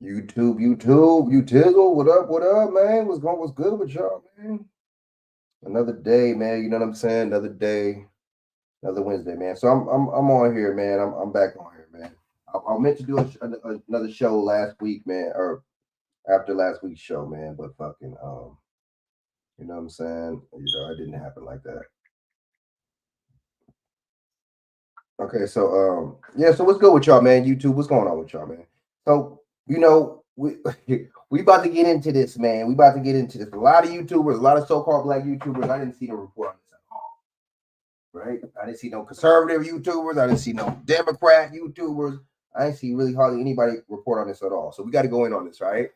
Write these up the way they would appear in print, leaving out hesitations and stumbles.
YouTube, you tizzle. What up, man? What's good with y'all, man? Another day, man. You know what I'm saying? Another day, another Wednesday, man. So I'm on here, man. I'm back on here, man. I meant to do another show last week, man, or after last week's show, man. But fucking, you know what I'm saying? It didn't happen like that. Okay, so yeah. So what's good with y'all, man? YouTube, what's going on with y'all, man? So we we about to get into this, man. We about to get into this. A lot of YouTubers, a lot of so-called black YouTubers. I didn't see no report on this at all, right? I didn't see no conservative YouTubers. I didn't see no Democrat YouTubers. I didn't see really hardly anybody report on this at all. So we got to go in on this, right?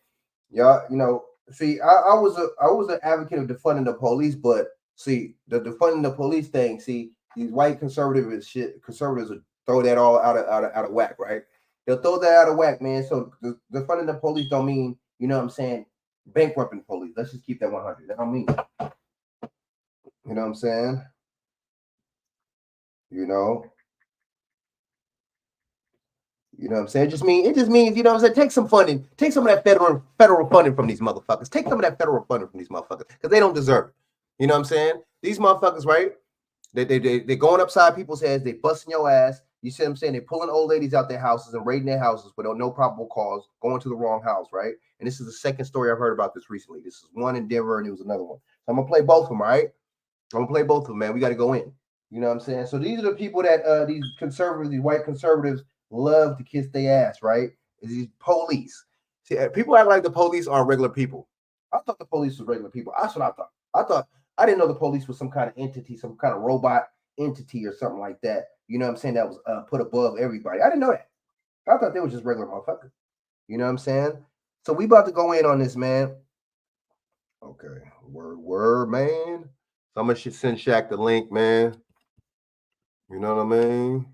Y'all, see, I was an advocate of defunding the police, but see, the defunding the police thing, see, these white conservatives will throw that all out of whack, right? They'll throw that out of whack, man. So defunding the police don't mean, you know what I'm saying, bankrupting police. Let's just keep that 100. That don't mean, you know what I'm saying? You know, You know what I'm saying? It just means, you know what I'm saying? Take some funding, take some of that federal funding from these motherfuckers. Take some of that federal funding from these motherfuckers because they don't deserve it. You know what I'm saying? These motherfuckers, right? They're going upside people's heads. They busting your ass. You see what I'm saying? They're pulling old ladies out their houses and raiding their houses without no probable cause, going to the wrong house, right? And this is the second story I've heard about this recently. This is one in Denver and it was another one. So I'm gonna play both of them, right? I'm gonna play both of them, man. We got to go in. You know what I'm saying? So these are the people that these conservatives, these white conservatives, love to kiss their ass, right? Is these police? See, people act like the police aren't regular people. I thought the police was regular people. That's what I thought. I didn't know the police was some kind of entity, some kind of robot entity or something like that. You know what I'm saying? That was put above everybody. I didn't know that. I thought they were just regular motherfuckers. You know what I'm saying? So we about to go in on this, man. Okay, word, man. Someone should send Shaq the link, man. You know what I mean?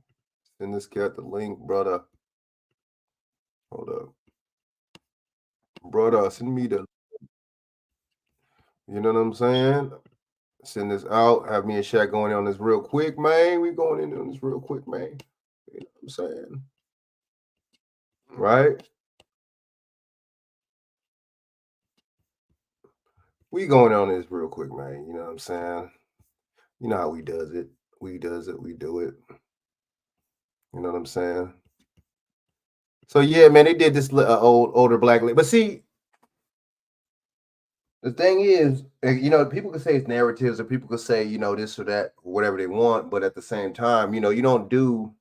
Send this cat the link, brother. Hold up. Brother, send me the, you know what I'm saying? Send this out. Have me and Shaq going in on this real quick, man. We going in on this real quick, man. You know what I'm saying? Right? We going on this real quick, man. You know what I'm saying? You know how we does it. We does it. We do it. You know what I'm saying? So yeah, man, they did this older black lady. But see, the thing is, people can say it's narratives, or people could say, this or that, or whatever they want. But at the same time, you don't do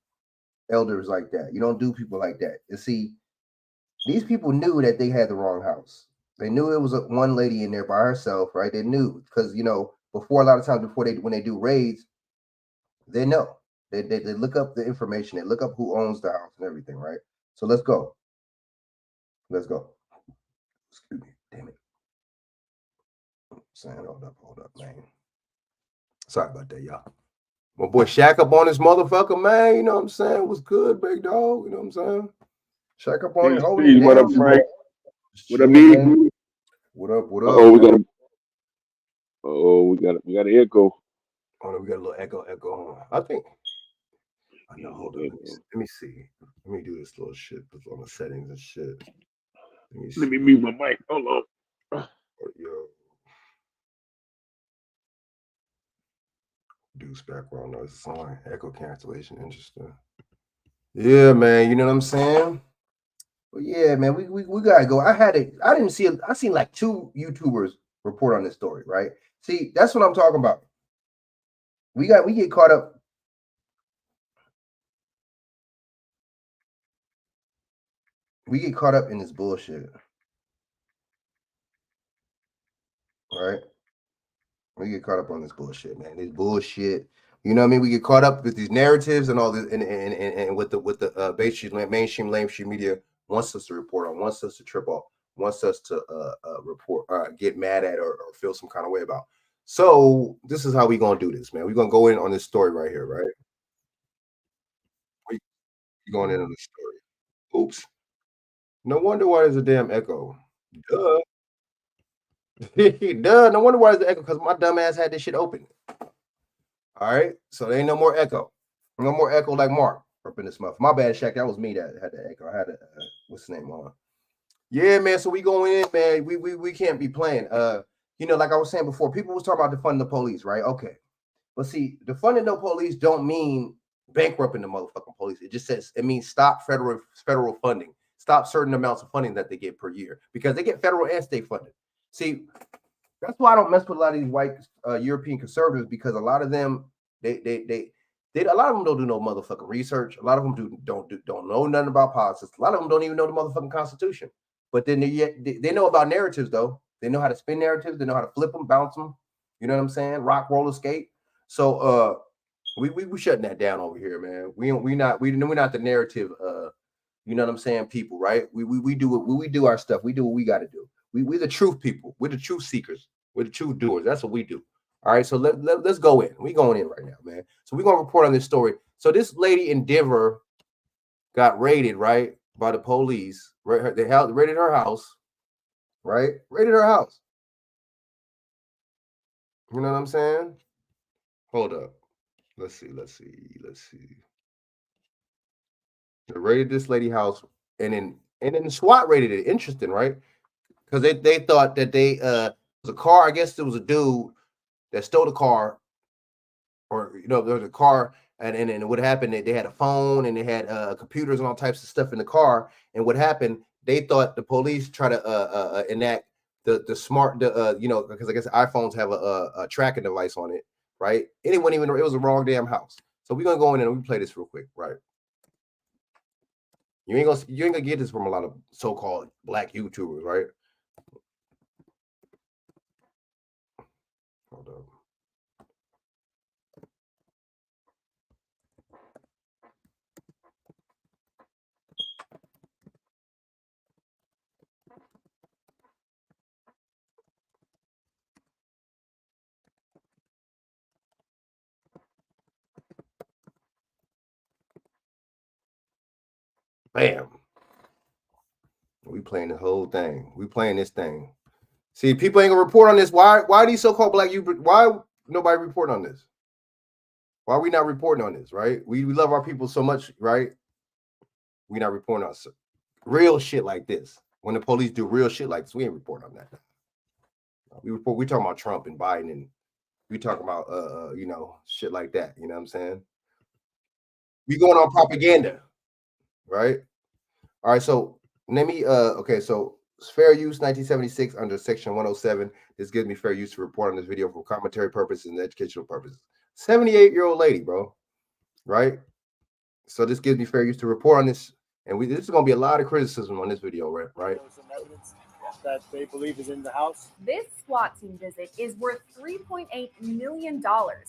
elders like that. You don't do people like that. You see, these people knew that they had the wrong house. They knew it was one lady in there by herself, right? They knew because before a lot of times before when they do raids, they know. They look up the information. They look up who owns the house and everything, right? So let's go. Let's go. Excuse me. Damn it. Saying hold up, man. Sorry about that, y'all. My boy Shaq up on this motherfucker, man. You know what I'm saying? What's good, big dog? You know what I'm saying? Shaq up on it, Peace, holding it peace. What up, down, Frank? just What up, chilling, man. D? What up? What up, Oh, we got man? a we got an echo. Oh, no, we got a little echo. I think. I know. Hold on. Let me see. Let me do this little shit on the settings and shit. Let me Let me see. mute my mic. Hold on. Yo, Deuce background noise song, echo cancellation. Interesting. Yeah, man. You know what I'm saying? But yeah, man, we gotta go. I didn't see it. I seen like two YouTubers report on this story, right? See, that's what I'm talking about. We get caught up. We get caught up in this bullshit, right? We get caught up on this bullshit, man. This bullshit. You know what I mean? We get caught up with these narratives and all this, and with the mainstream media wants us to report on, wants us to trip off, wants us to report, get mad at, or feel some kind of way about. So this is how we gonna do this, man. We're gonna go in on this story right here, right? We going in on this story. Oops. No wonder why there's a damn echo. Duh. Duh. No wonder why there's an echo because my dumb ass had this shit open. All right. So there ain't no more echo. No more echo like Mark up in this month. My bad, Shaq. That was me that had the echo. I had what's the name on? Yeah, man. So we going in, man. We can't be playing. You know, like I was saying before, people was talking about defunding the police, right? Okay. But see, defunding the police don't mean bankrupting the motherfucking police. It just says it means stop federal funding, stop certain amounts of funding that they get per year because they get federal and state funding. See, that's why I don't mess with a lot of these white European conservatives because a lot of them they a lot of them don't do no motherfucking research. A lot of them don't know nothing about politics. A lot of them don't even know the motherfucking Constitution. But then they know about narratives though. They know how to spin narratives. They know how to flip them, bounce them. You know what I'm saying? Rock, roller, skate. So we shutting that down over here, man. We're not the narrative you know what I'm saying, people, right? We do it, we do our stuff. We do what we got to do. We're the truth people. We're the truth seekers. We're the truth doers. That's what we do. All right, so let's go in. We going in right now, man. So we're gonna report on this story. So this lady in Denver got raided, right, by the police. Right, they raided her house, right? Raided her house. You know what I'm saying? Hold up. Let's see. They raided this lady house, and then SWAT raided it. Interesting, right? Because they thought that it was a car. I guess there was a dude that stole the car, or there was a car, and what happened? They had a phone and they had computers and all types of stuff in the car. And what happened? They thought the police try to enact the smart because I guess iPhones have a tracking device on it, right? And it wasn't even it was the wrong damn house. So we're gonna go in and we play this real quick, right? You ain't gonna get this from a lot of so-called black YouTubers, right? Hold up. Bam. We playing the whole thing. We playing this thing. See, people ain't gonna report on this. Why these so-called black YouTubers? Why nobody report on this? Why are we not reporting on this, right? We love our people so much, right? We not reporting on real shit like this. When the police do real shit like this, we ain't reporting on that. We talking about Trump and Biden, and we talking about shit like that. You know what I'm saying? We going on propaganda, right? All right, so let me okay, so it's fair use 1976 under section 107. This gives me fair use to report on this video for commentary purposes and educational purposes. 78-year-old lady, bro. Right? So this gives me fair use to report on this. And this is gonna be a lot of criticism on this video, right? Some evidence that they believe is in the house. This SWAT team visit is worth $3.8 million,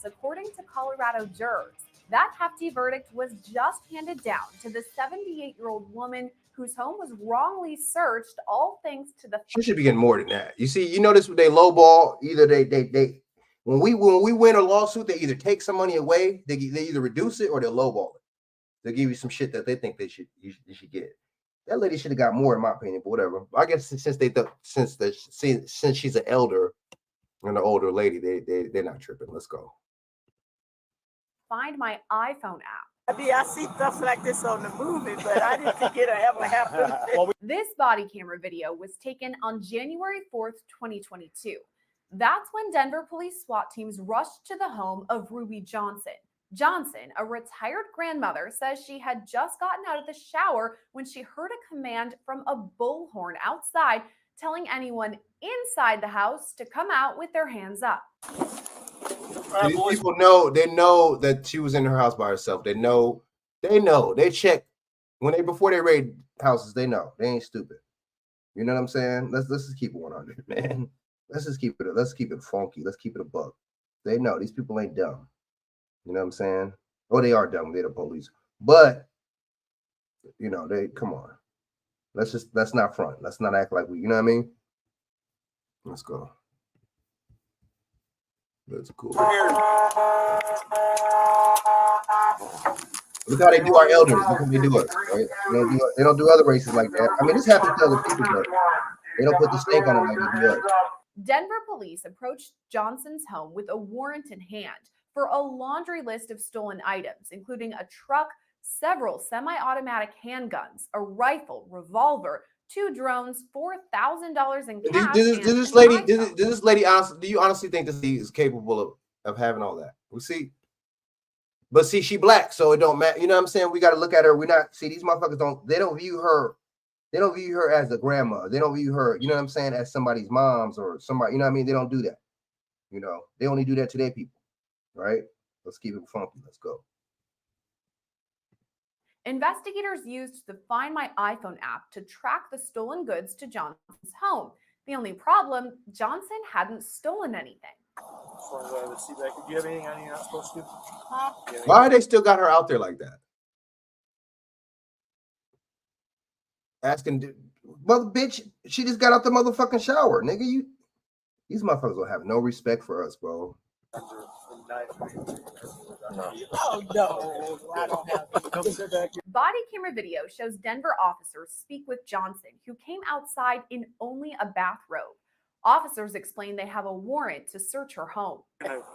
according to Colorado jurors. That hefty verdict was just handed down to the 78-year-old woman whose home was wrongly searched, all thanks to the. She should be getting more than that. You see, you notice they lowball. Either they when we win a lawsuit, they either take some money away, they either reduce it or they'll lowball it. They'll give you some shit that they think you should get. That lady should have got more, in my opinion, but whatever. I guess since she's an elder and an older lady, they're not tripping. Let's go. Find My iPhone app. I see stuff like this on the movie, but I didn't think it'd ever happen. This body camera video was taken on January 4th, 2022. That's when Denver police SWAT teams rushed to the home of Ruby Johnson. Johnson, a retired grandmother, says she had just gotten out of the shower when she heard a command from a bullhorn outside telling anyone inside the house to come out with their hands up. These people know that she was in her house by herself. They know. They check before they raid houses. They know. They ain't stupid. You know what I'm saying? Let's just keep it 100, man. Let's keep it funky. Let's keep it a buck. They know these people ain't dumb. You know what I'm saying? Oh, they are dumb. They're the police. But they come on. Let's not front. Let's not act like we, you know what I mean? Let's go. Let's go. Look how they do our elders. Look how they do us, right? They don't do other races like that. I mean, this happens to other people, but they don't put the stink on it like they do us. Denver police approached Johnson's home with a warrant in hand for a laundry list of stolen items, including a truck, several semi-automatic handguns, a rifle, revolver, 2 drones, $4,000 in Do, cash. does and this an lady, iPhone. does this lady honestly, do you honestly think this lady is capable of having all that? We see, but see, she black, so it don't matter. You know what I'm saying? We got to look at her. We're not, see, these motherfuckers they don't view her as a grandma. They don't view her, you know what I'm saying, as somebody's mom's or somebody, you know what I mean? They don't do that. You know, they only do that to their people, right? Let's keep it funky. Let's go. Investigators used the Find My iPhone app to track the stolen goods to Johnson's home. The only problem, Johnson hadn't stolen anything. Let's see back. Do you have anything on you're not supposed to? Huh? Why they still got her out there like that? Asking, mother bitch, she just got out the motherfucking shower, nigga. These motherfuckers don't have no respect for us, bro. Oh no, I don't have it. Body camera video shows Denver officers speak with Johnson, who came outside in only a bathrobe. Officers explain they have a warrant to search her home. But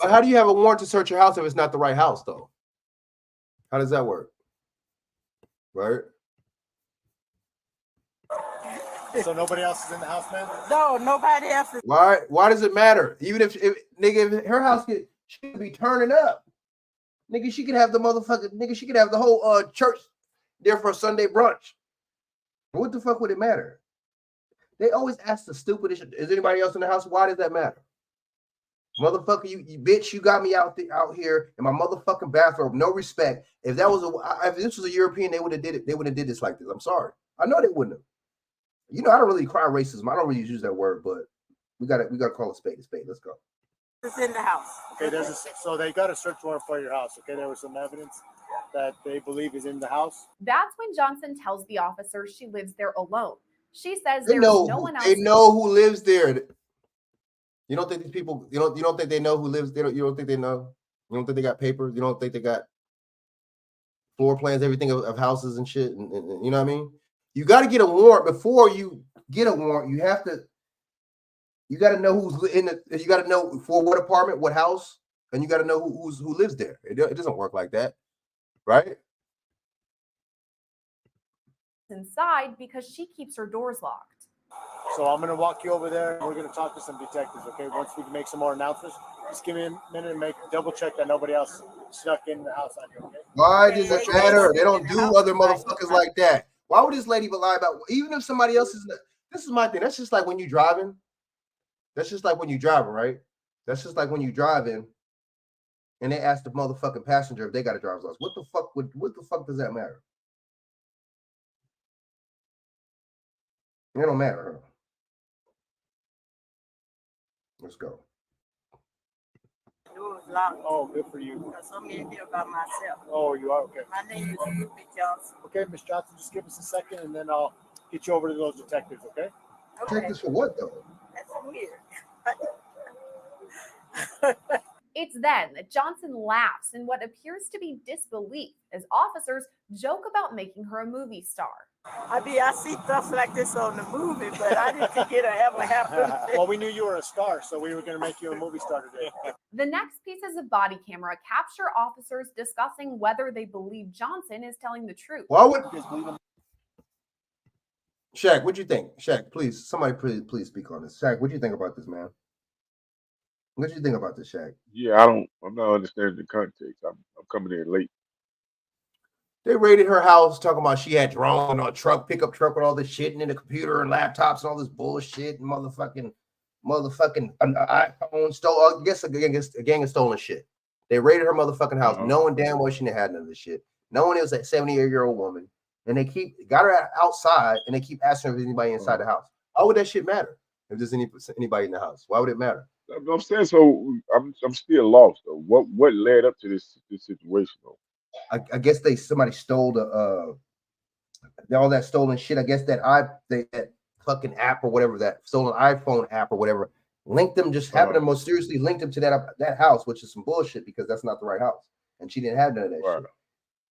how do you have a warrant to search your house if it's not the right house, though? How does that work? Right? So nobody else is in the house, man? No, nobody else is. Why does it matter? Even if nigga, if her house she could be turning up. Nigga, she could have the motherfucking nigga, she could have the whole church there for a Sunday brunch. What the fuck would it matter? They always ask the stupidest. Is anybody else in the house? Why does that matter? Motherfucker, you bitch, you got me out here in my motherfucking bathrobe. No respect. If this was a European, they would have did it. They would have did this like this. I'm sorry. I know they wouldn't have. You know, I don't really cry racism. I don't really use that word, but we gotta call a spade a spade. Let's go. It's in the house. Okay, so they got a search warrant for your house. Okay, there was some evidence that they believe is in the house. That's when Johnson tells the officers she lives there alone. She says They there's know no one else. They know who lives there. You don't think these people? You don't think they know who lives there? You don't think they know? You don't think they got papers? You don't think they got floor plans, everything of houses and shit? And you know what I mean? You got to get a warrant before you get a warrant. You got to know who's in it. You got to know for what apartment, what house, and you got to know who lives there. It doesn't work like that, right? Inside because she keeps her doors locked. So I'm gonna walk you over there. And we're gonna talk to some detectives. Okay, once we can make some more announcements, just give me a minute and double check that nobody else snuck in the house on you. Okay? Why does it matter? They don't do other motherfuckers like that. Why would this lady lie about? Even if somebody else is. This is my thing. That's just like when you're driving. That's just like when you're driving, right? That's just like when you're driving, and they ask the motherfucking passenger if they got a driver's license. What the fuck does that matter? It don't matter. Huh? Let's go. It was locked. Oh, good for you. Because I'm in here by myself. Oh, you are okay. My name is Ruby Johnson. Okay, Miss Johnson, just give us a second, and then I'll get you over to those detectives. Okay? Take this for what though? That's weird. It's then that Johnson laughs in what appears to be disbelief as officers joke about making her a movie star. I see stuff like this on the movie, but I didn't think it ever happened. Well, we knew you were a star, so we were going to make you a movie star today. The next pieces of body camera capture officers discussing whether they believe Johnson is telling the truth. Why would Shaq? What'd you think? Shaq, please, somebody please speak on this. Shaq, what'd you think about this, man? What'd you think about this, Shaq? Yeah, I'm not understanding the context. I'm coming in late. They raided her house, talking about she had drone or pickup truck with all this shit and in the computer and laptops and all this bullshit and motherfucking an iPhone stole. I guess a gang of stolen shit. They raided her motherfucking house, knowing damn well she didn't have none of this shit. Knowing it was that 78-year-old woman, and they got her outside and they keep asking her if there's anybody inside the house. Why would that shit matter if there's anybody in the house? Why would it matter? I'm saying so. I'm still lost though. What led up to this situation though? I guess somebody stole all that stolen shit. I guess that fucking app or whatever, that stolen iPhone app or whatever, linked them, just happened to mysteriously link them to that house, which is some bullshit because that's not the right house. And she didn't have none of that shit.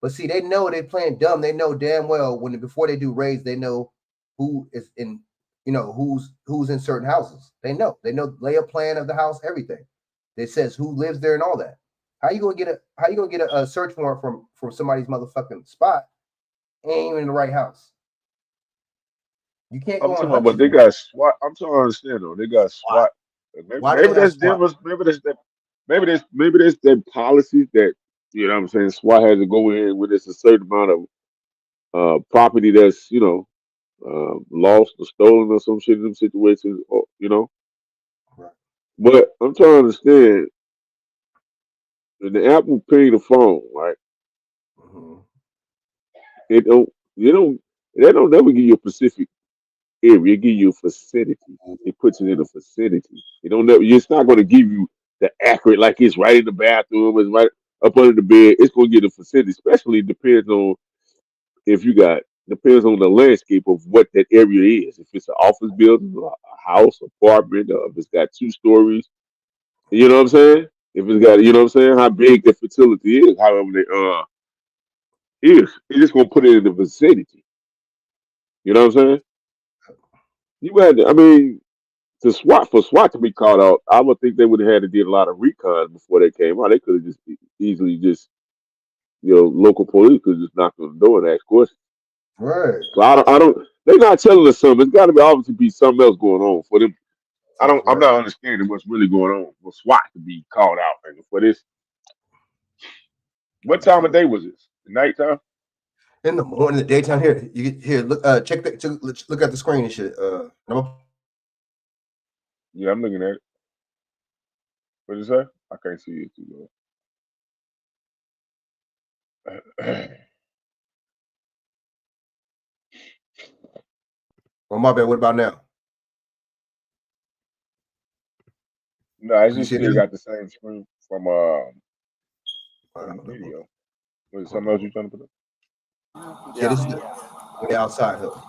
But see, they know they're playing dumb. They know damn well before they do raids, they know who is in, who's in certain houses. They know lay a plan of the house, everything. It says who lives there and all that. How you gonna get a search warrant from somebody's motherfucking spot? Ain't even in the right house. You can't I'm go on talking about hunting. they got SWAT. I'm trying to understand though. They got Why? SWAT. Maybe, Why do maybe they have that's SWAT? Denver's. Maybe that's that policy that you know what I'm saying. SWAT has to go in when it's a certain amount of property that's lost or stolen or some shit in them situations. Or, Right. but I'm trying to understand. When the Apple Pay the phone, right? Mm-hmm. It don't. You don't. They don't never give you a specific area. It give you a vicinity. It puts it in a vicinity. It don't never. It's not going to give you the accurate like it's right in the bathroom. It's right up under the bed. It's going to get a vicinity. Especially depends on if you got depends on the landscape of what that area is. If it's an office building, a house, apartment, or if it's got 2 stories. You know what I'm saying? If it's got, you know what I'm saying, how big the facility is, however they is. It's just gonna put it in the vicinity. You know what I'm saying? You had to, I mean, for SWAT to be called out, I would think they would have had to did a lot of recon before they came out. They could have just easily just, local police could have just knocked on the door and asked questions. Right. So I don't. They're not telling us something. It's got to be obviously be something else going on for them. I'm Right. not understanding what's really going on for SWAT to be called out, nigga, for this. What time of day was this? The nighttime? In the morning, the daytime. Here, you here. Look, look at the screen and shit. Yeah, I'm looking at it. What is that? I can't see it too well. Well, my bad. What about now? No, I You just see it still now? got the same screen from the video. Was it something else you trying to put up? Yeah, this is the outside hook.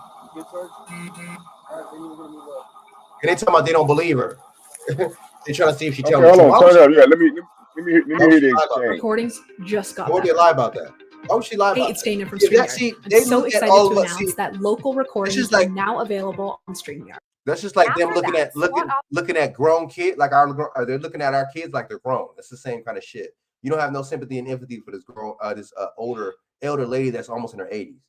And they talking about they don't believe her. They trying to see if she Okay, telling the hold truth. on, turn it up. Yeah, let me Why would hear she the lie about that? exchange. Recordings just got Why would they better. lie about that? Why would she lie Hey, about it's that? Dana from See, StreamYard. I'm they so look at excited all to of announce that local It's recordings just are like now available on StreamYard. that's just like them After looking that, at looking at grown kids like they're looking at our kids like they're grown. That's the same kind of shit. You don't have no sympathy and empathy for this elder lady that's almost in her 80s.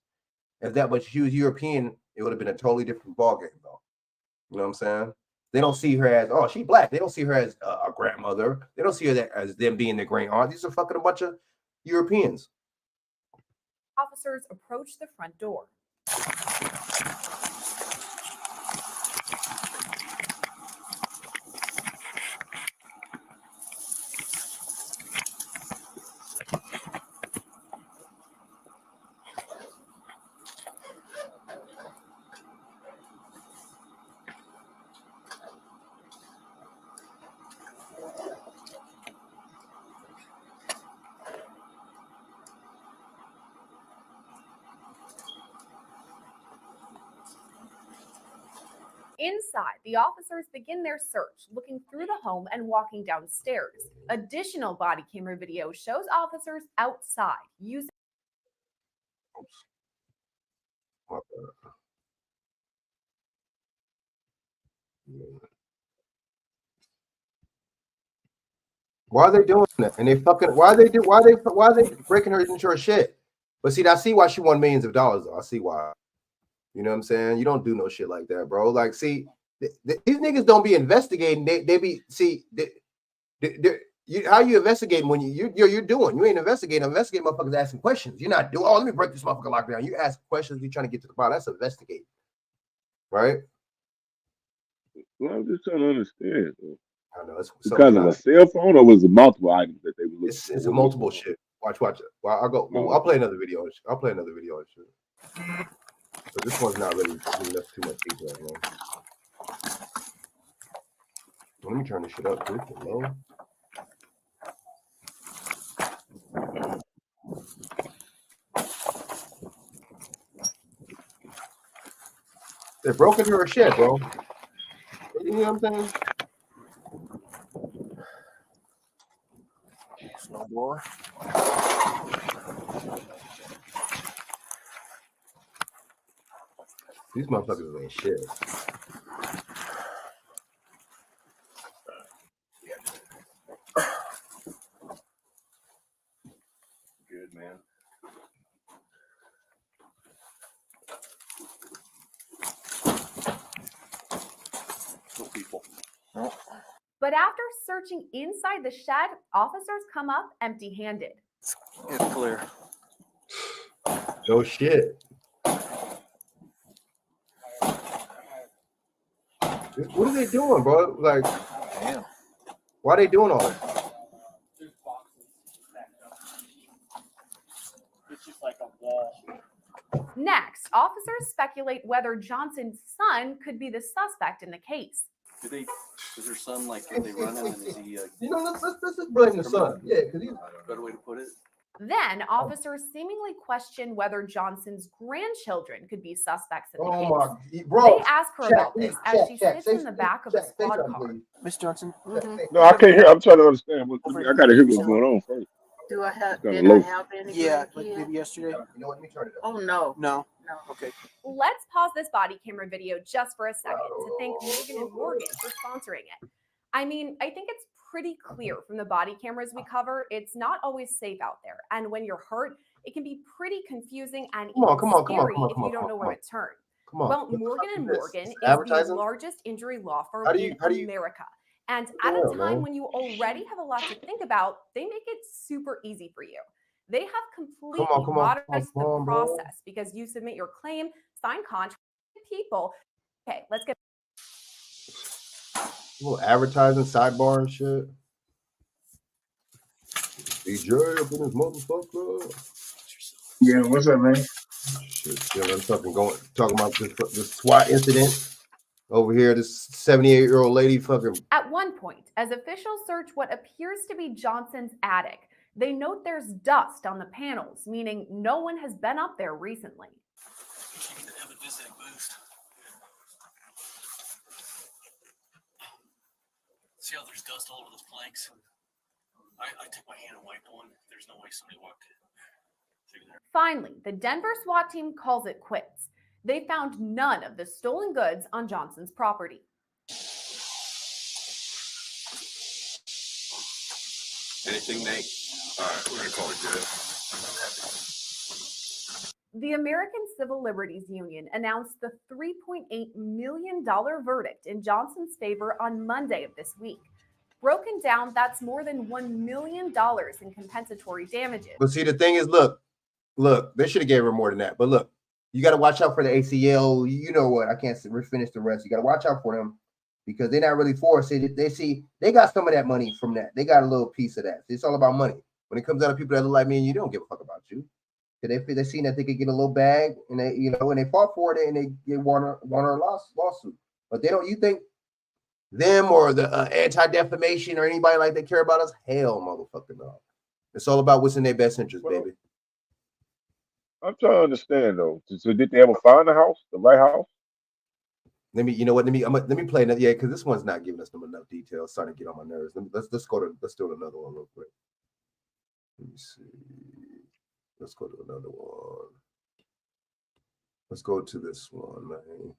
If that was she was European, it would have been a totally different ballgame though. You know what I'm saying? They don't see her as she's black. They don't see her as a grandmother. They don't see her as them being their great aunt. These are fucking a bunch of Europeans. officers approach the front door. Inside, the officers begin their search, looking through the home and walking downstairs. Additional body camera video shows officers outside using Why are they doing that? And why are they breaking her into her shit? But see, I see why she won millions of dollars though. I see why. You know what I'm saying? You don't do no shit like that, bro. Like, see, these niggas don't be investigating. They be how you investigating when you're doing? You ain't investigating. Investigating motherfuckers asking questions. You're not doing. Oh, let me break this motherfucker lockdown. You ask questions. You're trying to get to the bottom. That's investigating, right? Well, I'm just trying to understand. I know it's Because of a cell phone, or was it multiple items that they were looking for? it's a multiple shit. Watch it. Well, I'll play another video. I'll play another video and shit. So this one's not really enough too much detail, man. Let me turn this shit up. Low. They broke into her shit, bro. You know what I'm saying? Snowblower. These motherfuckers ain't shit. Good, man. But after searching inside the shed, officers come up empty-handed. It's clear. No shit. What are they doing, bro? Like, Damn. why are they doing all this? It's just like a wall. Next, officers speculate whether Johnson's son could be the suspect in the case. Is her son like, if they run him and is he You know, let's just blame the son. Yeah, because he's. a better way to put it? Then, officers seemingly question whether Johnson's grandchildren could be suspects in the Oh case. my, bro. They ask her Check, about this please, as check, she check. sits Say- in the back of a check, say squad something, car. please. Miss Johnson? No, I can't hear. I'm trying to understand. I got to hear what's going on first. Do I have? Kinda Did low. I have any? Yeah, grandkids? like maybe yesterday. You know what? Let me turn it up. Oh no, No. no. Okay. Let's pause this body camera video just for a second to thank Morgan & Morgan for sponsoring it. I mean, I think it's pretty clear from the body cameras we cover, it's not always safe out there. And when you're hurt, it can be pretty confusing and Come on, even come on, come on, scary come on, if come you on, don't come know on, where come to turn. Come on. Well, What the Morgan fuck & is this? Morgan is Advertising? the largest injury law firm How do you- in how do you- America. And the at a hell, time man? when you already have a lot to think about, they make it super easy for you. They have completely come on, modernized come on, the bro. process because you submit your claim, sign contract with people. Okay, let's get Little advertising sidebar and shit. DJ up in this motherfucker. Yeah, what's up, man? Shit, I'm talking about this SWAT incident over here. This 78-year-old lady fucking. At one point, as officials search what appears to be Johnson's attic, they note there's dust on the panels, meaning no one has been up there recently. Have a visiting boost. See how there's dust all over those planks? I took my hand and wiped one. There's no way somebody walked through there. Finally, the Denver SWAT team calls it quits. They found none of the stolen goods on Johnson's property. Anything, Nate? All right, we're gonna call it good. The American Civil Liberties Union announced the $3.8 million verdict in Johnson's favor on Monday of this week. Broken down, that's more than $1 million in compensatory damages. But see, the thing is, look, they should have gave her more than that. But look, you got to watch out for the ACL. You know what? I can't finish the rest. You got to watch out for them because they're not really forced. They got some of that money from that. They got a little piece of that. It's all about money. When it comes out of people that look like me and you, don't give a fuck about you. They seen that they could get a little bag, and they fought for it, and they won a lawsuit. But they don't. You think them or the anti-defamation or anybody like that care about us? Hell, motherfucker, no. It's all about what's in their best interest, baby. I'm trying to understand though. So did they ever find the house, the right house? Let me play another. Yeah, because this one's not giving us enough details. It's starting to get on my nerves. Let's do another one real quick. Let me see. Let's go to another one. Let's go to this one, man.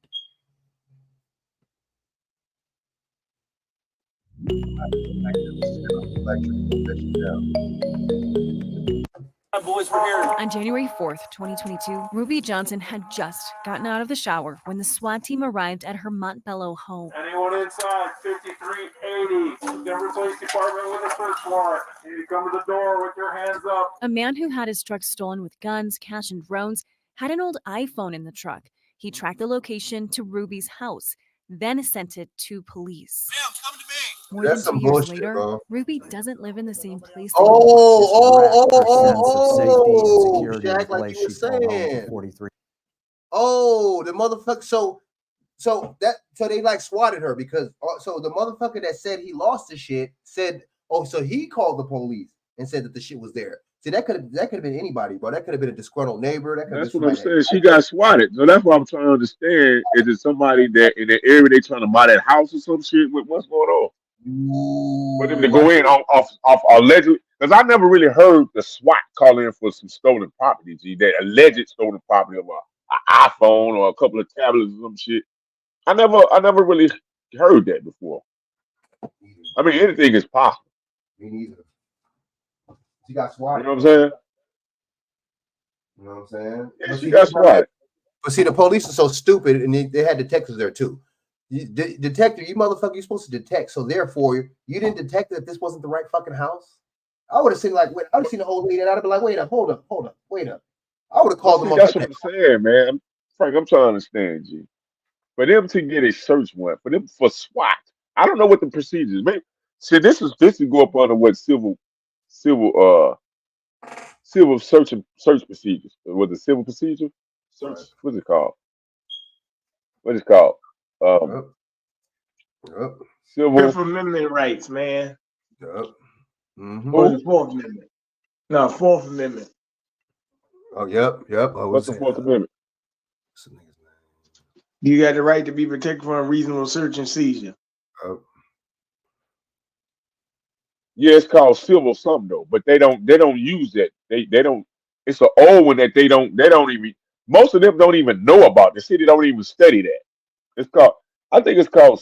Boys, we're here. On January 4th, 2022, Ruby Johnson had just gotten out of the shower when the SWAT team arrived at her Montbello home. Anyone inside 5380, Denver Police Department with a search warrant. You need to come to the door with your hands up. A man who had his truck stolen with guns, cash, and drones had an old iPhone in the truck. He tracked the location to Ruby's house, then sent it to police. Ma'am, come to me. More That's than some 2 years bullshit, later, bro. Ruby doesn't live in the same place. Jack, like you were saying. Oh, the motherfucker. So they like swatted her because so the motherfucker that said he lost the shit said, oh, so he called the police and said that the shit was there. See, that could have been anybody, bro. That could have been a disgruntled neighbor. That's what I'm saying. She got swatted. So that's what I'm trying to understand. Is it somebody that in the area they trying to buy that house or some shit? What's going on? For them to go in off allegedly, because I never really heard the SWAT call in for some stolen property. That alleged stolen property of an iPhone or a couple of tablets or some shit. I never really heard that before. I mean, anything is possible. Me neither. She got swatted. You know what I'm saying? You know what I'm saying? Yeah, she got swatted. But see, the police are so stupid, and they had detectives there too. Detective, you motherfucker, you're supposed to detect. So therefore, you didn't detect that this wasn't the right fucking house. I would have seen I would have seen the whole lady, and I'd be like, wait up, hold up, wait up. I would have Well, called the see, that's what motherfucker. I'm saying, man. Frank, I'm trying to understand you. For them to get a search warrant, for them for SWAT, I don't know what the procedures. Maybe see this is go up under what civil civil search procedures. Was it civil procedure? Search. Right. What's it called? What is it called? Um, Yep. Yep. civil. Fifth Amendment rights, man. Yep. Mm-hmm. Or the Fourth Amendment. No, Fourth Amendment. Oh, yep. I What's was the saying. Fourth Amendment? What's the nigga's name? You got the right to be protected from unreasonable search and seizure. Oh, Yeah, it's called civil something though, but they don't use that. They don't. It's an old one that they don't even. Most of them don't even know about. The city don't even study that. It's called. I think it's called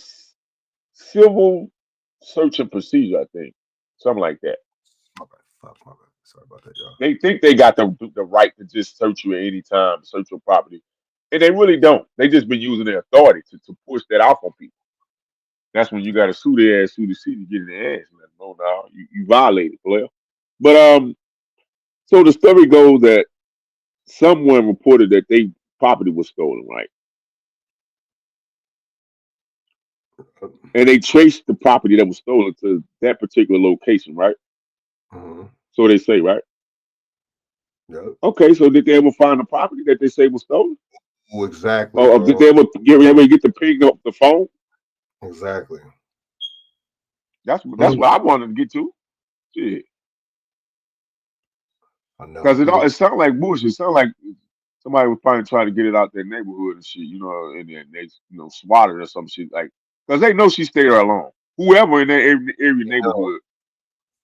civil search and procedure. I think something like that. my bad. Fuck, my bad. Sorry about that, y'all. They think they got the right to just search you at any time, search your property, and they really don't. They just been using their authority to push that off on people. That's when you got to sue their ass, sue the city, get in their ass. Like, no, no, you violated, player. But so the story goes that someone reported that their property was stolen, right? And they traced the property that was stolen to that particular location, right? Mm-hmm. So they say, right? Yep. Okay, so did they ever find the property that they say was stolen? Oh, exactly. Or did they ever get the ping up the phone? Exactly. That's what I wanted to get to. Shit. I know. Because it sounds like bullshit. It sounds like somebody was probably trying to get it out their neighborhood and shit, and then they, swatted or some shit like. Because they know she stayed there alone. Whoever in that area neighborhood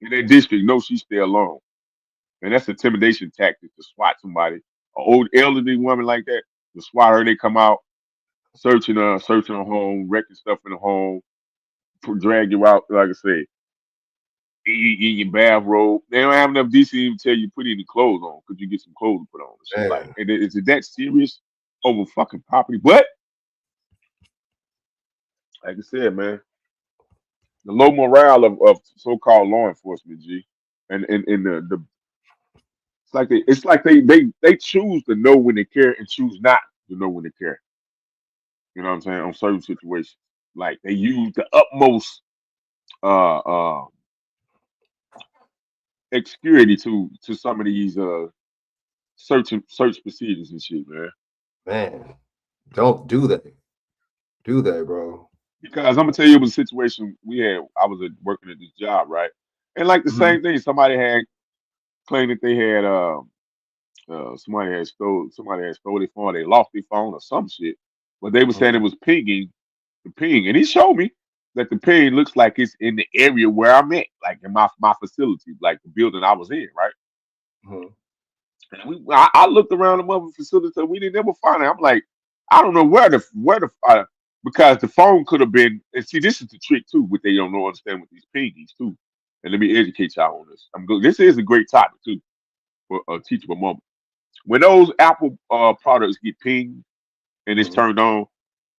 in that district knows she stay alone, and that's intimidation tactic to swat somebody, an old elderly woman like that. To swat her, they come out searching her home, wrecking stuff in the home, drag you out. Like I said, in your bathrobe. They don't have enough decency to even tell you put any clothes on. Could you get some clothes to put on? Shit like, and is it that serious over fucking property? But like I said, man, the low morale of so-called law enforcement, G, and the it's like they choose to know when they care and choose not to know when they care. You know what I'm saying? On certain situations, like they use the utmost obscurity to some of these search procedures and shit, man. Man, don't do that. Do that, bro. Because I'm gonna tell you, it was a situation we had. I was working at this job, right? And like the same thing, somebody had claimed that they had somebody had stole their phone, they lost their phone or some shit. But they were saying it was pinging the ping, and he showed me that the ping looks like it's in the area where I'm at, like in my facility, like the building I was in, right? Mm-hmm. And I looked around the mother facility, so we didn't ever find it. I'm like, I don't know where the because the phone could have been. And see, this is the trick too. What they don't know, understand with these pingies too. And let me educate y'all on this. This is a great topic too for a teachable moment. When those Apple products get pinged and it's turned on,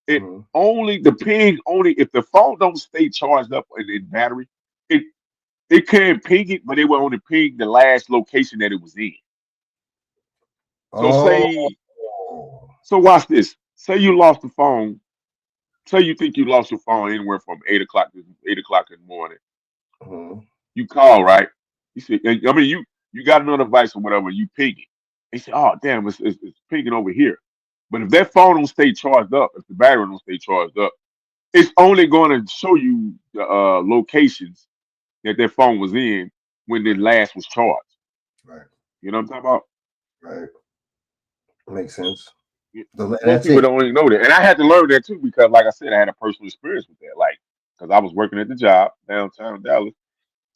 it only the ping only if the phone don't stay charged up in battery, it can ping it, but it will only ping the last location that it was in. So watch this. Say you lost the phone. Say you think you lost your phone anywhere from 8 o'clock in the morning. You call, right? You say, I mean, you got another device or whatever. You ping it. They say, oh damn, it's pinging over here. But if that phone don't stay charged up, if the battery don't stay charged up, it's only going to show you the locations that phone was in when the last was charged. Right. You know what I'm talking about? Right. Makes sense. Most people don't even know that, and I had to learn that too because, like I said, I had a personal experience with that. Like, because I was working at the job downtown Dallas,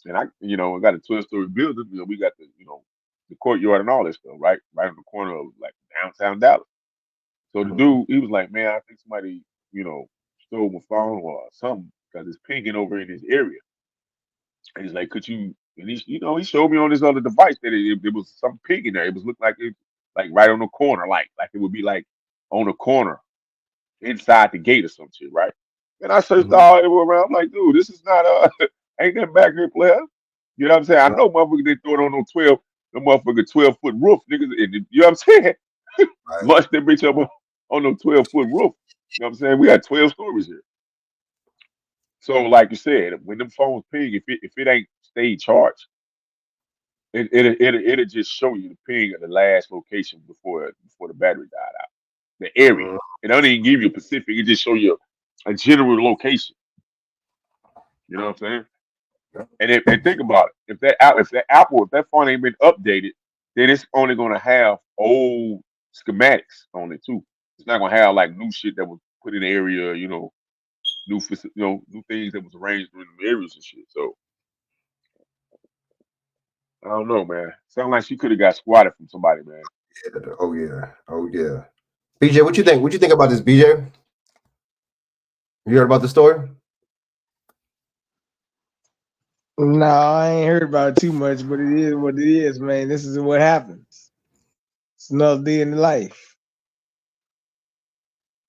and I got a 12-story building. We got the courtyard and all that stuff, right on the corner of like downtown Dallas. So the dude, he was like, "Man, I think somebody, stole my phone or something because it's pinging over in this area." And he's like, "Could you?" And he showed me on this other device that it was some ping in there. It was looked like it, like right on the corner, like it would be like on the corner inside the gate or some shit, right? And I searched Mhm. all everywhere around. I'm like, dude, this is not ain't that back here, player. You know what I'm saying? I Right, know motherfuckers they throw it on no 12, no motherfucker 12-foot roof, niggas. You know what I'm saying? right. Launch that bitch up on no 12-foot roof. You know what I'm saying? We got 12 stories here. So like you said, when them phones ping, if it ain't stayed charged, it'll just show you the ping of the last location before the battery died out. The area. Mhm. It don't even give you a specific, it just show you a general location. You know what I'm saying? And think about it. If that phone ain't been updated, then it's only gonna have old schematics on it too. It's not gonna have like new shit that was put in the area, new things that was arranged in the areas and shit. So I don't know, man. Sound like she could have got squatted from somebody, man. Oh yeah. Oh yeah. BJ, what you think? What you think about this, BJ? You heard about the story? No, I ain't heard about it too much, but it is what it is, man. This is what happens. It's another day in the life.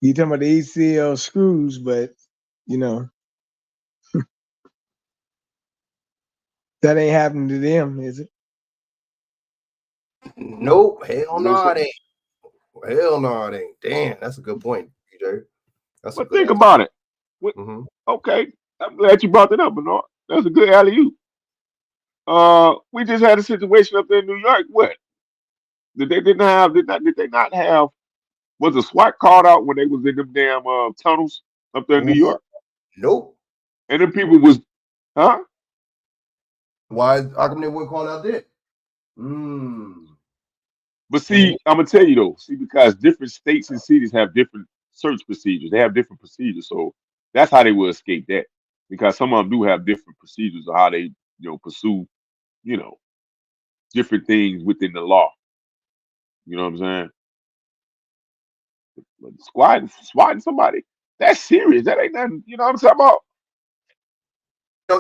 You talking about the ACL screws, but you know that ain't happening to them, is it? Nope. Hell You know, no, so, it ain't. Hell no, it ain't. Damn, that's a good point, BJ. That's a but good think answer. about it. Mm-hmm. Okay, I'm glad you brought that up, Bernard. That's a good alley oop. We just had a situation up there in New York. What did they not have? Was a SWAT called out when they was in them damn tunnels up there in New York? Nope. And them people was, huh? Why? How come they wouldn't call out there? But see, I'm gonna tell you though. See, because different states and cities have different search procedures. They have different procedures, so that's how they will escape that. Because some of them do have different procedures of how they, pursue, you know, different things within the law. You know what I'm saying? But swatting somebody, that's serious. That ain't nothing. You know what I'm talking about?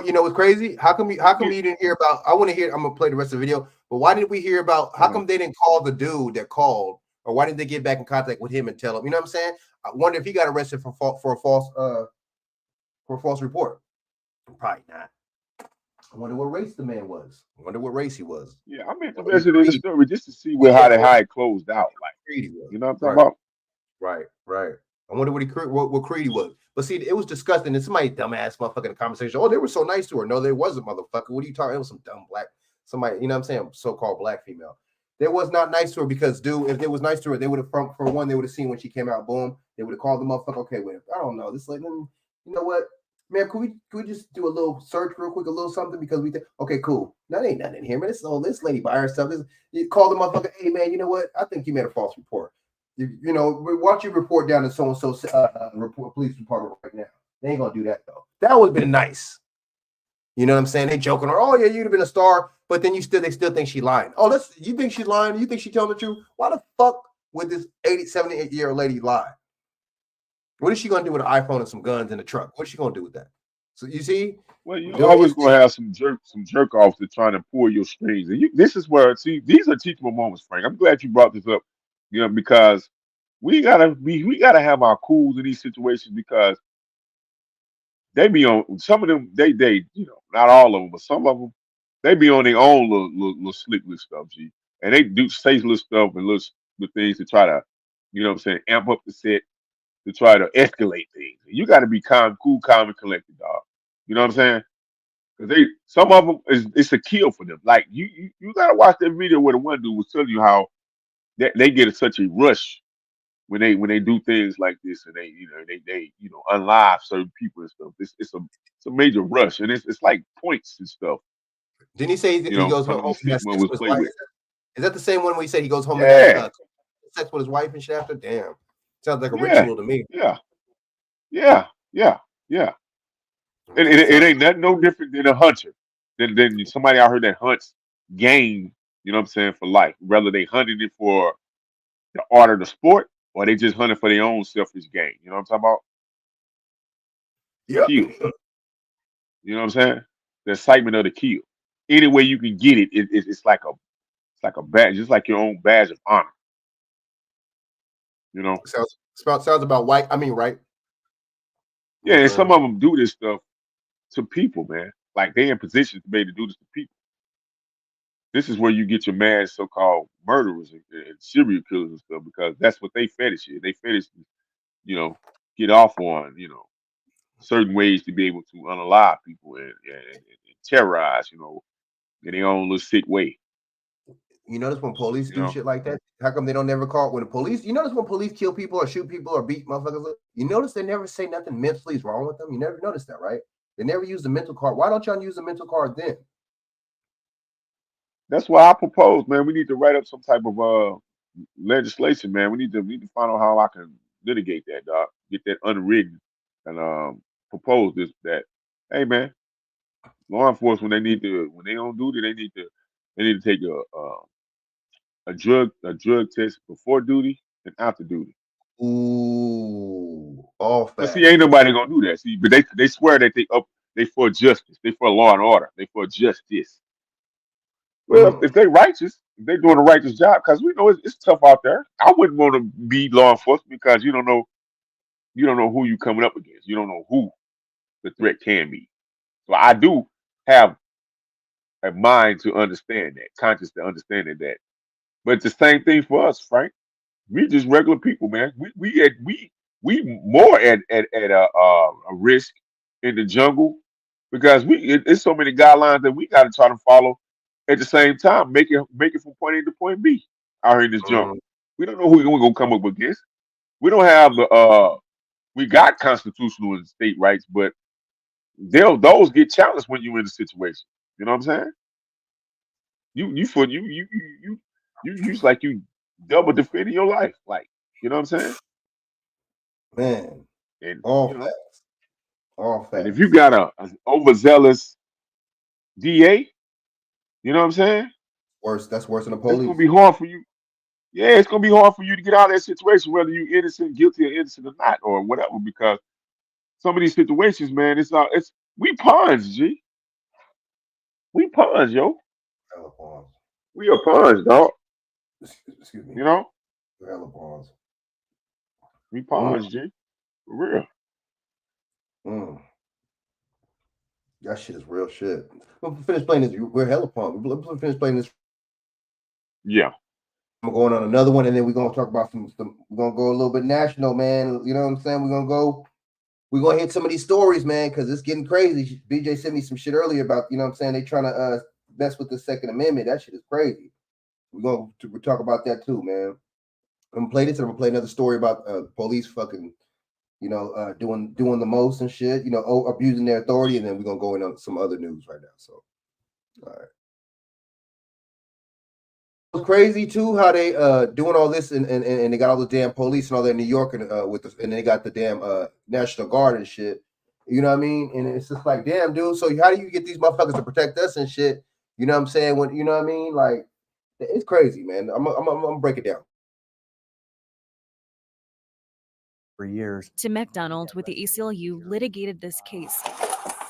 You know what's crazy? How come You you didn't hear about? I want to hear. I'm gonna play the rest of the video. But why didn't we hear about? How come they didn't call the dude that called, or why didn't they get back in contact with him and tell him? You know what I'm saying? I wonder if he got arrested for a false report. Probably not. I wonder what race the man was. I wonder what race he was. Yeah, I'm Or he interested in the Creed. story just to see Yeah, how it closed out. Like, Creed he was. you know what I'm talking Right. about? Right. I wonder what Creedy was. But see, it was disgusting. And somebody dumbass motherfucker in the conversation. Oh, they were so nice to her. No, they wasn't, motherfucker. What are you talking? It was some dumb black somebody. You know what I'm saying? So-called black female. They was not nice to her because, dude, if they was nice to her, they would have for one, they would have seen when she came out. Boom, they would have called the motherfucker. Okay, wait, I don't know. This like, you know what, man? Could we just do a little search real quick, a little something because we think, okay, cool. That ain't nothing in here, man. This lady by herself. You call the motherfucker. Hey, man, you know what? I think you made a false report. You know, watch your report down to so and so report police department right now. They ain't gonna do that though. That would have been nice. You know what I'm saying? They joking her. Oh yeah, you'd have been a star, but then they still think she lying. Oh, you think she's lying? You think she telling the truth? Why the fuck would this 78-year-old lady lie? What is she gonna do with an iPhone and some guns in the truck? What's she gonna do with that? So you see, Well, you always gonna have some jerk offs that trying to pull your strings, and this is where these are teachable moments, Frank. I'm glad you brought this up, because we gotta have our cools in these situations because they be on some of them. They not all of them, but some of them they be on their own little slick little stuff, G, and they do say little stuff and little things to try to, what I'm saying, amp up the set to try to escalate things. You got to be cool, calm, and collected, dog. You know what I'm saying? Because some of them it's a kill for them. Like you gotta watch that video where the one dude was telling you how they get such a rush when they do things like this and they unlive certain people and stuff. It's a major rush and it's like points and stuff. Didn't he say he goes Some of home these and has people sex was with his play wife? with. Is that the same one where he said he goes home and Yeah, has sex with his wife and shit after? Damn, sounds like a yeah, ritual to me. yeah. And it ain't nothing no different than a hunter. Than somebody out here that hunts game, you know what I'm saying, for life. Whether they hunted it for the art of the sport or they just hunted for their own selfish gain. You know what I'm talking about? Yeah. Kill. You know what I'm saying? The excitement of the kill. Any way you can get it's like a badge, just like your own badge of honor. You know? Sounds about white. I mean, right? Yeah, and Okay. some of them do this stuff to people, man. Like they in position to be able to do this to people. This is where you get your mad so-called murderers and serial killers and stuff because that's what they fetish is. They fetish, you know, get off on, certain ways to be able to unalive people and terrorize, in their own little sick way. You notice when police You do know, shit like that, how come they don't never call when the police? You notice when police kill people or shoot people or beat motherfuckers up, you notice they never say nothing mentally is wrong with them. You never notice that, right? They never use the mental card. Why don't y'all use the mental card then? that's why I propose, man. We need to write up some type of legislation, man. We need to find out how I can litigate that, dog. Get that unwritten and propose this that. Hey, man, law enforcement when they on duty, they need to take a drug test before duty and after duty. Ooh, all But facts. see, ain't nobody gonna do that. See, but they swear that they for justice, they for law and order, they for justice. Well, if they righteous, if they doing a righteous job, because we know it's tough out there. I wouldn't want to be law enforcement because you don't know who you coming up against. You don't know who the threat can be. So I do have a mind to understand that, conscious to understanding that. But it's the same thing for us, Frank. We just regular people, man. We more at a risk in the jungle because it's so many guidelines that we got to try to follow. At the same time, make it from point A to point B out here in this jungle. We don't know who we're gonna come up against. We don't have we got constitutional and state rights, but those get challenged when you're in a situation. You know what I'm saying? You it's like you double defending your life, like you know what I'm saying? Man, And all you know, facts. All and if facts. you got an overzealous DA, you know what I'm saying? Worse, that's worse than the It's gonna police. be hard for you. Yeah, it's gonna be hard for you to get out of that situation, whether you're innocent, guilty, or innocent or not, or whatever, because some of these situations, man, it's we pawns, G. We pawns, yo. Hella pawns. We are pawns, dog. Excuse me. You know? Hella pawns. We pawns, G. For real. Mm. That shit is real shit. We'll finish playing this. We're hella pawns. We'll finish playing this. Yeah. I'm going on another one, and then we're gonna talk about some. We're gonna go a little bit national, man. You know what I'm saying? We're gonna hit some of these stories, man, because it's getting crazy. BJ sent me some shit earlier about, you know what I'm saying, they trying to mess with the Second Amendment. That shit is crazy. We're gonna talk about that too, man. I'm gonna play this, and I'm gonna play another story about police fucking, doing the most and shit, abusing their authority, and then we're gonna go into some other news right now. So, all right. It was crazy too how they doing all this and they got all the damn police and all that in New York and and they got the damn National Guard and shit. You know what I mean? And it's just like, damn, dude. So how do you get these motherfuckers to protect us and shit? You know what I'm saying? When you know what I mean? Like, it's crazy, man. I'm gonna break it down. For years. Tim McDonald with the ACLU litigated this case,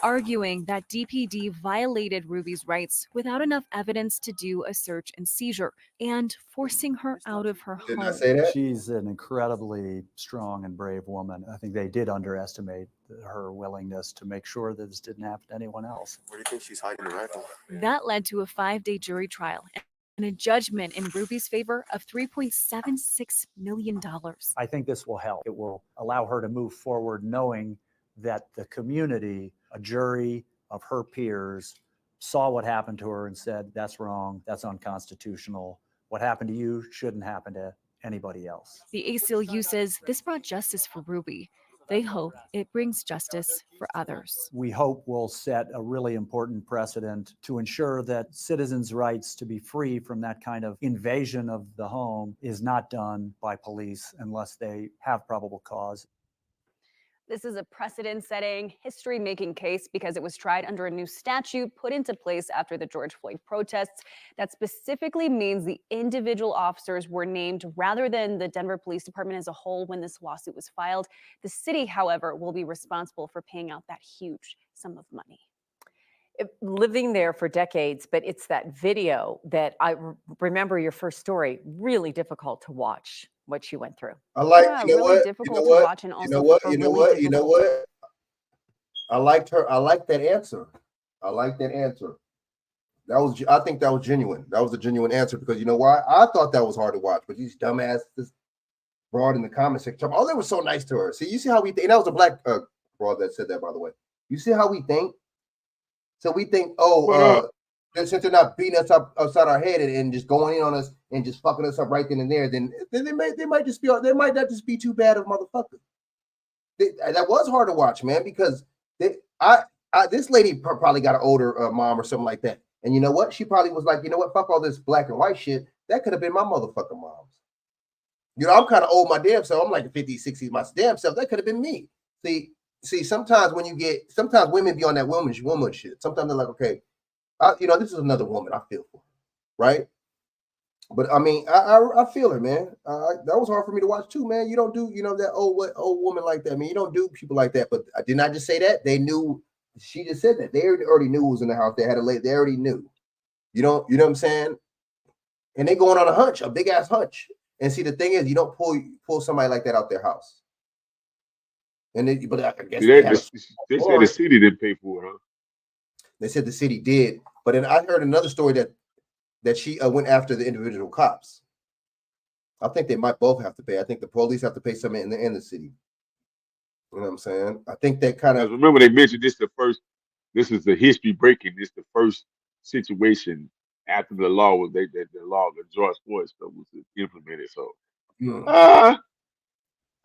arguing that DPD violated Ruby's rights without enough evidence to do a search and seizure and forcing her out of her Didn't I home. say that? She's an incredibly strong and brave woman. I think they did underestimate her willingness to make sure that this didn't happen to anyone else. Where do you think she's hiding the rifle? That led to a 5-day jury trial and a judgment in Ruby's favor of $3.76 million. I think this will help. It will allow her to move forward knowing that the community, a jury of her peers, saw what happened to her and said, that's wrong, that's unconstitutional. What happened to you shouldn't happen to anybody else. The ACLU says this brought justice for Ruby. They hope it brings justice for others. We hope will set a really important precedent to ensure that citizens' rights to be free from that kind of invasion of the home is not done by police unless they have probable cause. This is a precedent-setting, history-making case because it was tried under a new statute put into place after the George Floyd protests that specifically means the individual officers were named rather than the Denver Police Department as a whole when this lawsuit was filed. The city, however, will be responsible for paying out that huge sum of money. Living there for decades, but it's that video that I remember your first story, really difficult to watch what you went through. I like, Yeah, you know really what? difficult You know to what? watch and also You know what? for You know really what? You know difficult- what? I liked her. I like that answer. I like that answer. I think that was genuine. That was a genuine answer because you know why? I thought that was hard to watch, but these dumbass this broad in the comment section. Oh, they were so nice to her. See, you see how we think. And that was a black broad that said that, by the way. You see how we think? So we think, since they're not beating us up upside our head and just going in on us and just fucking us up right then and there, then they might not just be too bad of motherfuckers. That was hard to watch, man, because this lady probably got an older mom or something like that. And you know what? She probably was like, you know what? Fuck all this black and white shit. That could have been my motherfucking mom's. You know, I'm kind of old my damn self. I'm like 50s, 60s, my damn self. That could have been me. See, sometimes sometimes women be on that woman shit. Sometimes they're like, okay, this is another woman I feel for, right? But I mean, I feel her, man. That was hard for me to watch too, man. You don't do, that old woman like that. I mean, you don't do people like that. But I did not just say that. They knew. She just said that they already knew who was in the house. They had a lady. They already knew. You know what I'm saying? And they going on a hunch, a big ass hunch. And see, the thing is, you don't pull somebody like that out their house. And but I guess they said the city didn't pay for it, huh? They said the city did, but then I heard another story that she went after the individual cops. I think they might both have to pay. I think the police have to pay something in the city. You know what I'm saying? I think that kind of. Remember, they mentioned this is the history breaking. This the first situation after the law was the George Floyd stuff was implemented. So,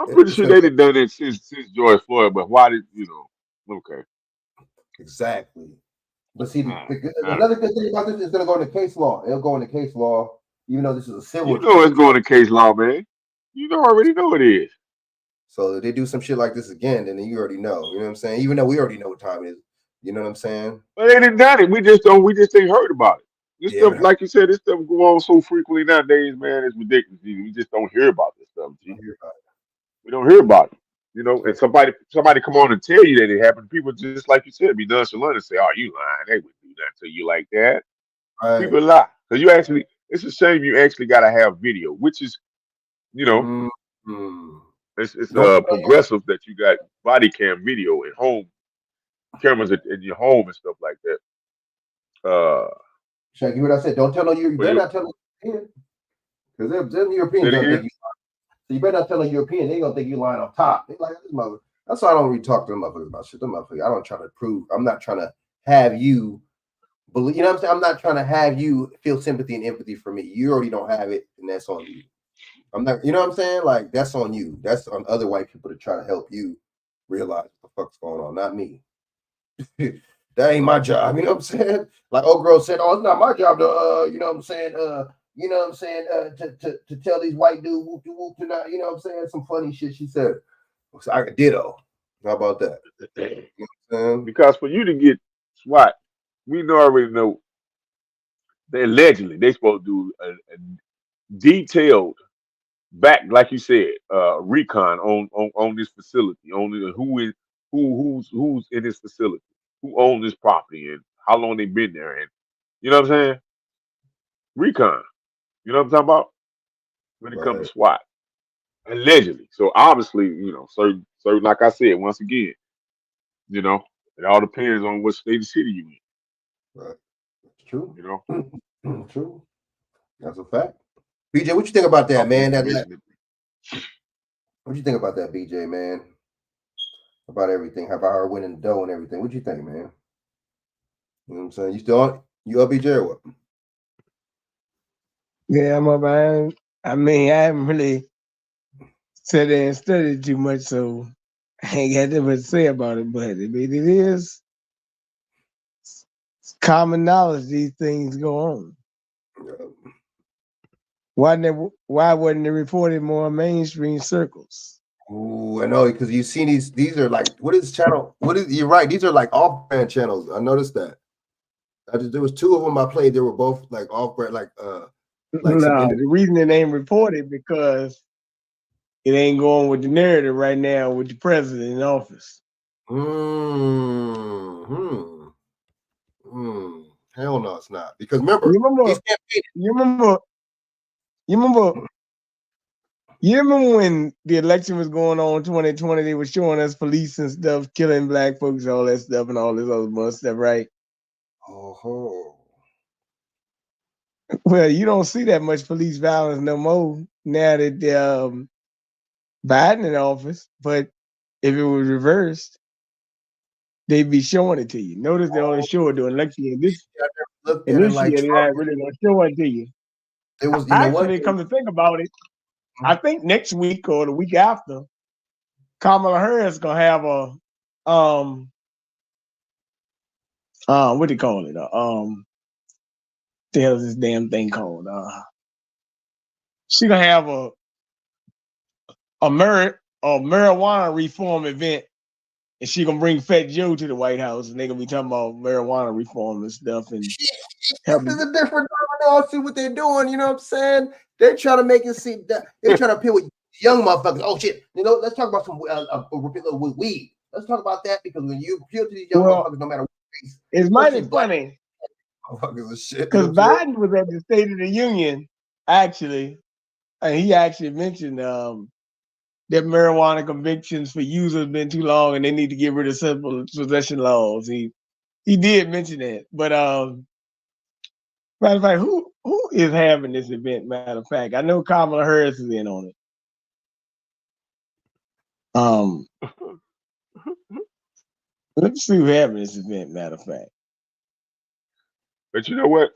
I'm pretty sure they didn't done it since George Floyd. But why did Okay. Exactly. But see, another good thing about this is going to go into case law. It'll go into case law, even though this is a civil. It's going to case law, man. Already know it is. So if they do some shit like this again, then you already know. You know what I'm saying? Even though we already know what time it is. You know what I'm saying? But they didn't done it. We just ain't heard about it. This stuff, like you said, this stuff go on so frequently nowadays, man. It's ridiculous. We just don't hear about this stuff. We don't hear about it. And somebody come on and tell you that it happened. People just like you said, be nonchalant and say, "Oh, you lying? They wouldn't do that to you like that." Right. People lie because it's a shame you actually got to have video, which is, it's progressive that you got body cam video at home, cameras in your home and stuff like that. Check you what I said. Don't tell no you better not tell no European because they're Europeans. So you better not tell a European. They're gonna think you lying on top. They like this mother. That's why I don't really talk to them motherfuckers about shit. Them motherfuckers. I don't try to prove. I'm not trying to have you believe. You know what I'm saying? I'm not trying to have you feel sympathy and empathy for me. You already don't have it, and that's on you. I'm not. You know what I'm saying? Like that's on you. That's on other white people to try to help you realize what the fuck's going on. Not me. That ain't my job. You know what I'm saying? Like old girl said, "Oh, it's not my job to." You know what I'm saying? To tell these white dudes whoop de whoop tonight, you know what I'm saying? Some funny shit she said. So I ditto. How about that? You know what I'm saying? Because for you to get SWAT, we already know they allegedly they supposed to do a detailed back, like you said, recon on this facility, on who's in this facility, who owns this property, and how long they been there, and you know what I'm saying? Recon. You know what I'm talking about? When it comes to SWAT. Allegedly. So obviously, certain like I said, once again, it all depends on what state of city you in. Right. It's true. True. That's a fact. BJ, what you think about that, man? What you think about that, BJ, man? About everything. How about her winning the dough and everything? What you think, man? You know what I'm saying? You still on? You up, BJ, or what? Yeah, I'm up. I mean, I haven't really sat there and studied too much, so I ain't got that much to say about it. But I mean, it is common knowledge these things go on. Why wasn't it reported more in mainstream circles? Ooh, I know, because you've seen these are like, what is channel? You're right, these are like off-brand channels. I noticed that. There was two of them I played, they were both like off-brand, like the reason it ain't reported because it ain't going with the narrative right now with the president in office. Hell no, it's not. Because remember, you remember You remember when the election was going on 2020, they were showing us police and stuff, killing black folks, all that stuff, and all this other bunch stuff, right? Oh. Well, you don't see that much police violence no more now that Biden in office. But if it was reversed, they'd be showing it to you. Notice they only show it during election year. This year, they're not really gonna show it to you. It was, you know what? Actually, come to think about it, I think next week or the week after, Kamala Harris gonna have a what do you call it? The hell is this damn thing called? She gonna have a marijuana reform event, and she gonna bring Fat Joe to the White House, and they gonna be talking about marijuana reform and stuff. And This is a different domino. See what they're doing. You know what I'm saying? They're trying to make it seem that they're trying to appeal with young motherfuckers. Oh shit! You know, let's talk about some with weed. Let's talk about that because when you appeal to these young motherfuckers, no matter what race, it's mighty funny motherfuckers are shit. because Biden was at the State of the Union actually, and he actually mentioned that marijuana convictions for users been too long, and they need to get rid of simple possession laws. He did mention that, but matter of fact, who is having this event? Matter of fact, I know Kamala Harris is in on it. Let's see who's having this event. Matter of fact, But you know what?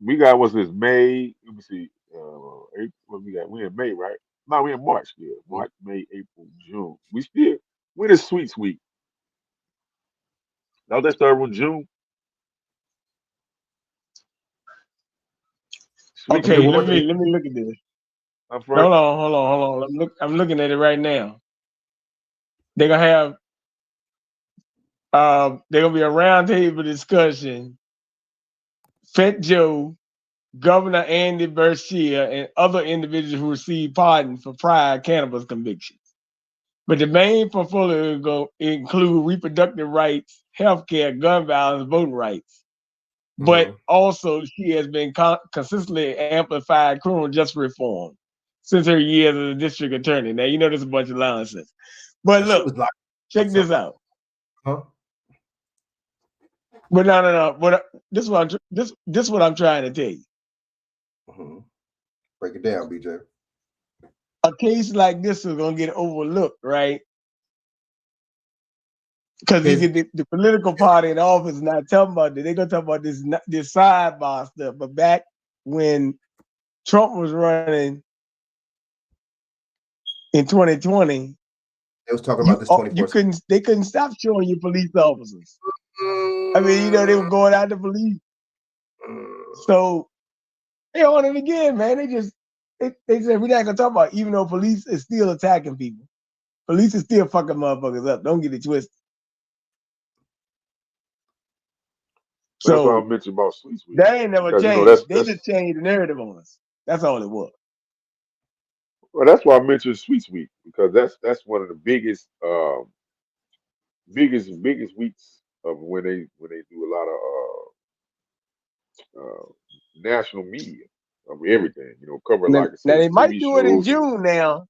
We got what's this May? Let me see. April, what we got? We in May, right? No, we in March. Yeah, March, May, April, June. When is Sweets Week? Don't they start with June? Sweet okay, Week. let me look at this. I'm Hold on. I'm looking at it right now. They're gonna have they're gonna be a roundtable discussion. Fat Joe, Governor Andy Beshear, and other individuals who received pardons for prior cannabis convictions. But the main portfolio will include reproductive rights, healthcare, gun violence, voting rights. But also, she has been consistently amplified criminal justice reform since her years as a district attorney. Now, you know there's a bunch of nonsense. But look, check this out. Huh? But no. But this is what I'm trying to tell you. Break it down, BJ. A case like this is gonna get overlooked, right? Because the political party in office is not talking about that. They're gonna talk about this sidebar stuff. But back when Trump was running in 2020, they was talking about this 24/7. They couldn't stop showing you police officers. I mean, you know, they were going out to police. So they on it again, man. They said we're not gonna talk about it, even though police is still attacking people. Police is still fucking motherfuckers up. Don't get it twisted. So that's why I mentioned about Sweets Week. That ain't never Because, changed. you know, They just changed the narrative on us. That's all it was. Well, that's why I mentioned Sweets Week, because that's one of the biggest weeks of when they do a lot of national media of everything, you know, covering Now, like I now said, they might TV do it in shows. June now.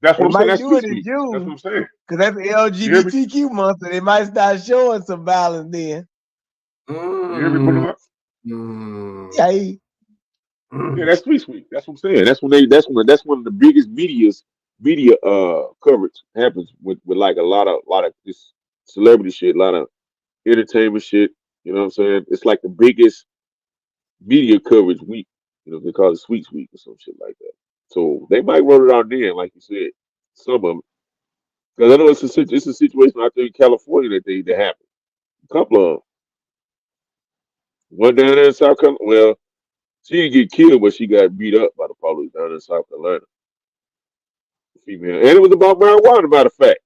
That's what I'm saying. They might That's do it Sweets in Week. That's what I'm June saying. because that's LGBTQ month, so they might start showing some violence then. You hear me, Bruno? Yeah, that's Sweets Week. That's what I'm saying. That's one of the biggest media coverage happens with like a lot of this celebrity shit, a lot of entertainment shit. You know what I'm saying? It's like the biggest media coverage week. You know, they call it Sweets Week or some shit like that. So they might run it out then, like you said, some of them. Because I know it's a situation out there in California that they happen. A couple of them. One down there in South Carolina. Well, she didn't get killed, but she got beat up by the police down in South Carolina. Female, and it was about marijuana. Matter of fact,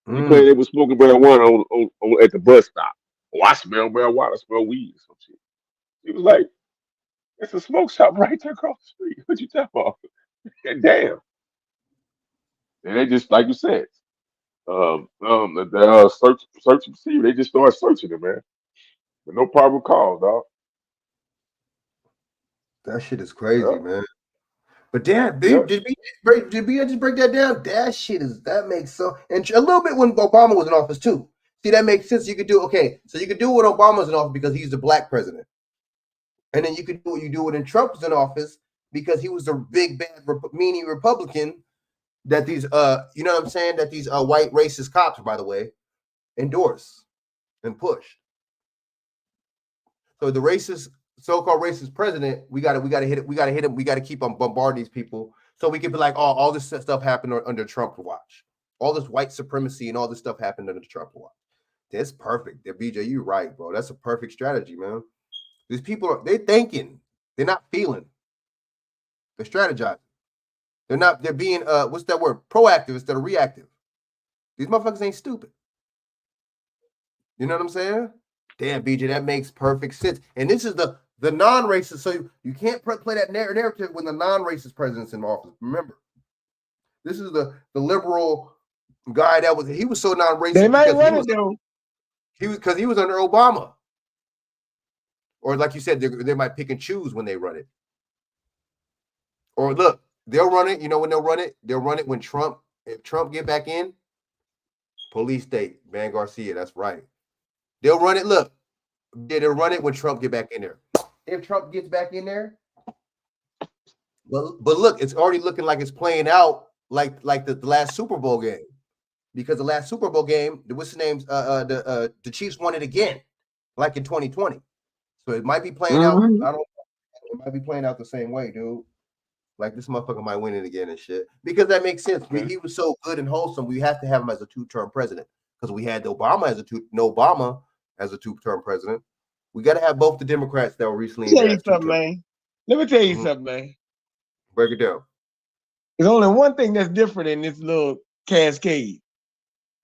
you claim they were smoking marijuana on at the bus stop. Oh, I smell marijuana. I smell weed or some shit. He was like, "It's a smoke shop right there across the street. What you talking about?" Damn. And they just, like you said, search and see. They just started searching it, man. But no probable cause, dog. That shit is crazy, man. But damn, Yep. did we just break that down? That makes so, and a little bit when Obama was in office too. See, that makes sense. You could do so you could do it when Obama's in office because he's the black president, and then you could do what you do when Trump's in office because he was the big bad meanie Republican that these you know what I'm saying, that these white racist cops, by the way, endorse and push. So the so-called racist president, we gotta hit it. We gotta hit him. We gotta keep on bombarding these people so we can be like, oh, all this stuff happened under Trump to watch. All this white supremacy and all this stuff happened under Trump to watch. That's perfect. BJ, you're right, bro. That's a perfect strategy, man. These people they're thinking, they're not feeling. They're strategizing. They're being what's that word? Proactive instead of reactive. These motherfuckers ain't stupid. You know what I'm saying? Damn, BJ, that makes perfect sense. And this is the non-racist, so you can't play that narrative when the non-racist president's in office. Remember, this is the liberal guy he was so non-racist. They might run it though. He was under Obama. Or like you said, they might pick and choose when they run it. Or look, they'll run it. You know when they'll run it? They'll run it when if Trump get back in, police state, Van Garcia, that's right. They'll run it. Look, they'll run it when Trump get back in there. If Trump gets back in there, but look, it's already looking like it's playing out like the last Super Bowl game, because the last Super Bowl game, what's the name's the Chiefs won it again, like in 2020. So it might be playing out. I don't know. It might be playing out the same way, dude. Like this motherfucker might win it again and shit, because that makes sense. He was so good and wholesome. We have to have him as a two-term president because we had Obama as a two-term president. We got to have both the Democrats that were recently. Let me tell you something, man. Break it down. There's only one thing that's different in this little cascade.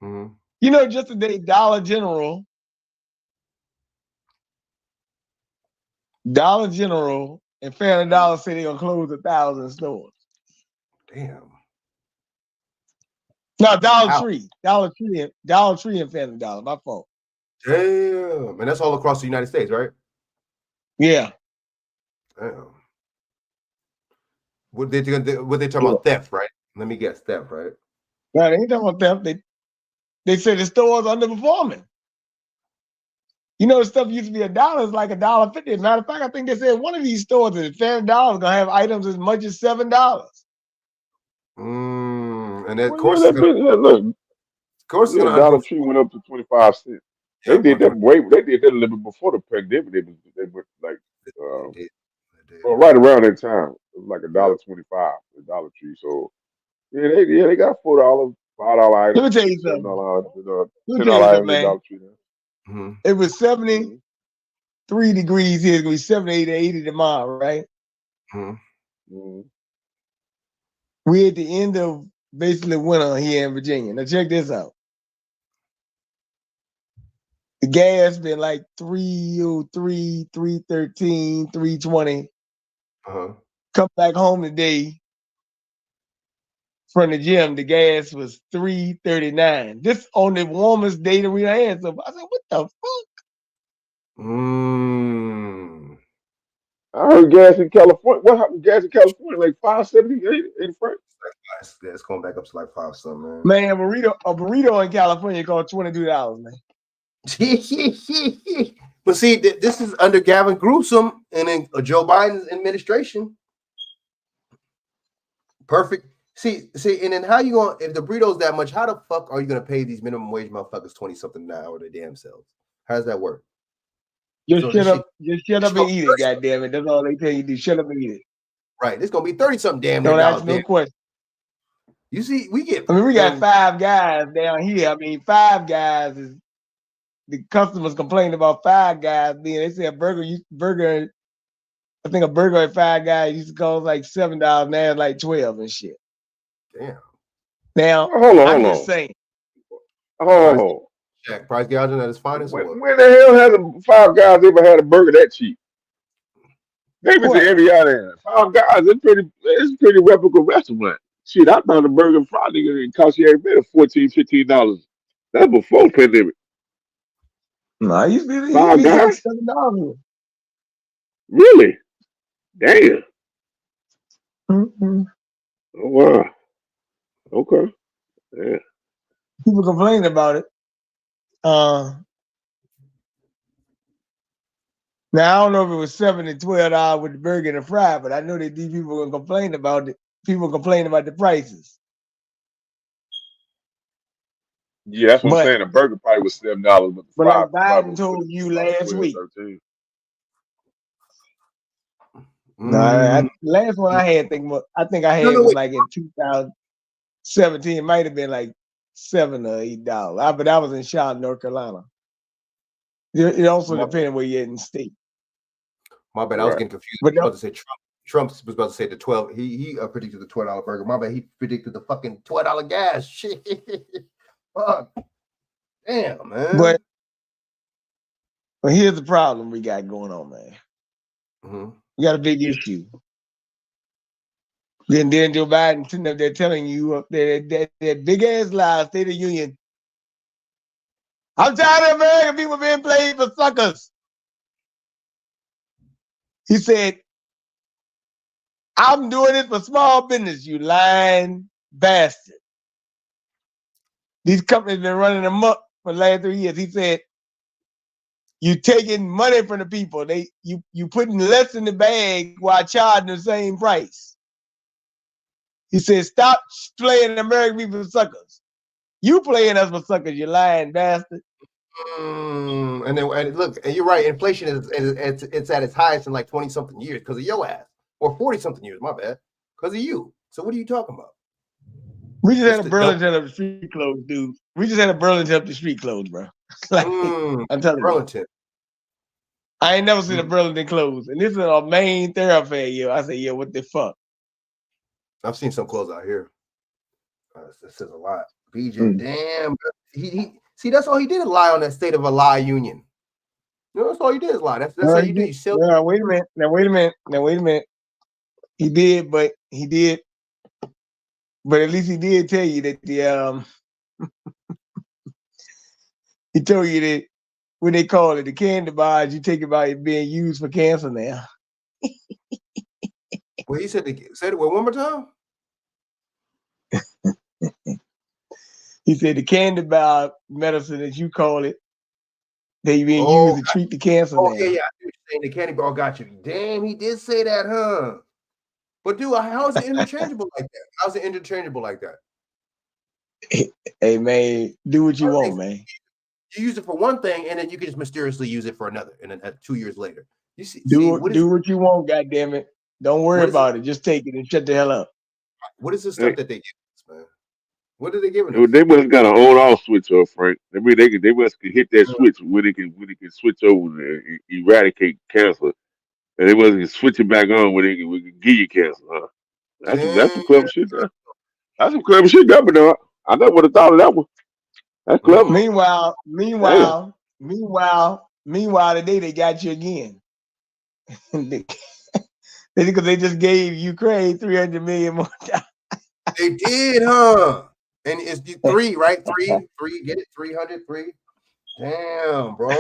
Mm-hmm. You know, just today, Dollar General and Family Dollar say they're gonna close 1,000 stores. Damn. No, Dollar Tree and Family Dollar. My fault. Damn, and that's all across the United States, right? Yeah. Damn. What they talking about? Theft, right? Let me guess, theft, right? No, they ain't talking about theft. They say the stores underperforming. You know, the stuff used to be $1, it's like $1.50. Matter of fact, I think they said one of these stores is Family Dollar is gonna have items as much as $7. And of course, Dollar Tree went up to 25 cents. They did that They did that a little bit before the pandemic. They went like well, right around that time. It was like $1.25 at Dollar Tree. So they got $4, $5 items. Let me tell you something. $10 items at Dollar Tree now. It was 73 degrees here. It's gonna be 78 or 80 tomorrow, right? We're at the end of basically winter here in Virginia. Now check this out. The gas been like 303, 313, 320. Come back home today from the gym, the gas was 339. This on the warmest day that we had. So I said, what the fuck? I heard gas in California. What happened to gas in California? Like $5.78 in front. It's going back up to like $5 something, man. Man, a burrito in California costs $22, man. But see, this is under Gavin Newsom and in Joe Biden's administration. Perfect. See, and then how you going? If the burrito's that much, how the fuck are you gonna pay these minimum wage motherfuckers 20 something an hour their damn selves? How does that work? Just shut up and eat it, goddamn it. That's all they tell you to do. Shut up and eat it. Right. It's gonna be 30 something damn. Don't ask no question. You see, we get. I mean, we got 5 guys down here. I mean, 5 guys is the customers complained about 5 guys being. They say a burger. I think a burger at 5 guys used to cost like $7. Now it's like 12 and shit. Damn. Now, I'm just saying. Jack, price gouging at its finest. When the hell has 5 guys ever had a burger that cheap? They was every other 5 guys. It's pretty reputable restaurant. Shit, I found a burger Friday and it cost you every bit of $14, $15. That's before pandemic. No, I used to be $5 guys. $7. Really? Damn. Mhm. Oh wow. Okay. Yeah. People complain about it. Now I don't know if it was $7 and $12 with the burger and the fry, but I know that these people gonna complain about it. People complain about the prices. Yeah, that's what I'm But saying. The burger probably was $7, but the but fry like probably Biden was told you about last 12, week. 13. No, Mm. last one I had I think I No, had no, was wait. like in 2017. It might have been like $7 or $8. But I was in Charlotte, North Carolina. It also My, depends where you're in the state. my bad. I was Right. getting confused. But I was about to say Trump. Trump was about to say the 12. He predicted the $12 burger. My bad. He predicted the fucking $12 gas. Shit. Fuck. Damn, man. But here's the problem we got going on, man. Mm-hmm. We got a big issue. Then Joe Biden sitting up there telling you that big ass lie, State of the Union. I'm tired of American people being played for suckers. He said, I'm doing it for small business, you lying bastard. These companies been running amok for the last 3 years. He said, you taking money from the people. You putting less in the bag while charging the same price. He said, stop playing American people for suckers. You playing us for suckers, you lying bastard. And look, and you're right. Inflation is it's at its highest in like 20 something years because of your ass, or 40 something years. My bad, because of you. So what are you talking about? We just had a Burlington up the street closed, dude. We just had a Burlington up the street closed, bro. Like, I'm telling Burlington. you. I ain't never seen a Burlington closed. And this is a main thoroughfare, yo. I say, yo, what the fuck? I've seen some clothes out here. This says a lot. BJ, damn. He see, that's all he did is lie on that state of a lie union. You know, that's all he did is lie. That's how you do. You sell. Now, wait a minute. He did. But at least he did tell you that he told you that when they call it the candy bars, you take it by it being used for cancer now. Well, he said it one more time. He said the candy bar medicine, as you call it, they being used to treat the cancer now. Yeah. I see what you're saying. The candy bar got you. Damn, he did say that, huh? But dude, how is it interchangeable like that? How's it interchangeable like that? Hey man, do what you want, man. You use it for one thing, and then you can just mysteriously use it for another, and then 2 years later, you see, do what you want, goddammit. Don't worry about it. Just take it and shut the hell up. What is the stuff that they give us, man? What are they giving us? They must have got an on-off switch up, Frank. They must hit that switch when they can switch over and eradicate cancer, and they must switch it back on when they can give you cancer. Huh? That's some clever shit. That's some clever shit, Governor. I never would have thought of that one. That's clever. Meanwhile, today they got you again. Because they just gave Ukraine $300 million more. They did, huh? And it's 3, right? 3, get it? 300, 3. Damn, bro.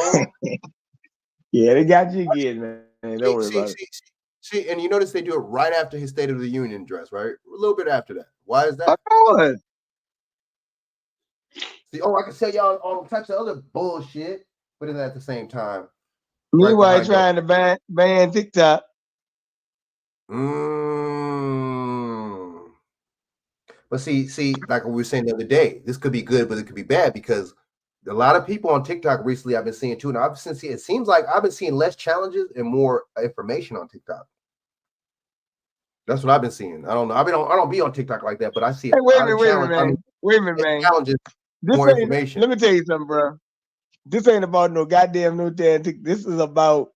Yeah, they got you again, man. Don't worry about it. See, and you notice they do it right after his State of the Union address, right? A little bit after that. Why is that? Of course. See, I can tell y'all all types of other bullshit, but then at the same time. Meanwhile, trying to ban TikTok. But see, like we were saying the other day, this could be good, but it could be bad because a lot of people on TikTok recently I've been seeing too. And it seems like I've been seeing less challenges and more information on TikTok. That's what I've been seeing. I don't know. I don't be on TikTok like that, but I see. Hey, wait a minute, man. Challenges, more information. Let me tell you something, bro. This ain't about no damn TikTok. This is about.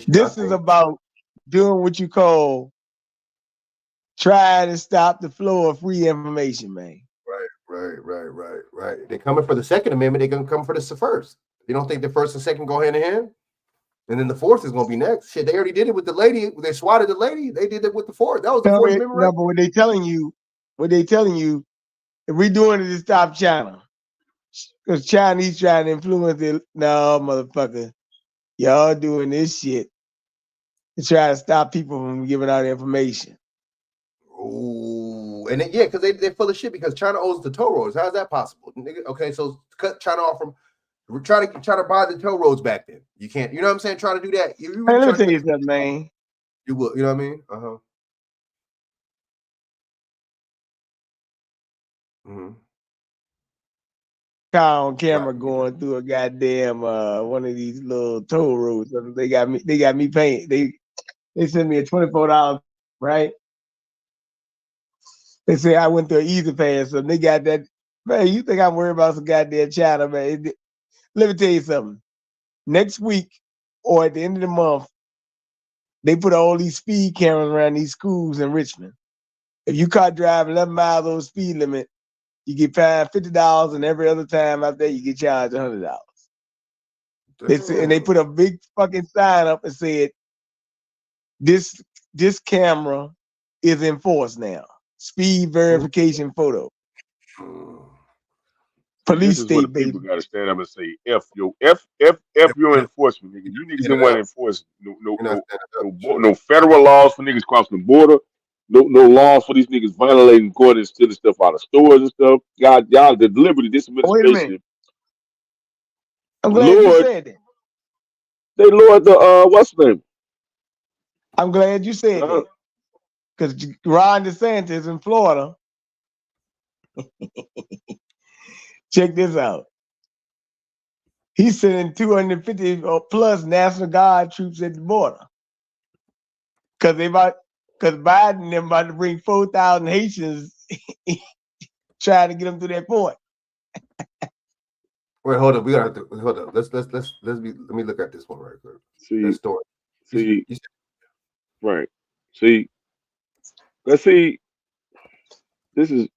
This is about doing what you call trying to stop the flow of free information, man. Right. They're coming for the Second Amendment. They're gonna come for the first. You don't think the first and second go hand in hand? And then the fourth is gonna be next. Shit, they already did it with the lady. They swatted the lady. They did it with the fourth. That was the Fourth Amendment. No, but what they telling you, if we doing it to stop China, because Chinese trying to influence it. No, motherfucker, y'all doing this shit to try to stop people from giving out information. Ooh, and then, yeah, because they're full of shit because China owns the toll roads. How is that possible? Okay, so cut China off from try to buy the toll roads back then. You can't, you know what I'm saying? Try to do that. Hey, let me tell you something, man. You will, you know what I mean? Mm-hmm. Caught on camera going through a goddamn one of these little toll roads. They got me paying. They sent me a $24, right? They say I went through an easy pass, so they got that. Man, you think I'm worried about some goddamn China, man? Let me tell you something. Next week or at the end of the month, they put all these speed cameras around these schools in Richmond. If you caught driving 11 miles over speed limit, you get fined $50, and every other time out there, you get charged $100. And they put a big fucking sign up and said, this camera is enforced now. Speed verification photo. Police state, baby. People got to stand up and say, F your enforcement, nigga. You niggas didn't want to enforce no federal laws for niggas crossing the border. No laws for these niggas violating, going and stealing stuff out of stores and stuff. Y'all, the deliberately, this administration. Wait a minute. I'm glad you said that. They lowered the what's the name? I'm glad you said that. Because Ron DeSantis in Florida. Check this out. He's sending 250 plus National Guard troops at the border. Because Biden and them about to bring 4,000 Haitians trying to get them through that point. Wait, hold up. We gotta hold up. Let me look at this one right quick. See, story. Right. See, let's see. This is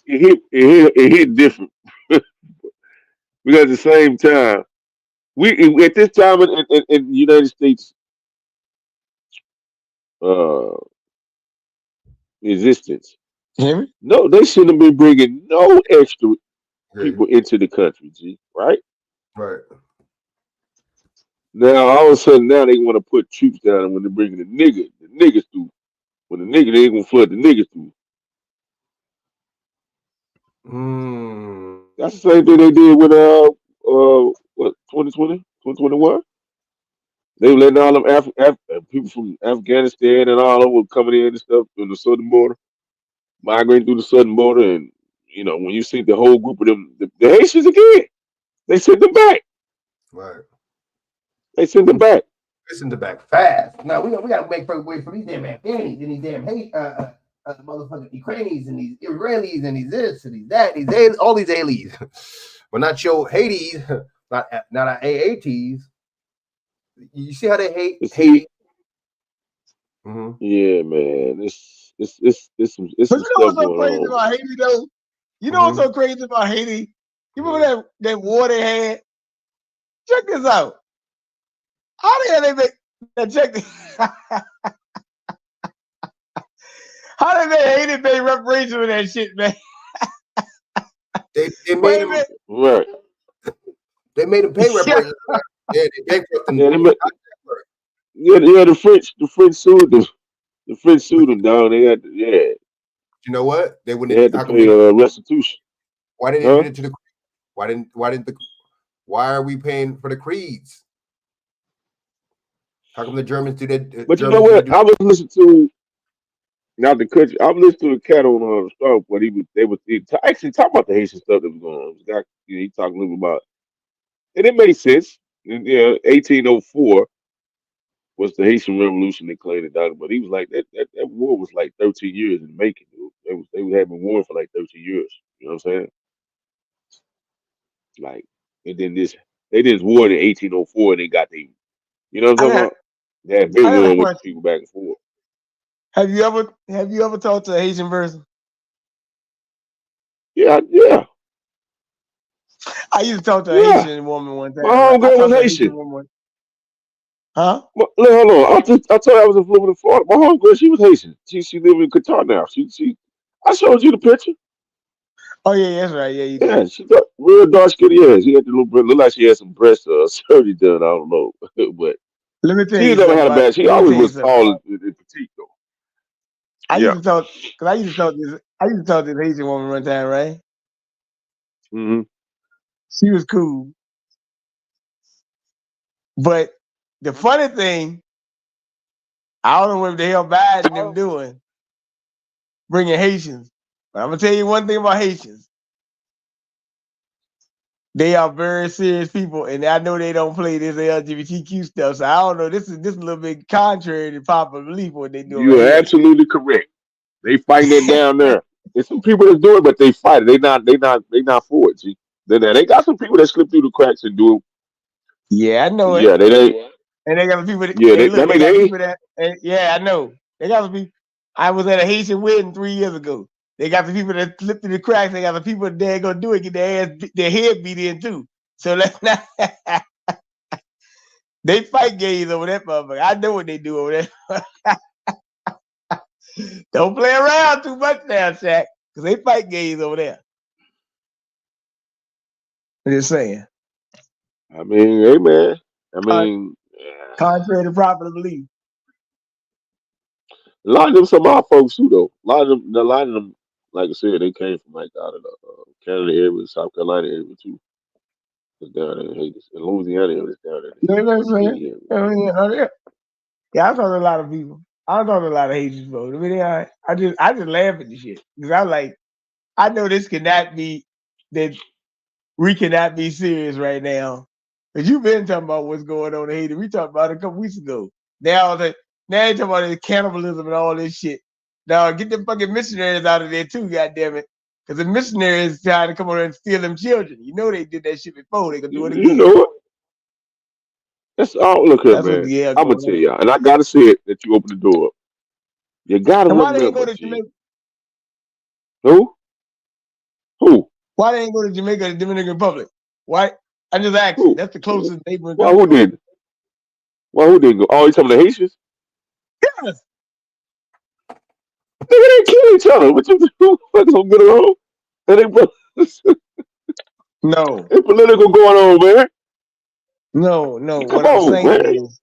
it hit different. Because at the same time, we at this time in the United States existence. No, they shouldn't have been bringing no extra people into the country, G. Right? Right. Now all of a sudden, now they want to put troops down, and when they're bringing the niggas through. When the nigga, they ain't gonna flood the niggas through. That's the same thing they did with 2020, 2021. They were letting all them people from Afghanistan and all over coming in and stuff on the southern border, migrating through the southern border, and you know when you see the whole group of them, the Haitians again, they sent them back. Right. They sent them back. They sent them back fast. Now we gotta make way for these damn Afghanis and these damn motherfucking Ukrainians and these Israelis and these this and these that, all these aliens, but not your Hades, not our AATs. You see how they hate Haiti? Mm-hmm. Yeah, man. It's some But stuff you know what's so going crazy on. about Haiti, though? You know what's so crazy about Haiti? You remember that war they had? Check this out. How the hell they make that? Check this. How did they Haiti pay reparations for that shit, man? They made them right. They made them pay reparations. Yeah, they bankrupt them. Yeah, the French sued them. The French sued them down. They had You know what? They wouldn't. They had to pay restitution. Why didn't they do it to the? Why are we paying for the creeds? How come the Germans do that? But you know what? I was listening to not the country. I was listening to a cat on the stuff, but they was actually talking about the Haitian stuff that was going on. The guy, he talking a little about, and it made sense. And, 1804 was the Haitian Revolution. They claimed it down, but he was like that war was like 13 years in the making. They were having war for like 13 years. You know what I'm saying? Like, and then they did this war in 1804, and they got the, you know what I'm talking about? They had been war with people back and forth. Have you ever talked to a Haitian person? Yeah. I used to talk to a Haitian woman one time. My homegirl was Haitian. Huh? Hold on. I told you I was in Florida. My homegirl, she was Haitian. She live in Qatar now. I showed you the picture. Oh yeah, that's right. Yeah, you did. Yeah, she got real dark skin. Yeah, she had the little look like she had some breast surgery done. I don't know, but Let me tell She you never something had a about. bad. She Let me always tell you was something. tall and petite though. I Yeah. used to talk because I used to talk this. I used to talk to this Haitian woman one time, right? Mm-hmm. She was cool, but the funny thing, I don't know what the hell Biden and them doing, bringing Haitians. But I'm gonna tell you one thing about Haitians. They are very serious people, and I know they don't play this LGBTQ stuff. So I don't know. This is a little bit contrary to popular belief what they doing You right are here. absolutely correct. They fighting it down there. There's some people that do it, but they fight it. They not for it. G. They got some people that slip through the cracks and do it. Yeah, I know Yeah, it. they And they got some people. That, yeah, hey, they, look, I they mean got they people that. Yeah, I know. They got some people. I was at a Haitian wedding 3 years ago. They got the people that slip through the cracks. They got the people that ain't gonna do it, get their head beat in too. So let's not. They fight gays over that motherfucker. I know what they do over there. Don't play around too much now, Shaq, because they fight gays over there. I'm just saying. I mean, hey man. I mean, Contrary to popular belief. a lot of them some of our folks too though. A lot of them, like I said, they came from like out of the Canada area, South Carolina area too. It's down there in Haiti, in Louisiana area, it's down there. You know what I'm saying? Yeah. Yeah, I talk to a lot of people. I talk to a lot of Haitians, bro. I mean, I just laugh at the shit because I'm like, I know this cannot be that we cannot be serious right now. Because you've been talking about what's going on in Haiti. We talked about it a couple weeks ago. Now they talking about the cannibalism and all this shit. Now get the fucking missionaries out of there too, goddammit. Because the missionaries trying to come over and steal them children. You know they did that shit before. They could do it again. You know it. That's all. Look here, That's what man. the hell I'm gonna going tell on. y'all, and I gotta say it that you open the door up. You gotta And why they ain't go remember, to G. Jamaica? Who? Why they ain't go to Jamaica, the Dominican Republic? Why? I just asked. Who? That's the closest neighboring Well, country. who did? Well, who didn't go? Oh, you talking about the Haitians? Yes. Nigga, they kill each other. What you do? What's so good along? That ain't No. It's political going on, man. No. Come What I'm on, saying man. is,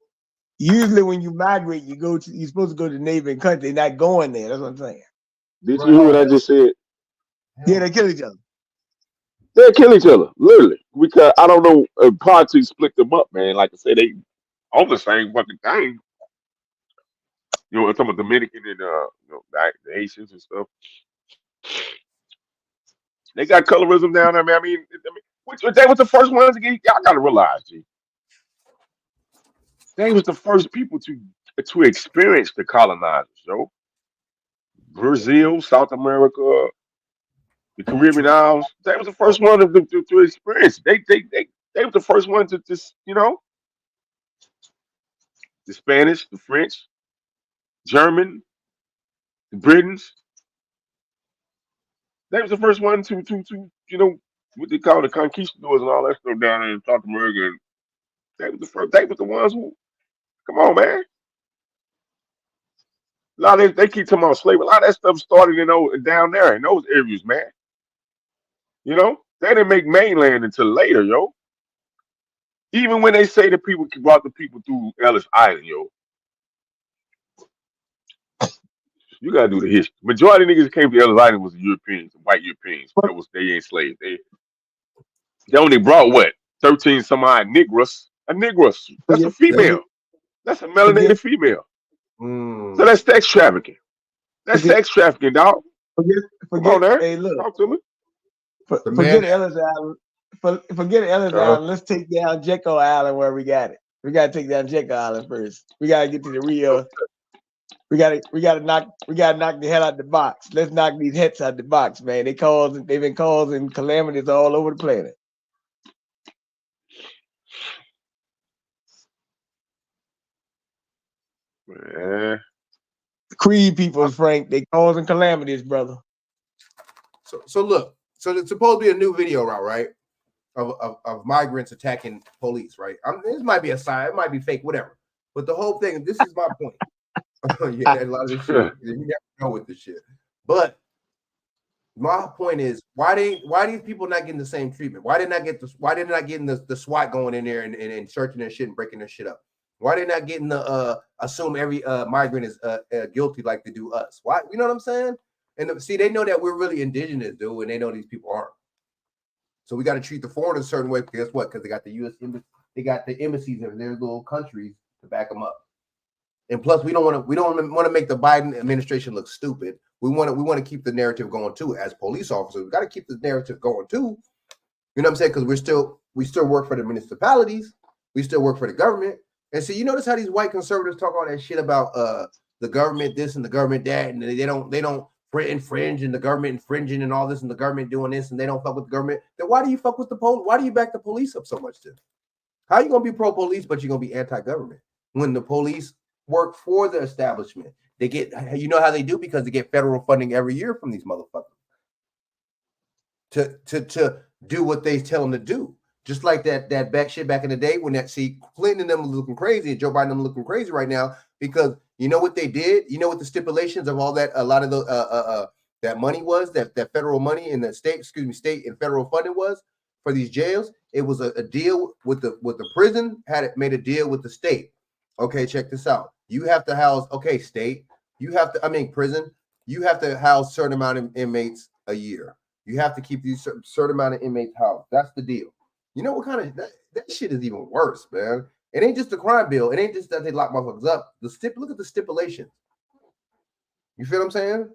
usually when you migrate, you're supposed to go to the neighboring country, not going there. That's what I'm saying. Did you hear what I just said? Yeah, they kill each other. They kill each other, literally. Because I don't know, politics split them up, man. Like I said, they on the same fucking thing. You know, I'm talking about Dominican and the Haitians and stuff. They got colorism down there, man. I mean, they was the first ones to get. Y'all gotta realize, G. They was the first people to experience the colonizers, yo. Brazil, South America, the Caribbean Isles. They was the first one to experience. They were the first one to just, the Spanish, the French, German, the Britons. They was the first one to what they call the conquistadors and all that stuff down there in South America. And they was the first. They was the ones who. Come on, man. A lot of they keep talking about slavery. A lot of that stuff started down there in those areas, man. They didn't make mainland until later, yo. Even when they say that people brought the people through Ellis Island, yo, you gotta do the history. Majority of niggas that came to Ellis Island was the Europeans, white Europeans. They enslaved. They only brought what? 13 some odd Negroes. A Negroes. That's a female. That's a melanated female. So that's sex trafficking. That's sex trafficking, dog. Come on there. Hey, look. Talk to me. Forget Ellis Island. Forget Ellis Island. Let's take down Jekyll Island where we got it. We gotta take down Jekyll Island first. We gotta get to the real. We gotta knock the hell out the box. Let's knock these heads out the box, man. They've been causing calamities all over the planet. Man. Creed people, Frank, they causing calamities, brother. So look, so it's supposed to be a new video route, right? Of migrants attacking police, right? This might be a sign, it might be fake, whatever. But the whole thing, this is my point. Yeah, a lot of this shit. You never know with this shit. But my point is, why these people not getting the same treatment? Why did not getting the SWAT going in there and searching their shit and breaking their shit up? Why they not getting the assume every migrant is guilty like they do us? Why? You know what I'm saying? And see, they know that we're really indigenous, dude, and they know these people aren't. So we got to treat the foreigners a certain way. Guess what? Because they got the U.S. They got the embassies in their little countries to back them up. And plus, we don't want to make the Biden administration look stupid. We want to keep the narrative going too. As police officers, we got to keep the narrative going too. You know what I'm saying? Because we still work for the municipalities. We still work for the government. And so you notice how these white conservatives talk all that shit about the government this and the government that, and they don't infringe and the government infringing and all this and the government doing this and they don't fuck with the government. Then why do you fuck with the police? Why do you back the police up so much then? How are you gonna be pro-police but you're gonna be anti-government when the police work for the establishment? They get, you know how they do, because they get federal funding every year from these motherfuckers to do what they tell them to do. Just like that back shit back in the day when Clinton and them was looking crazy and Joe Biden them looking crazy right now, because you know what they did? You know what the stipulations of all that, a lot of the that money was, that federal money in the state and federal funding was for these jails? It was a deal with the prison, made a deal with the state. Okay, check this out. You have to house, state, prison, you have to house certain amount of inmates a year. You have to keep these certain amount of inmates housed. That's the deal. You know what kind of that shit is even worse, man. It ain't just the crime bill. It ain't just that they lock motherfuckers up. Look at the stipulations. You feel what I'm saying?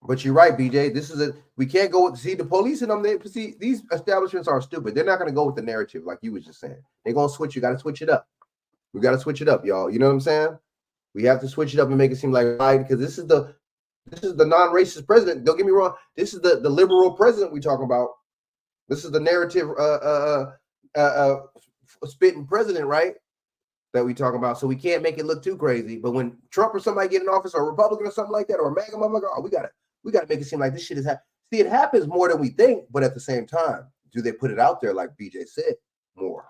But you're right, BJ. We can't go with the police and them. See, these establishments are stupid. They're not going to go with the narrative like you was just saying. They're going to switch. You got to switch it up. We got to switch it up, y'all. You know what I'm saying? We have to switch it up and make it seem like right, because this is the non-racist president. Don't get me wrong. This is the liberal president we talking about. This is the narrative spitting president, right? That we talking about. So we can't make it look too crazy. But when Trump or somebody get in office, or a Republican or something like that, or a MAGA motherfucker, we gotta make it seem like this shit is happening. See, it happens more than we think, but at the same time, do they put it out there like BJ said more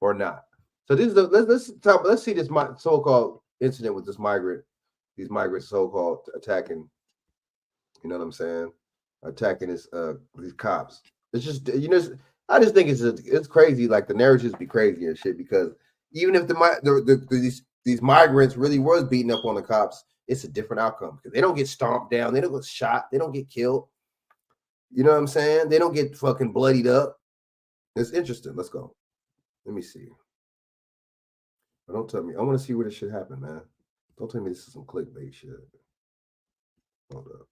or not? So this is let's see this so-called incident with these migrants so-called attacking. You know what I'm saying? Attacking these cops. It's just, I just think it's crazy. Like the narratives be crazy and shit, because even if these migrants really was beating up on the cops, it's a different outcome, because they don't get stomped down, they don't get shot, they don't get killed. You know what I'm saying? They don't get fucking bloodied up. It's interesting. Let's go. Let me see. But don't tell me. I want to see where this shit happened, man. Don't tell me this is some clickbait shit. Hold up.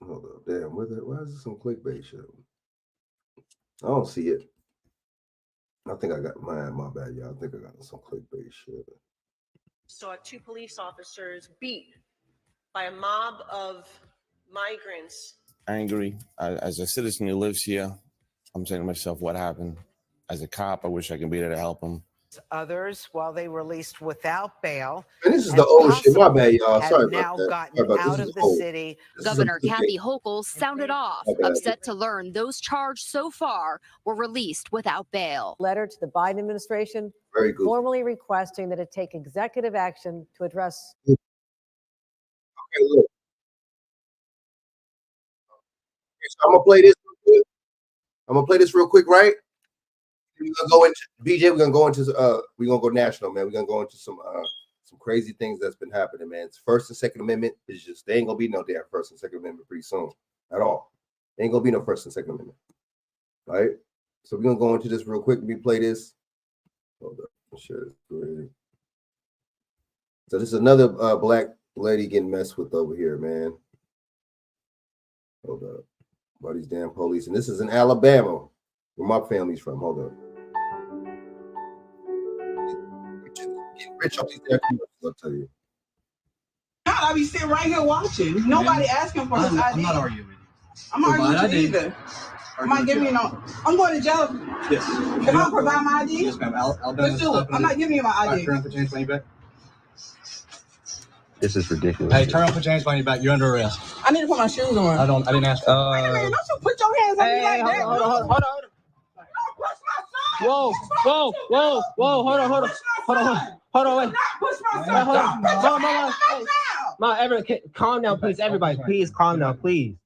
Hold up. Damn, why is this some clickbait shit? I don't see it. I think I got my bad, y'all. I think I got some clickbait shit. Saw 2 police officers beat by a mob of migrants. Angry. As a citizen who lives here, I'm saying to myself, what happened? As a cop, I wish I could be there to help them. Others, while they released without bail. And this is the old shit. My bad, y'all. Sorry now about that. gotten out of the city. Governor Kathy Hochul sounded off, upset to learn those charged so far were released without bail. Letter to the Biden administration Very good. formally requesting that it take executive action to address. Okay, look. So I'm gonna play this real quick. Real quick, right? We're gonna go into BJ. We're gonna go national, man. We're gonna go into some crazy things that's been happening, man. It's First and Second Amendment. It's just, there ain't gonna be no damn First and Second Amendment pretty soon at all. There ain't gonna be no First and Second Amendment, right? So we're gonna go into this real quick. Let me play this. Hold up, share this screen. So this is another black lady getting messed with over here, man. Hold up, by these damn police, and this is in Alabama, where my family's from. Hold up. Getting rich off these damn people, I'll tell you. God, I be sitting right here watching. Nobody asking for his ID. I'm not arguing with you. I'm arguing with you either. I'm not giving you no. I'm going to jail. Yes. If I don't provide my ID. Yes, ma'am. Let's do it. I'm not giving you my ID. Turn off the James Money back. This is ridiculous. Hey, turn off the James Money back. You're under arrest. I need to put my shoes on. I didn't ask. Wait a minute, don't you put your hands on me like that. Hold on. Whoa, Hold on, wait. Hold on. Mom, Everett, calm down, please. Everybody, please calm down, please.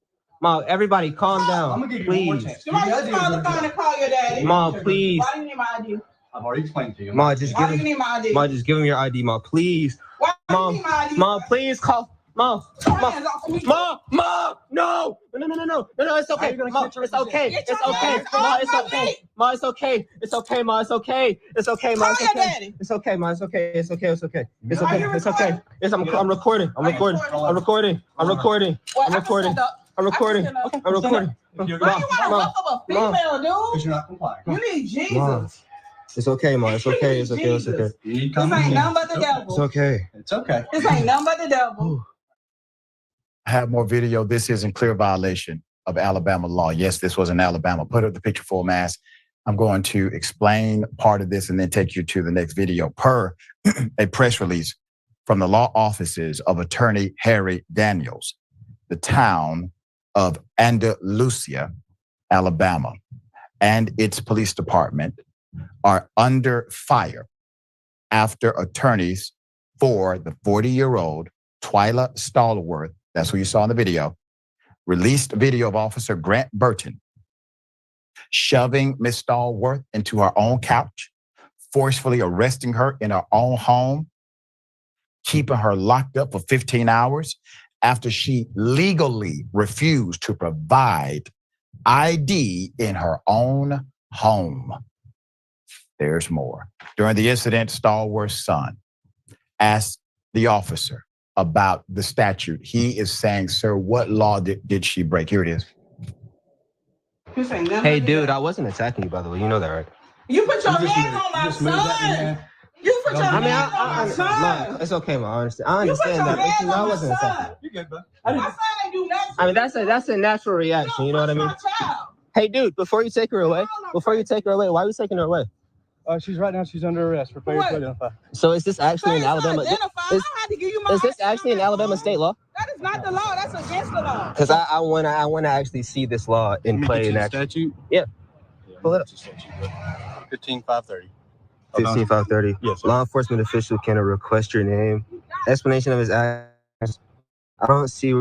Mom, everybody calm down. I'm gonna give you one more Please. chance. Somebody just call the phone and call your daddy. Mom, please. Why do you need my ID? I've already explained to you. Mom, just Why give do you him. need my ID? Mom, just give him your ID, Mom. Please. Why do you Mom, need my ID? Mom, please call. Mom, Your Mom, hands off of me. Mom, no, it's okay, Mom, it's okay, Get it's your okay, hands Mom, off it's of okay, me. Mom, it's okay, it's okay, Mom, it's okay, it's okay, Mom, it's Call your okay, daddy. it's okay, Mom, it's okay, it's okay, it's okay, it's Are okay, you it's okay, recording? yes, I'm recording, I'm recording, I'm recording, I'm recording, Well, I'm I can recording, stand up. I'm recording, I can stand up. I'm recording. Why you want to rough up a Mom, female, dude? because you're not complying. You need Jesus. Mom, it's okay, Mom, it's okay, it's okay, it's okay. This ain't nothing but the devil. It's okay. It's okay. This ain't nothing but the devil. I have more video. This is in clear violation of Alabama law. Yes, this was in Alabama. Put up the picture full mass. I'm going to explain part of this and then take you to the next video. Per a press release from the law offices of Attorney Harry Daniels, the town of Andalusia, Alabama, and its police department are under fire after attorneys for the 40-year-old Twyla Stallworth, that's who you saw in the video, released a video of Officer Grant Burton shoving Miss Stallworth into her own couch, forcefully arresting her in her own home, keeping her locked up for 15 hours after she legally refused to provide ID in her own home. There's more. During the incident, Stallworth's son asked the officer about the statute. He is saying, sir, what law did she break? Here it is. This ain't nothing Hey, but the dude, devil. I wasn't attacking you, by the way. You know that, right? You put your You just hands moved- on my you just moved that, son. man. You put your I mean, hands on my son. Mom, it's okay, Mom. I understand. I You put understand your that. hands I on my wasn't attacking son. you. You good, bro? My son ain't do nothing. I mean, that's a natural reaction. You know what I mean? Hey, dude, before you take her away, why are you taking her away? She's right now. She's under arrest for failure to identify. So is this actually in Alabama? I don't have to give you my Is this ID actually in number. Alabama state law? That is not the law. That's against the law. Because I wanna actually see this law in play in action. Statute? Yeah. Pull it up. 15530. 15530. Yes, sir. Law enforcement official can request your name. Explanation of his actions. I don't see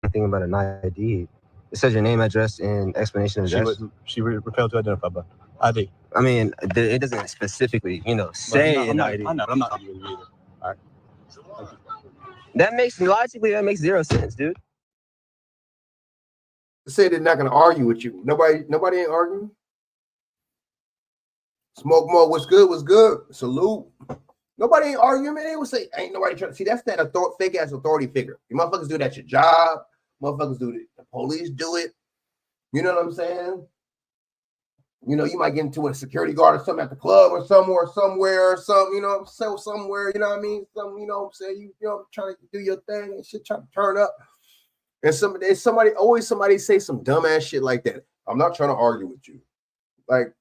anything about an ID. It says your name, address, and explanation of his actions. She repelled to identify, but ID. I mean, it doesn't specifically, say an ID. I'm not arguing either. All right. That makes zero sense, dude. Say they're not gonna argue with you. Nobody ain't arguing. Smoke more. What's good? What's good? Salute. Nobody ain't arguing, man. They would say, ain't nobody trying to see. That's that fake ass authority figure. You motherfuckers do that at your job. Motherfuckers do it. The police do it. You know what I'm saying? You might get into a security guard or something at the club or somewhere, or something, somewhere, you know what I mean? Say trying to do your thing and shit, trying to turn up. And somebody say some dumbass shit like that. I'm not trying to argue with you. Like,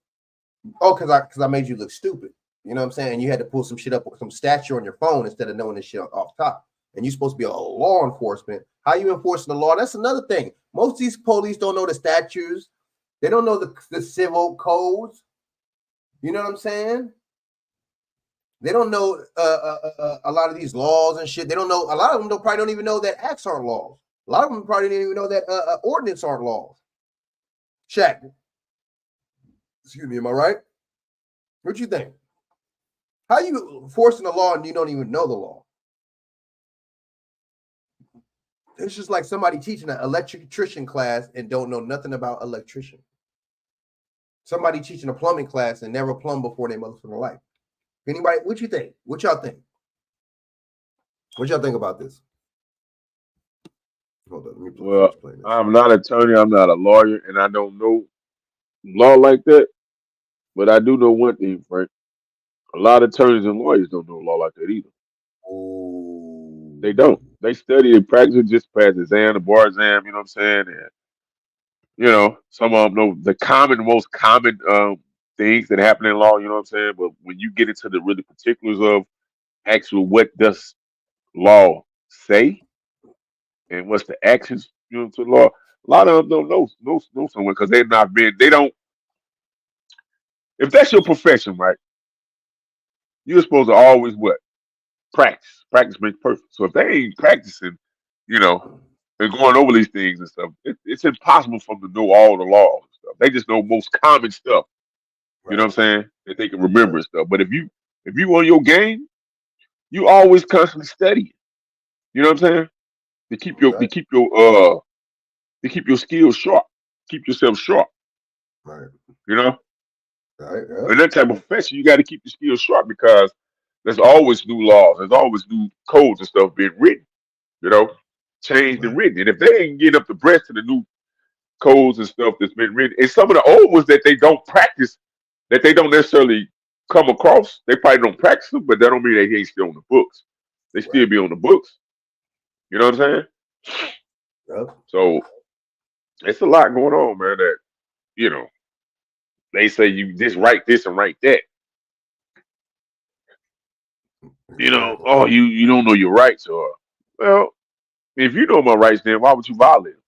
because I made you look stupid. You know what I'm saying? And you had to pull some shit up with some statue on your phone instead of knowing this shit off top. And you're supposed to be a law enforcement. How you enforcing the law? That's another thing. Most of these police don't know the statutes. They don't know the civil codes. You know what I'm saying? They don't know a lot of these laws and shit. They don't know. A lot of them probably don't even know that acts aren't laws. A lot of them probably didn't even know that ordinance aren't laws. Shaq. Excuse me, am I right? What you think? How you forcing the law and you don't even know the law? It's just like somebody teaching an electrician class and don't know nothing about electrician. Somebody teaching a plumbing class and never plumbed before their motherfucking life. Anybody, what you think? What y'all think? What y'all think about this? Hold on, let me Well, I'm not an attorney, I'm not a lawyer, and I don't know law like that. But I do know one thing, Frank. A lot of attorneys and lawyers don't know law like that either. They don't. They study and practice it, just pass the exam, the bar exam, you know what I'm saying? And, some of them know the most common things that happen in law, you know what I'm saying? But when you get into the really particulars of actual what does law say and what's the actions, to the law, a lot of them don't know somewhere because they don't. If that's your profession, right, you're supposed to always what? Practice. Practice makes perfect. So if they ain't practicing, and going over these things and stuff, it's impossible for them to know all the laws and stuff. They just know most common stuff. You know what I'm saying? That they can remember and stuff. But if you on your game, you always constantly studying. You know what I'm saying? To keep your skills sharp, keep yourself sharp. Right. You know, Right. in that type of profession, you got to keep your skills sharp because there's always new laws, there's always new codes and stuff being written. You know, changed and written. And if they ain't getting up to breast to the new codes and stuff that's been written, and some of the old ones that they don't practice, that they don't necessarily come across, they probably don't practice them, but that don't mean they ain't still on the books. They still be on the books. You know what I'm saying? Yep. So it's a lot going on, man. That they say you just write this and write that. Oh, you don't know your rights, or well, if you know my rights, then why would you violate them?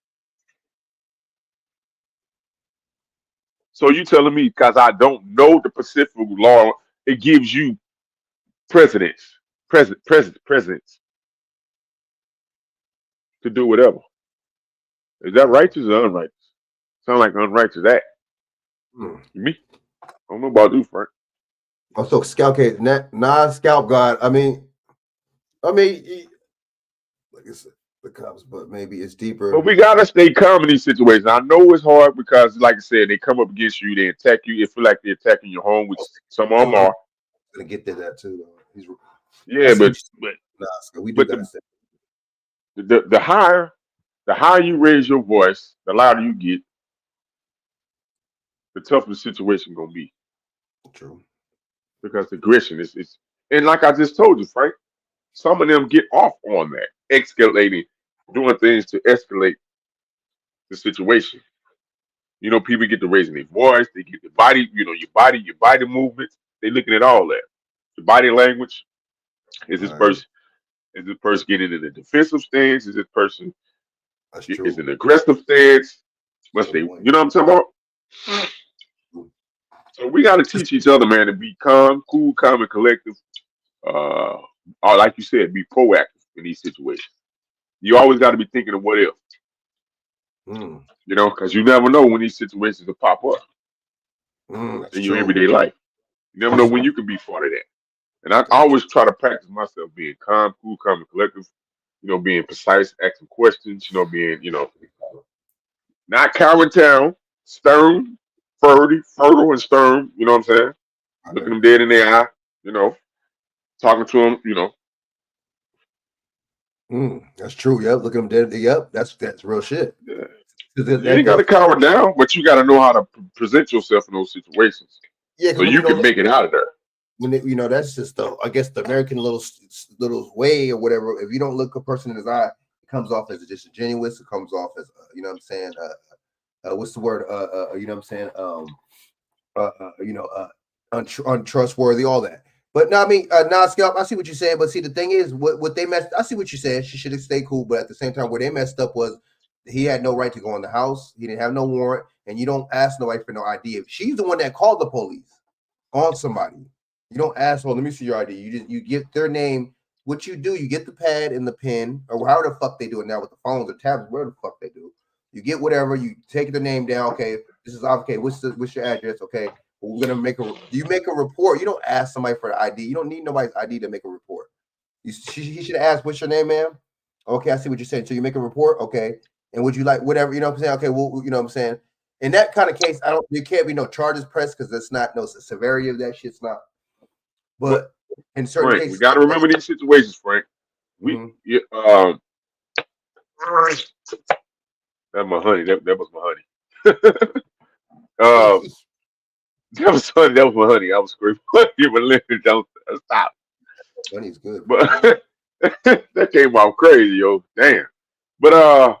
So you telling me because I don't know the Pacific law, it gives you presidents to do whatever. Is that righteous or unrighteous? Sound like unrighteous act. Me? I don't know about you, Frank. Also, scalp case, not scalp guard. I mean, like I said, the cops, but maybe it's deeper. But we gotta stay calm in these situations. I know it's hard because, like I said, they come up against you, they attack you. It feel like they're attacking your home, which some of them are. Gonna get to that too, though. Yeah, but we do the higher you raise your voice, the louder you get, the tougher the situation gonna be. True. Because the aggression is and like I just told you, Frank, some of them get off on that, escalating, doing things to escalate the situation. People get to raising their voice, they get the body, your body movements, they looking at all that. The body language. Is this person getting in a defensive stance? Is this person is an aggressive stance? Must they, you know what I'm talking about? So we got to teach each other, man, to be calm, cool, calm, and collective. Or like you said, be proactive in these situations. You always got to be thinking of what if. Because you never know when these situations will pop up in your everyday life. You never know when you can be part of that. And I always try to practice myself being calm, cool, calm, and collective. Being precise, asking questions. Being, not cowering down, stern, fertile, and stern. You know what I'm saying? Looking them dead in their eye. Talking to them. That's true. Yep. Look at them dead. Yep. That's real shit. Yeah. You ain't got to cower down, but you got to know how to present yourself in those situations. Yeah. So you can make it out of there. When that's just I guess the American little way or whatever. If you don't look a person in his eye, it comes off as disingenuous. It comes off as you know what I'm saying. What's the word? You know what I'm saying. Untrustworthy. All that. But no, I mean, Scalp, I see what you're saying. But see, the thing is, what they messed. I see what you're saying. She should have stayed cool. But at the same time, where they messed up was he had no right to go in the house. He didn't have no warrant, and you don't ask nobody for no ID. If she's the one that called the police on somebody. You don't ask, well, let me see your ID. You get their name. What you do, you get the pad and the pen, or however the fuck they do it now with the phones or tablets, whatever the fuck they do. You get whatever, you take the name down. Okay, this is okay. What's your address? Okay, well, we're gonna make you make a report. You don't ask somebody for the ID. You don't need nobody's ID to make a report. He should ask, what's your name, ma'am? Okay, I see what you're saying. So you make a report, okay? And would you like whatever? You know what I'm saying? Okay, well, you know what I'm saying. In that kind of case, there can't be no charges pressed because that's not the severity of that shit's not. But in certain Frank, cases, we got to remember these situations, Frank. That's my honey. That was my honey. That was funny. That was my honey. I was screaming. Don't stop. Honey's good, but that came out crazy, yo. Damn. But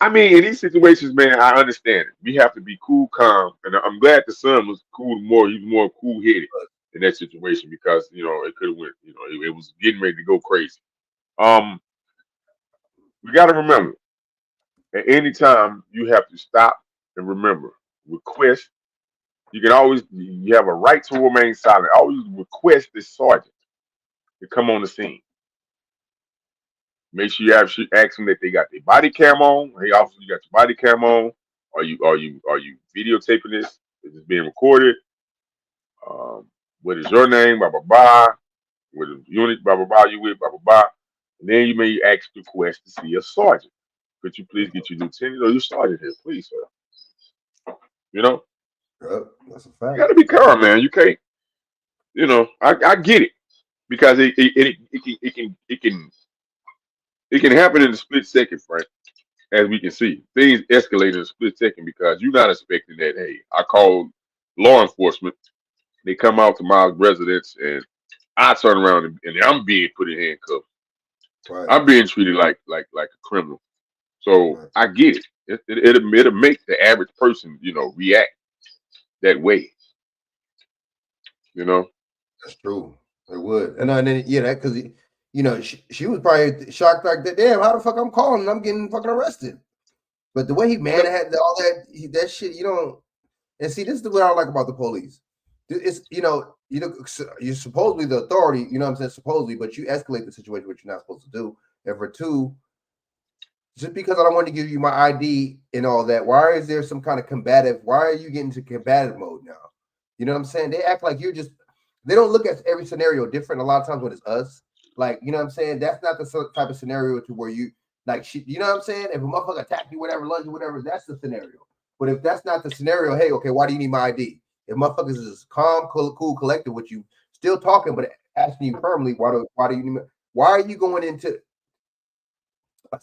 I mean, in these situations, man, I understand it. We have to be cool, calm, and I'm glad the son was cool more. He was more cool-headed in that situation because it could have went. It was getting ready to go crazy. We got to remember, at any time you have to stop and remember. Request. You have a right to remain silent. Always request the sergeant to come on the scene. Make sure you ask them that they got their body cam on. Hey, officer, you got your body cam on? Are you videotaping this? Is this being recorded? What is your name? Blah blah blah. What is unit? Blah blah blah. You with? Blah blah blah. And then you may ask the request to see a sergeant. Could you please get your lieutenant or your sergeant here, please, sir? You know, that's a fact. You got to be calm, man. You can't. You know, I get it because it can happen in a split second, Frank. As we can see, things escalate in a split second because you're not expecting that. Hey, I called law enforcement. They come out to my residence, and I turn around and I'm being put in handcuffs. Right. I'm being treated like a criminal. So I get it. It'll make the average person, you know, react that way. You know, that's true. It would, and then that because you know she was probably shocked like that. Damn, how the fuck I'm calling and I'm getting fucking arrested. But the way he had all that shit, you don't. And see, this is what I don't like about the police. It's you're supposedly the authority. You know what I'm saying? Supposedly, but you escalate the situation, which you're not supposed to do. And for two, just because I don't want to give you my ID and all that, why is there some kind of combative? Why are you getting to combative mode now? You know what I'm saying? They act like they don't look at every scenario different. A lot of times when it's us, like, you know what I'm saying? That's not the type of scenario to where you, like, you know what I'm saying? If a motherfucker attack you, whatever, lunge or whatever, that's the scenario. But if that's not the scenario, hey, okay, why do you need my ID? If motherfuckers is calm, cool, collected with you, still talking, but asking you firmly, why are you going into a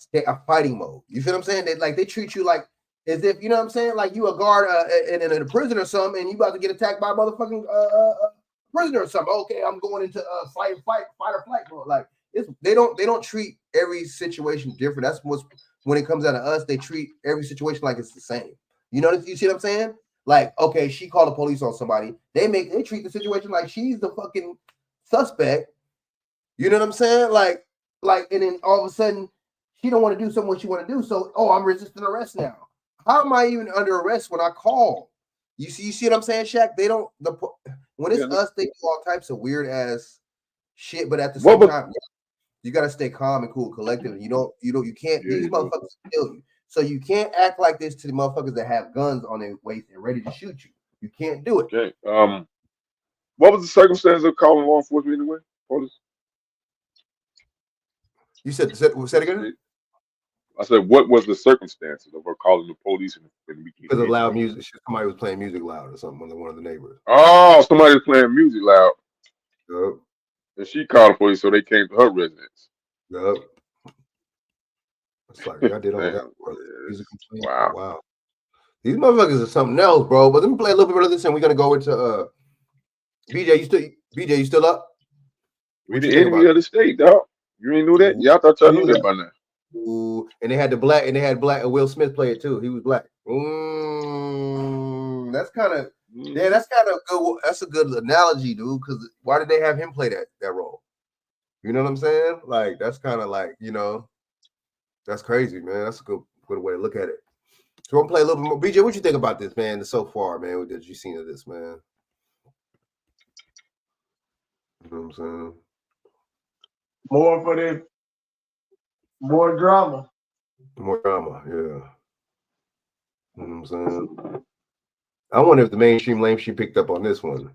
fighting mode? You feel what I'm saying? They treat you like as if, you know what I'm saying, like you a guard in a prison or something, and you about to get attacked by a motherfucking prisoner or something. Okay, I'm going into fight or flight mode. Like they don't treat every situation different. That's what's when it comes out of us, they treat every situation like it's the same. You see what I'm saying? Like, okay, she called the police on somebody. They treat the situation like she's the fucking suspect. You know what I'm saying? Like, and then all of a sudden she don't want to do something what she want to do. So, I'm resisting arrest now. How am I even under arrest when I call? You see what I'm saying, Shaq? When it's us, they do all types of weird ass shit. But at the same time, you gotta stay calm and cool, collective. And you can't. These motherfuckers kill you. So you can't act like this to the motherfuckers that have guns on their waist and ready to shoot you. You can't do it. Okay. What was the circumstance of calling law enforcement anyway? Police? You said it again? I said, what was the circumstances of her calling the police? Because of loud music. Somebody was playing music loud or something. One of the neighbors. Oh, somebody was playing music loud. Yep. And she called the police, so they came to her residence. Yep. It's like I did all that. Wow. These motherfuckers are something else, bro. But let me play a little bit of this, and we're gonna go into BJ. You still up? We the enemy of the state, dog. You ain't knew that? Y'all thought y'all knew that by now. Ooh, and they had black. Will Smith play it too. He was black. That's kind of good. That's a good analogy, dude. Because why did they have him play that role? You know what I'm saying? Like that's kind of like that's crazy, man. That's a good way to look at it. So I'm gonna play a little bit more. BJ, what you think about this, man? So far, man, what did you seen of this, man? You know what I'm saying? More drama. More drama, yeah. You know what I'm saying? I wonder if the mainstream lame she picked up on this one.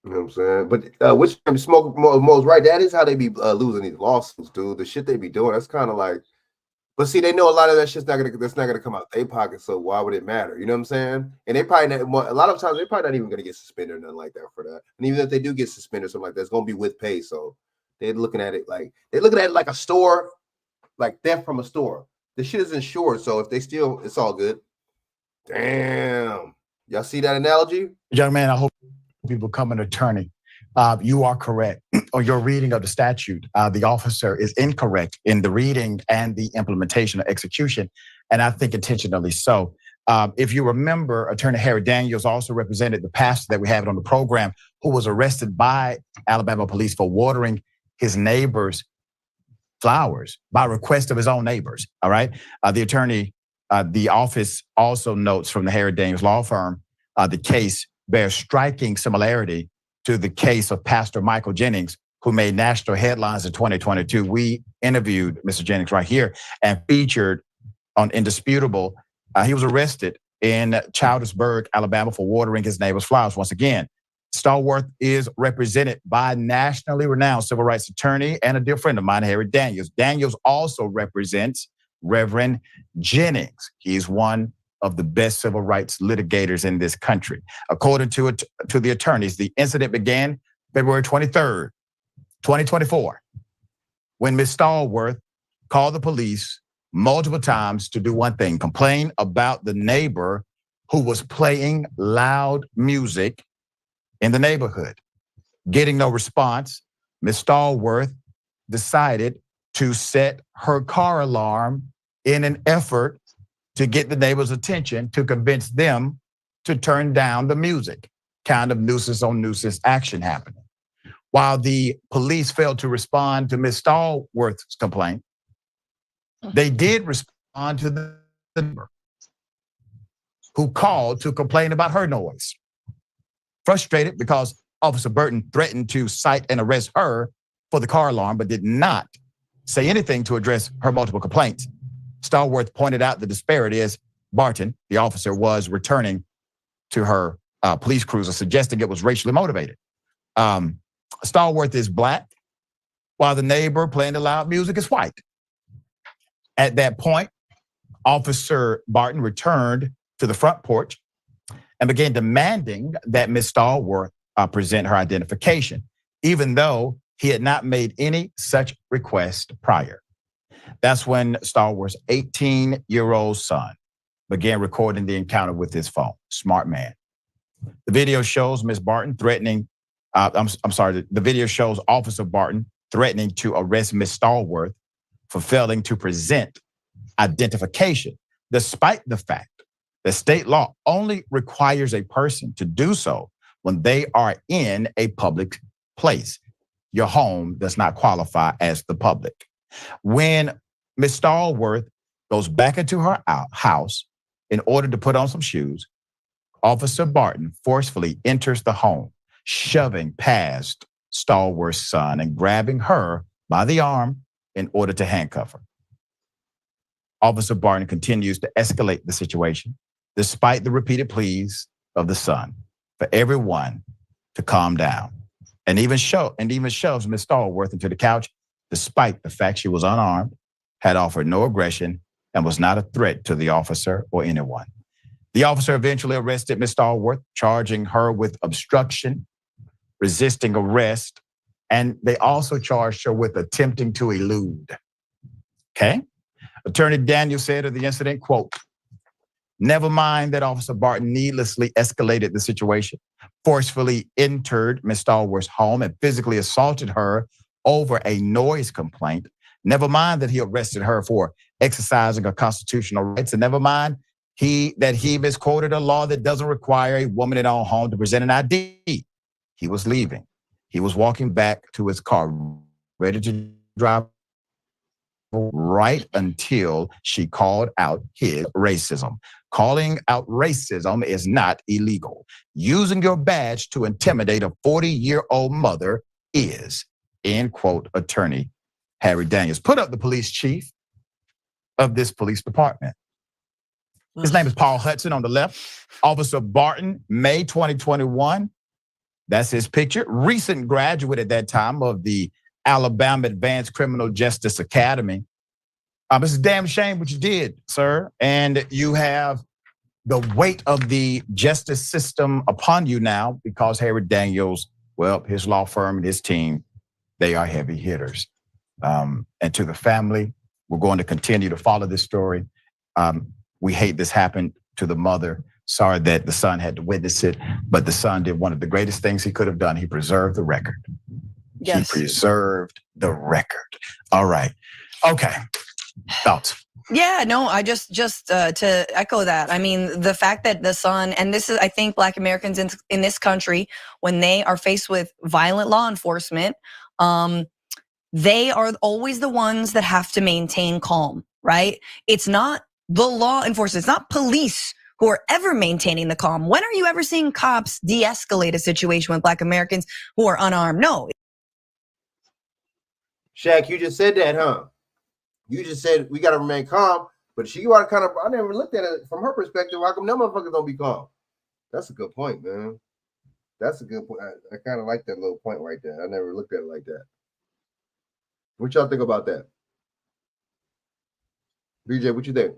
You know what I'm saying? But which Smoke Mo's right. That is how they be losing these lawsuits, dude. The shit they be doing. That's kind of like, but see, they know a lot of that shit's not gonna come out their pocket. So why would it matter? You know what I'm saying? And they probably not, a lot of times they're probably not even gonna get suspended or nothing like that for that. And even if they do get suspended or something like that, it's gonna be with pay. So they're looking at it like a store, like theft from a store. The shit is insured, so if they steal, it's all good. Damn, y'all see that analogy? Young man, I hope people become an attorney. You are correct. Or your reading of the statute, the officer is incorrect in the reading and the implementation or execution, and I think intentionally so. If you remember, Attorney Harry Daniels also represented the pastor that we have on the program who was arrested by Alabama police for watering his neighbor's flowers by request of his own neighbors. All right. The office also notes from the Harry Daniels law firm, the case bears striking similarity to the case of Pastor Michael Jennings, who made national headlines in 2022. We interviewed Mr. Jennings right here and featured on Indisputable. He was arrested in Childersburg, Alabama for watering his neighbor's flowers. Once again, Stallworth is represented by nationally renowned civil rights attorney and a dear friend of mine, Harry Daniels. Daniels also represents Reverend Jennings. He's one of the best civil rights litigators in this country. According to the attorneys, the incident began February 23rd, 2024, when Ms. Stallworth called the police multiple times to do one thing: complain about the neighbor who was playing loud music in the neighborhood. Getting no response, Ms. Stallworth decided to set her car alarm in an effort to get the neighbor's attention, to convince them to turn down the music. Kind of nuisance on nuisance action happening. While the police failed to respond to Ms. Stallworth's complaint, they did respond to the neighbor who called to complain about her noise. Frustrated because Officer Burton threatened to cite and arrest her for the car alarm, but did not say anything to address her multiple complaints, Stallworth pointed out the disparity as Barton, the officer, was returning to her police cruiser, suggesting it was racially motivated. Stallworth is black, while the neighbor playing the loud music is white. At that point, Officer Barton returned to the front porch and began demanding that Ms. Stallworth present her identification, even though he had not made any such request prior. That's when Stallworth's 18-year-old son began recording the encounter with his phone. Smart man. The video shows Ms. Barton threatening, the video shows Officer Barton threatening to arrest Ms. Stallworth for failing to present identification, despite the fact that state law only requires a person to do so when they are in a public place. Your home does not qualify as the public. When Ms. Stallworth goes back into her house in order to put on some shoes, Officer Barton forcefully enters the home, shoving past Stallworth's son and grabbing her by the arm in order to handcuff her. Officer Barton continues to escalate the situation, despite the repeated pleas of the son for everyone to calm down, and even shoves Ms. Stallworth into the couch, despite the fact she was unarmed, had offered no aggression, and was not a threat to the officer or anyone. The officer eventually arrested Ms. Stallworth, charging her with obstruction, resisting arrest, and they also charged her with attempting to elude. Okay? Attorney Daniel said of the incident, quote, "Never mind that Officer Barton needlessly escalated the situation, forcefully entered Ms. Stallworth's home and physically assaulted her over a noise complaint. Never mind that he arrested her for exercising her constitutional rights. And never mind that he misquoted a law that doesn't require a woman in her own home to present an ID. He was leaving. He was walking back to his car, ready to drive right until she called out his racism. Calling out racism is not illegal. Using your badge to intimidate a 40-year-old mother is," end quote, attorney Harry Daniels. Put up the police chief of this police department. His name is Paul Hudson on the left. Officer Barton, May 2021. That's his picture. Recent graduate at that time of the Alabama Advanced Criminal Justice Academy. It's a damn shame what you did, sir. And you have the weight of the justice system upon you now because Harry Daniels, well, his law firm and his team, they are heavy hitters. And to the family, we're going to continue to follow this story. We hate this happened to the mother. Sorry that the son had to witness it, but the son did one of the greatest things he could have done. He preserved the record. Yes. He preserved the record. All right. Okay. Thoughts? Yeah, no, I just to echo that. I mean, the fact that the son, and this is, I think, Black Americans in this country, when they are faced with violent law enforcement, they are always the ones that have to maintain calm, right? It's not the law enforcement, it's not police who are ever maintaining the calm. When are you ever seeing cops de-escalate a situation with Black Americans who are unarmed? No. Shaq, you just said that, huh? You just said we gotta remain calm, but she are kind of. I never looked at it from her perspective. How come them motherfuckers don't be calm? That's a good point, man. That's a good point. I kind of like that little point right there. I never looked at it like that. What y'all think about that? BJ, what you think?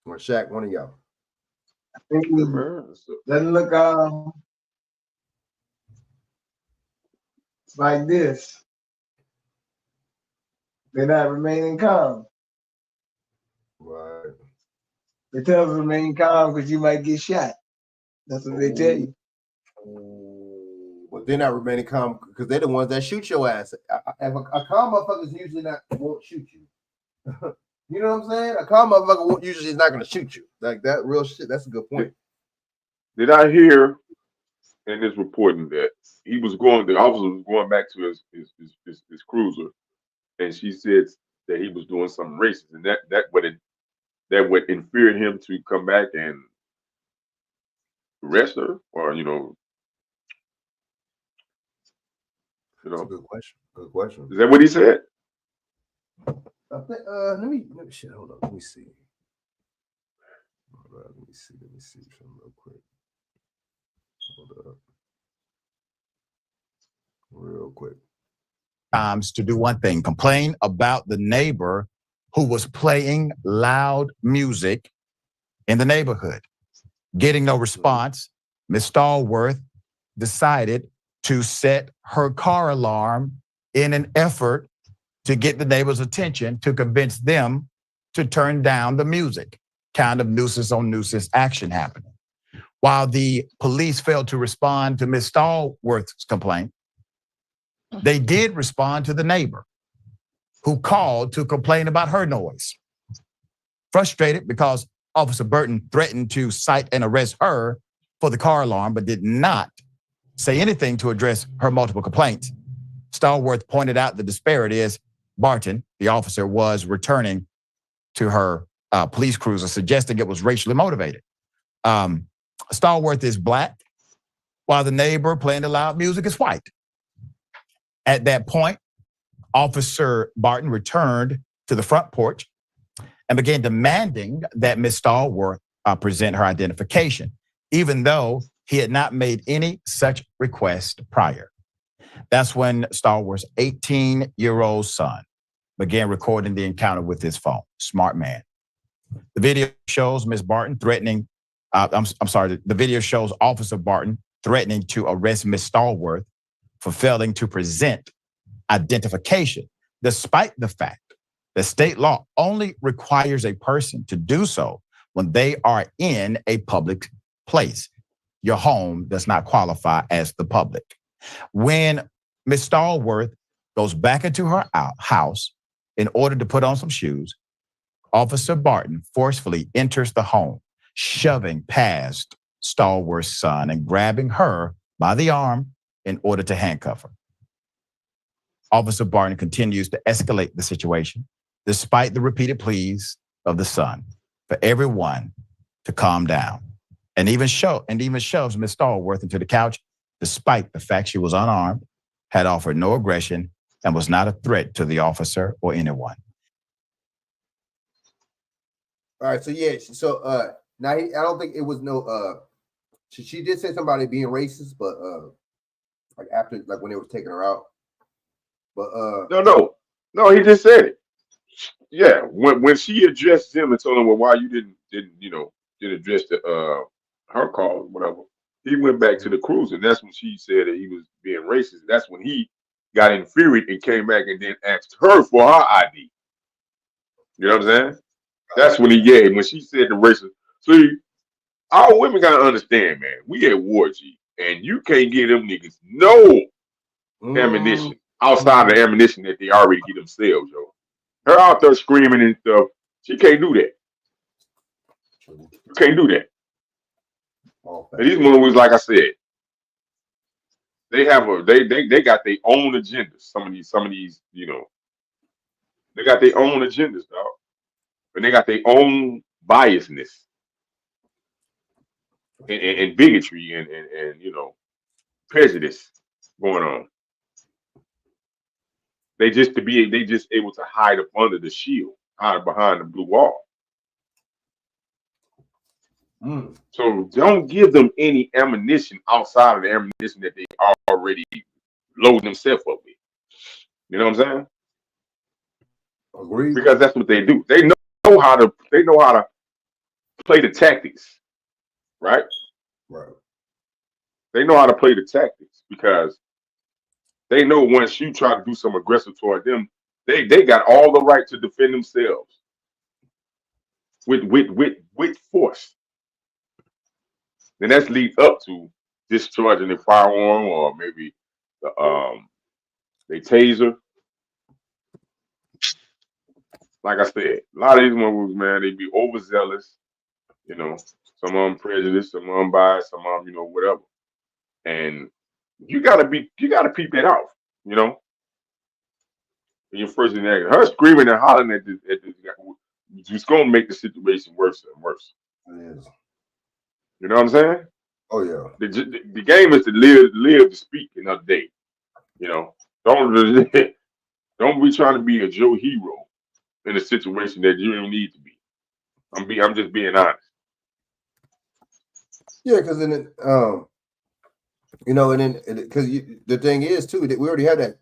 Or Shaq, one of y'all. Doesn't look like this. They're not remaining calm. Right. They tell us to remain calm because you might get shot. That's what they tell you. But they're not remaining calm because they're the ones that shoot your ass. A calm motherfucker's usually won't shoot you. You know what I'm saying? A calm motherfucker usually is not going to shoot you. Like that real shit. That's a good point. Did I hear in this reporting that the officer was going back to his cruiser, and she said that he was doing something racist, and that would infuriate him to come back and arrest her, or That's a good question. Good question. Is that what he said? I think, let me shit. Hold on. Let me see. Hold on, let me see something real quick. Hold up. Real quick. Times to do one thing: complain about the neighbor who was playing loud music in the neighborhood. Getting no response, Ms. Stallworth decided to set her car alarm in an effort to get the neighbors' attention to convince them to turn down the music. Kind of nuisance on nuisance action happening. While the police failed to respond to Ms. Stallworth's complaint, they did respond to the neighbor who called to complain about her noise. Frustrated because Officer Burton threatened to cite and arrest her for the car alarm, but did not say anything to address her multiple complaints. Stallworth pointed out the disparity as Barton, the officer, was returning to her police cruiser, suggesting it was racially motivated. Stallworth is black, while the neighbor playing the loud music is white. At that point, Officer Barton returned to the front porch and began demanding that Ms. Stallworth present her identification, even though he had not made any such request prior. That's when Stallworth's 18-year-old son began recording the encounter with his phone. Smart man. The video shows Ms. Barton threatening, the video shows Officer Barton threatening to arrest Ms. Stallworth for failing to present identification, despite the fact that state law only requires a person to do so when they are in a public place. Your home does not qualify as the public. When Ms. Stallworth goes back into her house in order to put on some shoes, Officer Barton forcefully enters the home, shoving past Stallworth's son and grabbing her by the arm in order to handcuff her. Officer Barton continues to escalate the situation, despite the repeated pleas of the son for everyone to calm down, and even shoves Ms. Stallworth into the couch, despite the fact she was unarmed, had offered no aggression, and was not a threat to the officer or anyone. All right, so yeah, now I don't think it was no. She did say somebody being racist, but like after, like when they were taking her out. But no, he just said it. Yeah, when she addressed him and told him, well, why you didn't address the her call, whatever. He went back to the cruiser, and that's when she said that he was being racist. That's when he got infuriated and came back and then asked her for her ID. You know what I'm saying? That's when when she said the racist. See, all women gotta understand, man. We at war, G, and you can't give them niggas no ammunition outside of the ammunition that they already get themselves, yo. Her out there screaming and stuff, she can't do that. You can't do that. And these movies, like I said, they have they got their own agendas. Some of these, they got their own agendas, dog. And they got their own biasness and bigotry and prejudice going on. They just able to hide up under the shield, hide behind the blue wall. So don't give them any ammunition outside of the ammunition that they already load themselves up with. You know what I'm saying? Agreed. Because that's what they do. They know how to play the tactics, right? Right. They know how to play the tactics because they know once you try to do some aggressive toward them, they got all the right to defend themselves with force. Then that's lead up to discharging a firearm or maybe they taser. Like I said, a lot of these motherfuckers, man, they be overzealous. You know, some of them prejudiced, some of them biased, some of them, whatever. And you gotta peep that out. You know, when you're first in there, her screaming and hollering at this just gonna make the situation worse and worse. It is. You know what I'm saying? Oh yeah. The game is to live to speak another day. You know, don't be trying to be a Joe hero in a situation that you don't need to be. I'm just being honest. Yeah, because then because the thing is too that we already have that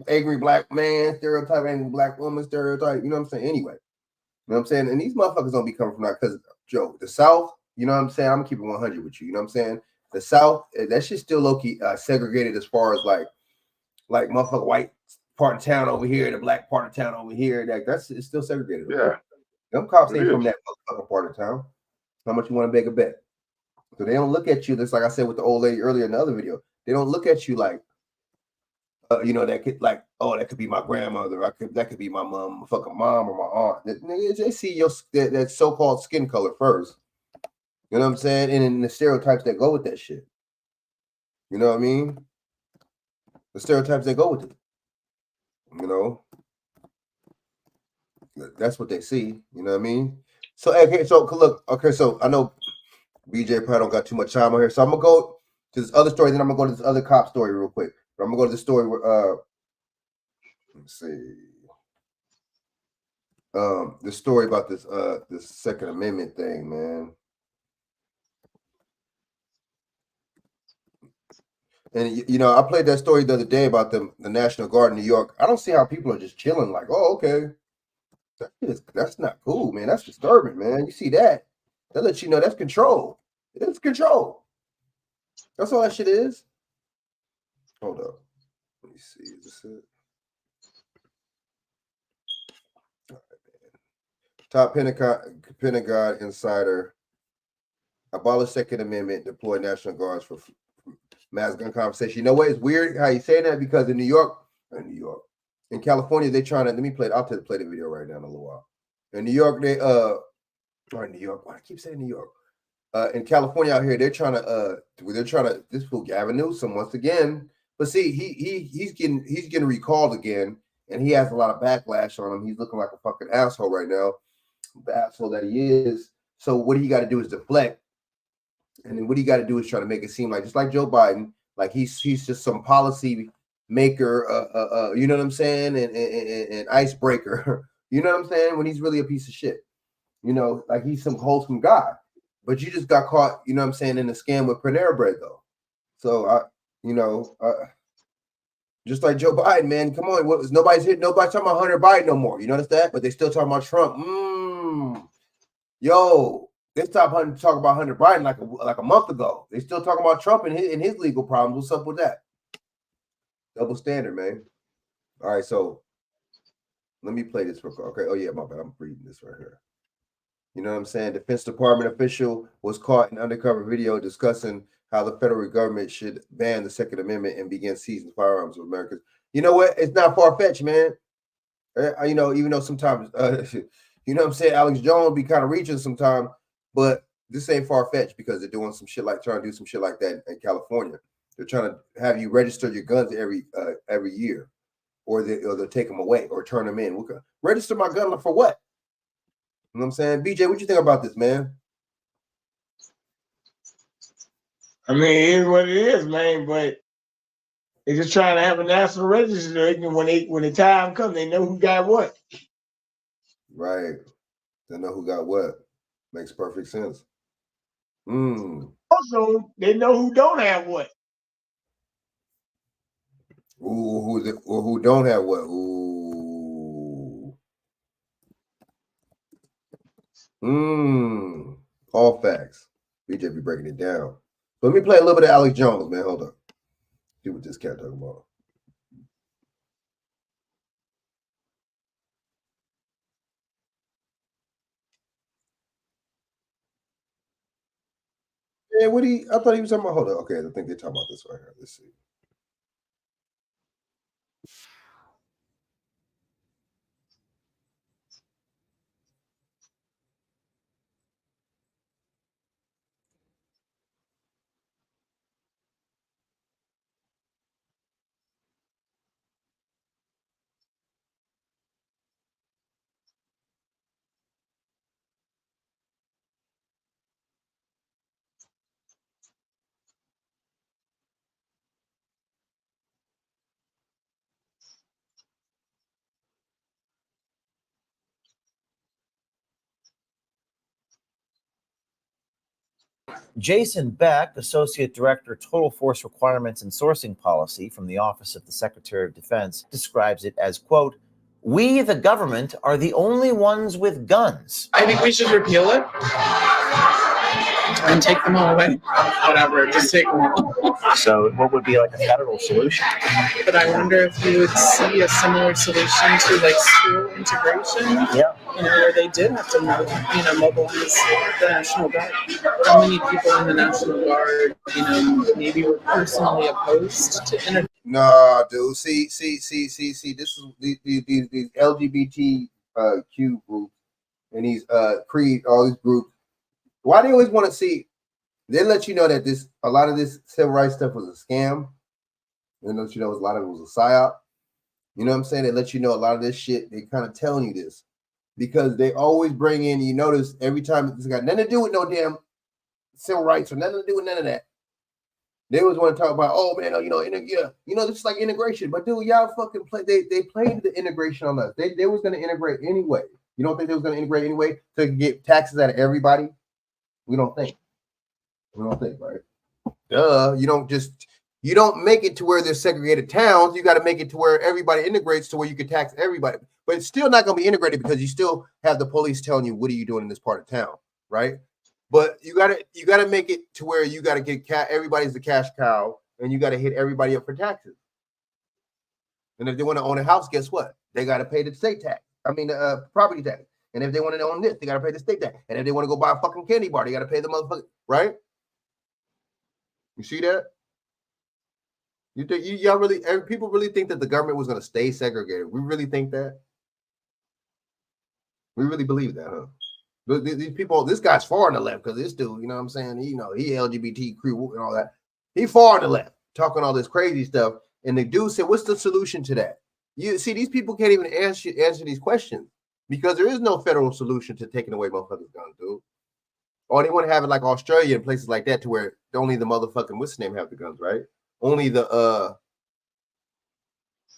angry black man stereotype, angry black woman stereotype. You know what I'm saying? Anyway, you know what I'm saying? And these motherfuckers don't be coming from that because Joe, the South. You know what I'm saying? I'm gonna keep it 100 with you. You know what I'm saying? The South, that shit's still low key segregated as far as like motherfucker white part of town over here, the black part of town over here. It's still segregated. Yeah. Them cops ain't from that motherfucking part of town. How much you want to make a bet? So they don't look at you. Just like I said with the old lady earlier in the other video, they don't look at you like, that could that could be my grandmother. That could be my fucking mom or my aunt. They see that so-called skin color first. You know what I'm saying? And then the stereotypes that go with that shit. You know what I mean? The stereotypes that go with it. You know? That's what they see. You know what I mean? So, okay, so look, so I know BJ probably don't got too much time on here. So I'm going to go to this other story, then I'm going to go to this other cop story real quick. But I'm going to go to the story where, let's see. The story about this Second Amendment thing, man. And I played that story the other day about the National Guard in New York. I don't see how people are just chilling like, oh, okay. That's not cool, man. That's disturbing, man. You see that? That lets you know that's control. It's control. That's all that shit is. Hold up. Let me see. Is this it? All right, man. Top Pentagon insider. Abolish Second Amendment. Deploy National Guards for mass gun conversation. You know what? It's weird how you say that because in in California, they're trying to. Let me play it. I'll play the video right now in a little while. In New York, or New York. Why do I keep saying New York? In California out here, they're trying to. This fool Gavin Newsom once again. But see, he's getting recalled again, and he has a lot of backlash on him. He's looking like a fucking asshole right now, the asshole that he is. So what he got to do is deflect, and then what he got to do is try to make it seem like just like Joe Biden, like he's just some policy maker, you know what I'm saying, and icebreaker. You know what I'm saying? When he's really a piece of shit. Like he's some wholesome guy. But you just got caught, you know what I'm saying, in a scam with Panera Bread, though. So, just like Joe Biden, man, come on. Nobody's talking about Hunter Biden no more. You notice that? But they still talking about Trump. Yo, they stopped talking about Hunter Biden like a month ago. They still talking about Trump and his legal problems. What's up with that? Double standard, man. All right, so let me play this real quick. Okay, oh yeah, my bad. I'm reading this right here. You know what I'm saying? Defense Department official was caught in undercover video discussing how the federal government should ban the Second Amendment and begin seizing firearms of Americans. You know what? It's not far-fetched, man. Even though sometimes, you know what I'm saying, Alex Jones be kind of reaching sometimes, but this ain't far-fetched because they're doing some shit trying to do some shit like that in California. They're trying to have you register your guns every year, or they'll take them away or turn them in. Register my gun for what? You know what I'm saying? BJ, what you think about this, man? I mean, it is what it is, man, but They're just trying to have a national register, and when the time comes, they know who got what. Right. They know who got what. Makes perfect sense. Also, they know who don't have what. Ooh, who don't have what? Ooh. All facts. BJ be breaking it down. So let me play a little bit of Alex Jones, man. Hold up. See what this cat talking about. Yeah, I thought he was talking about, hold on. Okay, I think they're talking about this right here. Let's see. Jason Beck, Associate Director, Total Force Requirements and Sourcing Policy from the Office of the Secretary of Defense, describes it as, quote, "We, the government, are the only ones with guns." I think we should repeal it and take them all away. Whatever, just take them all. So what would be like a federal solution? But I wonder if you would see a similar solution to like school integration. Yeah. Where they did have to mobilize the National Guard. How many people in the National Guard, maybe were personally opposed to integration? Nah, dude. See. This is these LGBTQ groups and these Creed, all these groups. Why they always want to see? They let you know that a lot of this civil rights stuff was a scam. They let you know a lot of it was a psyop. You know what I'm saying? They let you know a lot of this shit. They kind of telling you this because they always bring in. You notice every time it's got nothing to do with no damn civil rights or nothing to do with none of that. They always want to talk about, oh man, this is like integration. But dude, y'all fucking play. They played the integration on us. They was going to integrate anyway. You don't think they was going to integrate anyway to get taxes out of everybody? We don't think, right? Duh. You don't make it to where there's segregated towns. You got to make it to where everybody integrates to where you can tax everybody. But it's still not going to be integrated because you still have the police telling you, what are you doing in this part of town, right? But you gotta make it to where you got to get everybody's the cash cow, and you got to hit everybody up for taxes. And if they want to own a house, guess what? They got to pay the state tax. Property tax. And if they want to own this, they got to pay the state tax. And if they want to go buy a fucking candy bar, they got to pay the motherfucker, right? You see that? You think people really think that the government was going to stay segregated? We really think that? We really believe that, huh? These people, this guy's far on the left because this dude, you know what I'm saying? He LGBT crew and all that. He far on the left talking all this crazy stuff. And the dude said, what's the solution to that? You see, these people can't even answer these questions because there is no federal solution to taking away motherfuckers' guns, dude. Or they want to have it like Australia and places like that to where only the motherfucking what's the name have the guns, right? Only the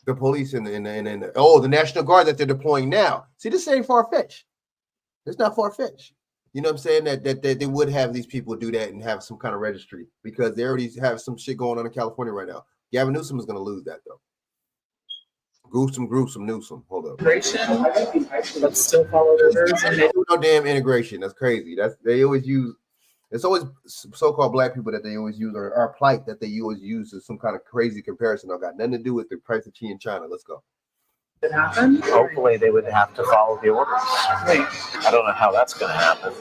police and the National Guard that they're deploying now. See, this ain't far-fetched. It's not far-fetched. You know what I'm saying? That they would have these people do that and have some kind of registry because they already have some shit going on in California right now. Gavin Newsom is going to lose that, though. Gruesome Newsom. Hold up. Integration, but still follow the rules. And they no damn integration. That's crazy. They always use. It's always so-called black people that they always use, or our plight that they always use as some kind of crazy comparison. That got nothing to do with the price of tea in China. Let's go. it happen. Hopefully they would have to follow the orders. Right. I don't know how that's going to happen.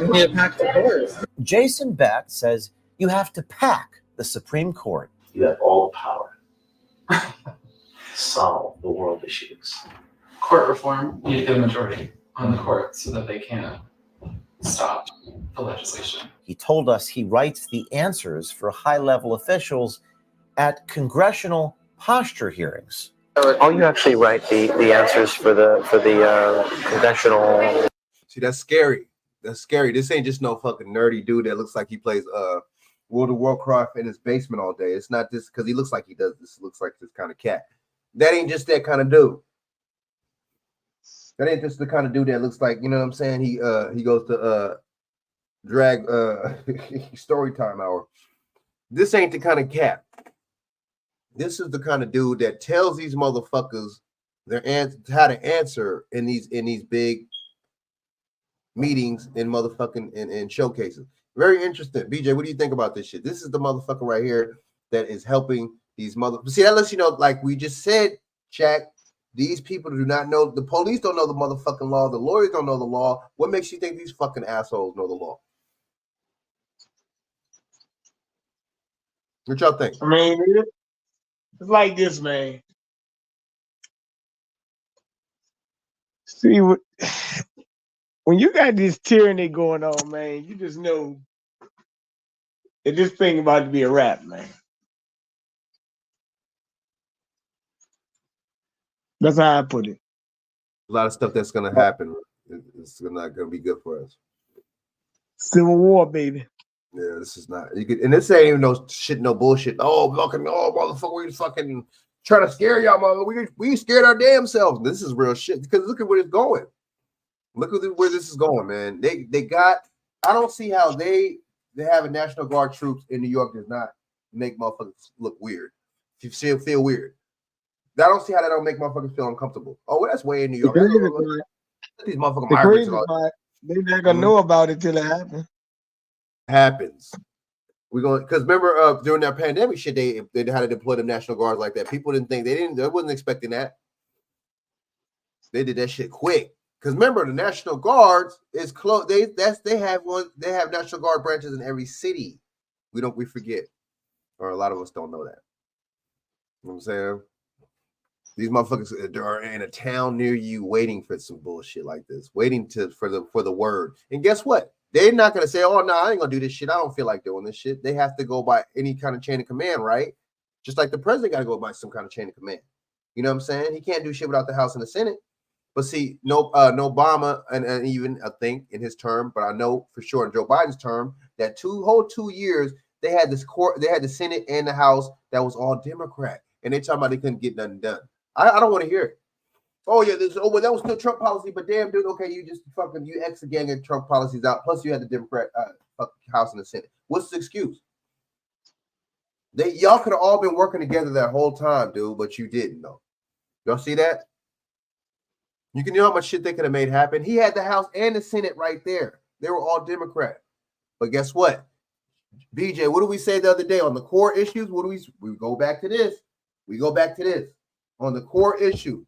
We need to pack the doors. Jason Beck says you have to pack the Supreme Court. You have all the power to solve the world issues. Court reform, you need to get a majority on the court so that they can stop the legislation. He told us he writes the answers for high-level officials at congressional posture hearings. Oh, you actually write the answers for the congressional. See, that's scary. That's scary. This ain't just no fucking nerdy dude that looks like he plays World of Warcraft in his basement all day. It's not this because he looks like he does this. Looks like this kind of cat. That ain't just that kind of dude. That ain't just the kind of dude that looks like, you know what I'm saying? He goes to drag story time hour. This ain't the kind of cat. This is the kind of dude that tells these motherfuckers how to answer in these big meetings in motherfucking in showcases. Very interesting. BJ, what do you think about this shit? This is the motherfucker right here that is helping these See, that lets you know, like we just said, Shaq, these people do not know, the police don't know the motherfucking law, the lawyers don't know the law. What makes you think these fucking assholes know the law? What y'all think? I mean, it's like this, man. See, when you got this tyranny going on, man, you just know that this thing about to be a wrap, man. That's how I put it. A lot of stuff that's going to happen. It's not going to be good for us. Civil war, baby. Yeah, this is not. You could, and this ain't even no shit, no bullshit. Oh, fucking, motherfucker, we fucking trying to scare y'all, mother. We scared our damn selves. This is real shit because look at where it's going. Look at where this is going, man. They got. I don't see how they have a National Guard troops in New York does not make motherfuckers look weird. If you feel weird, I don't see how that don't make motherfuckers feel uncomfortable. Oh, well, that's way in New York. These motherfucking migrants. They're not gonna know about it till it happens. We're going because remember during that pandemic shit, they had to deploy the National Guards like that. People didn't think they wasn't expecting that. They did that shit quick. Because remember, the National Guards is close. They have National Guard branches in every city. We forget, or a lot of us don't know that. You know what I'm saying? These motherfuckers are in a town near you, waiting for some bullshit like this, waiting for the word. And guess what? They're not gonna say, "Oh no, I ain't gonna do this shit. I don't feel like doing this shit." They have to go by any kind of chain of command, right? Just like the president got to go by some kind of chain of command. You know what I'm saying? He can't do shit without the House and the Senate. But see, no Obama and even I think in his term, but I know for sure in Joe Biden's term that whole 2 years they had the Senate and the House that was all Democrat, and they talking about they couldn't get nothing done. I don't want to hear it. Oh yeah, well that was still Trump policy, but damn dude, okay, you ex a gang of Trump policies out. Plus you had the Democrat House and the Senate. What's the excuse? Y'all could have all been working together that whole time, dude, but you didn't though. Y'all see that? You can know how much shit they could have made happen. He had the House and the Senate right there. They were all Democrat. But guess what? BJ, what did we say the other day on the core issues? We go back to this. We go back to this. On the core issue.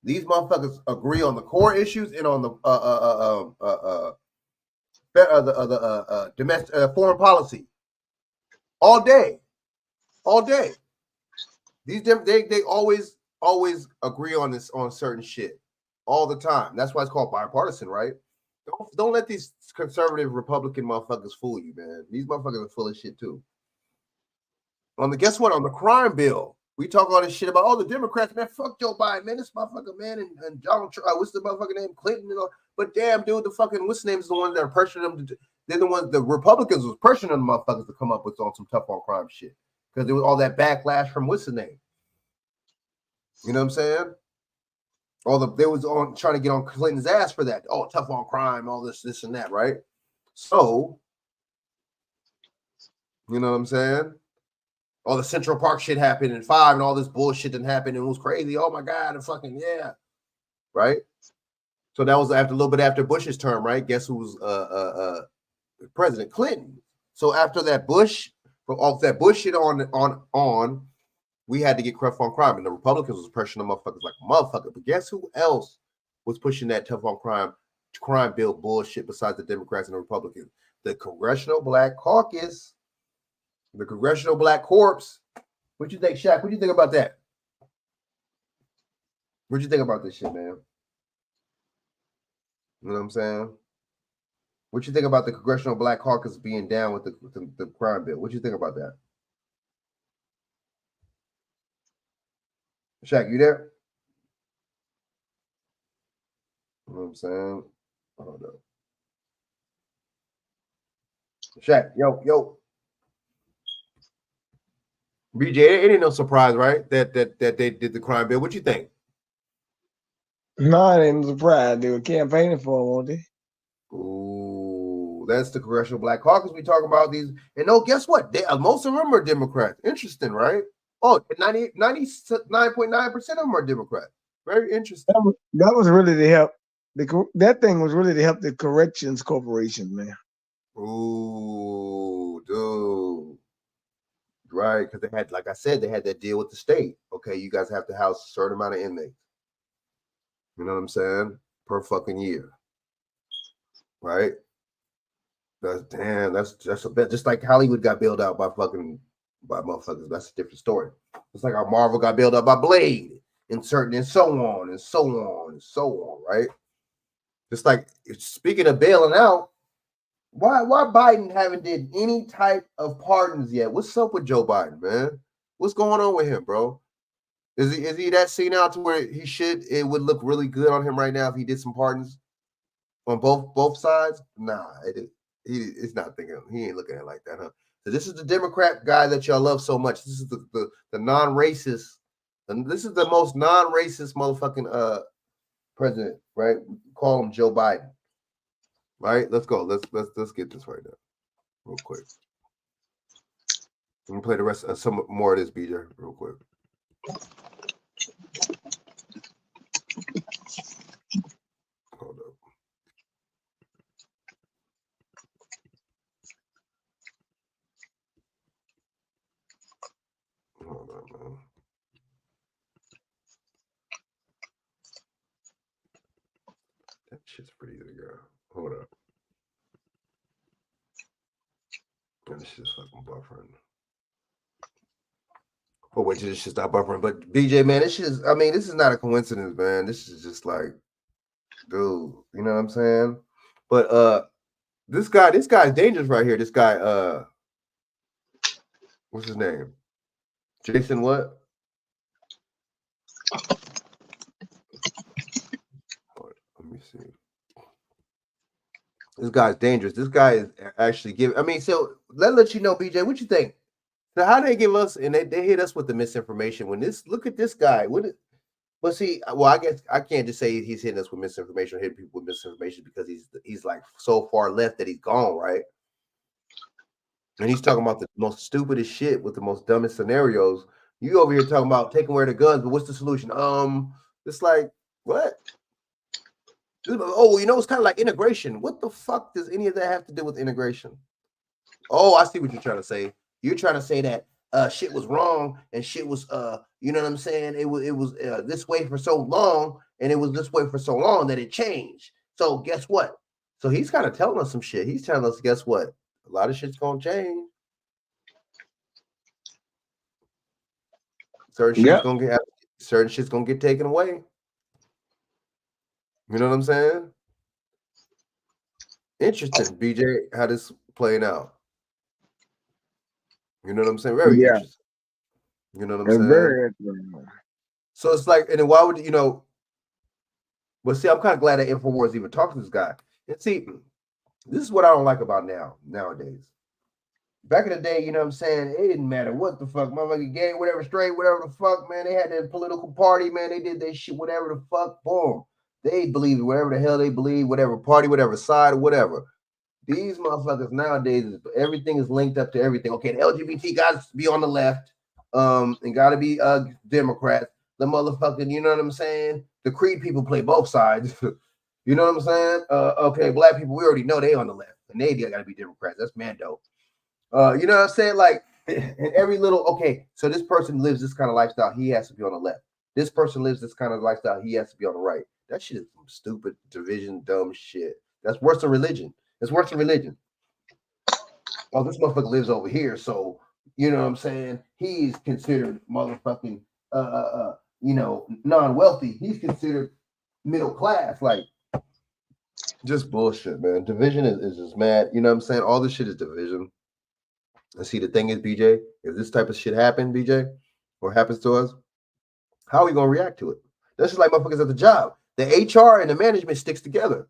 These motherfuckers agree on the core issues and on the domestic foreign policy. All day. All day. They always agree on this on certain shit all the time. That's why it's called bipartisan, right? Don't let these conservative Republican motherfuckers fool you, man. These motherfuckers are full of shit too. Guess what? On the crime bill, we talk all this shit about the Democrats, man. Fuck Joe Biden, man. This motherfucker, man, and Donald Trump. What's the motherfucker name? Clinton. But damn, dude, the fucking what's the name is the ones that are pressuring them. They're the ones. The Republicans was pressuring them motherfuckers to come up with on some tough on crime shit because there was all that backlash from what's the name. You know what I'm saying? They was on trying to get on Clinton's ass for that. Oh, tough on crime, all this and that, right? So, you know what I'm saying? All the Central Park shit happened in 5 and all this bullshit didn't happen and it was crazy. Oh my God, and fucking yeah. Right? So that was a little bit after Bush's term, right? Guess who was President Clinton. So after that Bush shit on we had to get tough on crime, and the Republicans was pressuring the motherfuckers like a motherfucker. But guess who else was pushing that tough on crime bill bullshit besides the Democrats and the Republicans? The Congressional Black Caucus, the Congressional Black Corps. What you think, Shaq? What do you think about that? What you think about this shit, man? You know what I'm saying? What you think about the Congressional Black Caucus being down with the crime bill? What you think about that? Shaq, you there? You know what I'm saying? Hold up. Shaq, yo. BJ, it ain't no surprise, right? That they did the crime bill. What you think? No, I ain't surprised. They were campaigning for him, weren't they? Ooh, that's the Congressional Black Caucus we talking about these. And no, guess what? Most of them are Democrats. Interesting, right? Oh, 99.9% of them are Democrats. Very interesting. That was really to help. That thing was really to help the corrections corporation, man. Ooh, dude. Right, because they had, like I said, they had that deal with the state. Okay, you guys have to house a certain amount of inmates. You know what I'm saying? Per fucking year. Right? That's a bit just like Hollywood got bailed out by motherfuckers. That's a different story. It's like how Marvel got bailed out by Blade and so on and so on, right? Just like speaking of bailing out, why Biden haven't did any type of pardons yet? What's up with Joe Biden, man? What's going on with him, bro? Is he that senile to where it would look really good on him right now if he did some pardons on both sides? Nah, he's not thinking. He ain't looking at it like that, huh? So this is the Democrat guy that y'all love so much. This is the non-racist, and this is the most non-racist motherfucking president, right? Call him Joe Biden. Right? Let's go. Let's get this right now, real quick. Let me play the rest of some more of this, BJ, real quick. Hold up. Hold up, man. That shit's pretty easy to go. Hold up. And this shit's fucking buffering. Oh, wait, this shit's not buffering. But BJ, man, this is not a coincidence, man. This is just like, dude, you know what I'm saying? But this guy's dangerous right here. This guy, what's his name? Jason what? Let me see. This guy's dangerous. This guy is actually so let you know, BJ, what you think? So how they give us, and they hit us with the misinformation look at this guy. But see, well, I guess I can't just say he's hitting us with misinformation or hitting people with misinformation because he's like so far left that he's gone, right? And he's talking about the most stupidest shit with the most dumbest scenarios. You over here talking about taking away the guns, but what's the solution? It's like, what? Oh, it's kind of like integration. What the fuck does any of that have to do with integration? Oh, I see what you're trying to say. You're trying to say that shit was wrong and shit was you know what I'm saying? It was this way for so long and it was this way for so long that it changed. So guess what? So he's kind of telling us some shit. He's telling us, guess what? A lot of shit's gonna change. Certain shit's gonna get taken away. You know what I'm saying? Interesting, BJ, how this playing out. You know what I'm saying? Very interesting. You know what I'm saying? Very interesting. So it's like, and then why would but see, I'm kind of glad that InfoWars even talked to this guy. And see, this is what I don't like about nowadays. Back in the day, you know what I'm saying? It didn't matter what the fuck, motherfucker, gay, whatever, straight, whatever the fuck, man. They had their political party, man. They did their shit, whatever the fuck, boom. They believe whatever the hell they believe, whatever party, whatever side, whatever. These motherfuckers nowadays, everything is linked up to everything. Okay, the LGBT got to be on the left, and got to be Democrats. The motherfucking, you know what I'm saying? The Creed people play both sides. You know what I'm saying? Okay, black people, we already know they on the left, and they got to be Democrats. That's Mando. You know what I'm saying? Like, and every little, okay, so this person lives this kind of lifestyle, he has to be on the left. This person lives this kind of lifestyle, he has to be on the right. That shit is some stupid division, dumb shit. That's worse than religion. It's worse than religion. Oh, this motherfucker lives over here, so you know what I'm saying? He's considered motherfucking non-wealthy. He's considered middle class. Like, just bullshit, man. Division is just mad. You know what I'm saying? All this shit is division. And see, the thing is, BJ, if this type of shit happens, BJ, or happens to us, how are we gonna react to it? That's just like motherfuckers at the job. The HR and the management sticks together.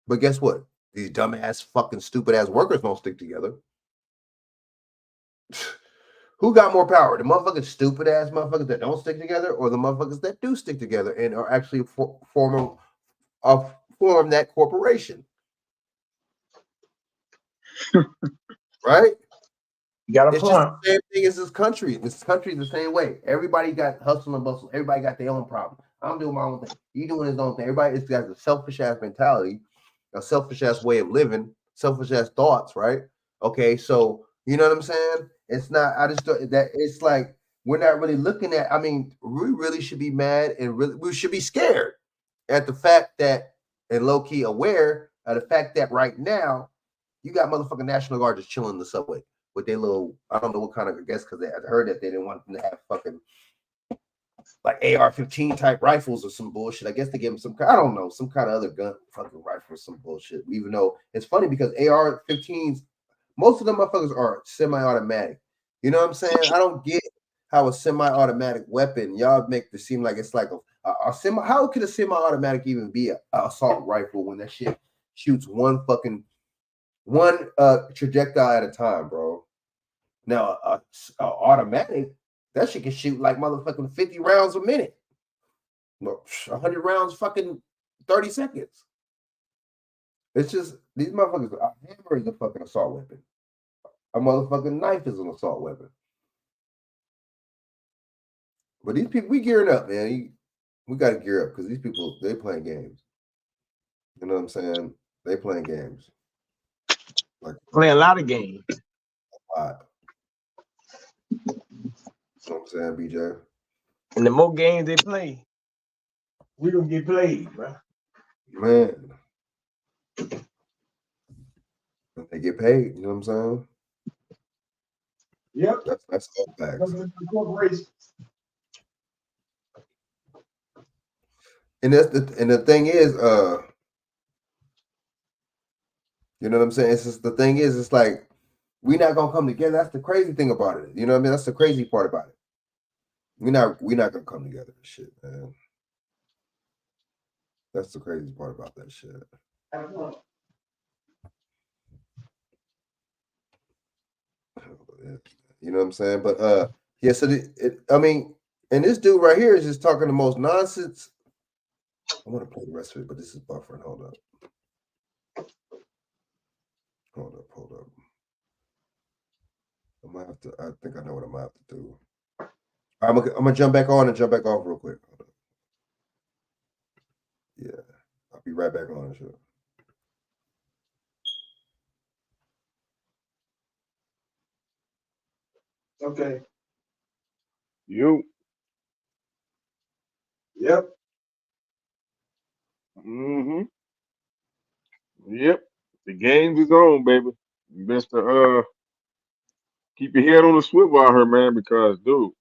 But guess what? These dumbass, fucking stupid ass workers don't stick together. Who got more power? The motherfucking stupid ass motherfuckers that don't stick together, or the motherfuckers that do stick together and are actually form that corporation? Right? You got a It's point. just the same thing as this country. This country's the same way. Everybody got hustle and bustle. Everybody got their own problem. I'm doing my own thing. You doing his own thing. Everybody has got a selfish ass mentality, a selfish ass way of living, selfish ass thoughts, right? Okay, so you know what I'm saying? It's not, I just don't, that it's like we're not really looking at, I mean, we really should be mad and really we should be scared at the fact that, and low-key aware of the fact that right now you got motherfucking National Guard just chilling in the subway with their little, I don't know what kind of, I guess because they had heard that they didn't want them to have fucking like AR-15 type rifles or some bullshit. I guess they gave them some, I don't know, some kind of other gun fucking rifle or some bullshit. Even though it's funny because AR-15s, most of them motherfuckers are semi-automatic. You know what I'm saying? I don't get how a semi-automatic weapon, y'all make it seem like it's like a semi, how could a semi-automatic even be a assault rifle when that shit shoots one trajectile at a time, bro? Now, automatic, that shit can shoot like motherfucking 50 rounds a minute. 100 rounds fucking 30 seconds. It's just, these motherfuckers, a hammer is a fucking assault weapon. A motherfucking knife is an assault weapon. But these people, we gearing up, man. We got to gear up because these people, they playing games. You know what I'm saying? They playing games. Like Playing a lot of games. A lot. You know what I'm saying, BJ? And the more games they play, we gonna get played, bro. Man. They get paid, you know what I'm saying? Yep. That's all facts. And the thing is, you know what I'm saying? It's just the thing is, it's like we're not gonna come together. That's the crazy thing about it. You know what I mean? That's the crazy part about it. We're not gonna come together and shit, man. That's the crazy part about that shit. You know what I'm saying? But yeah, so I mean, and this dude right here is just talking the most nonsense. I want to play the rest of it, but this is buffering. Hold up. I might have to, I think I know what I might have to do. I'm gonna jump back on and jump back off real quick. Hold up. Yeah, I'll be right back on. Sure. Okay. You. Yep. Mm-hmm. Yep. The games is on, baby. You best to keep your head on the swivel out here, man, because dude,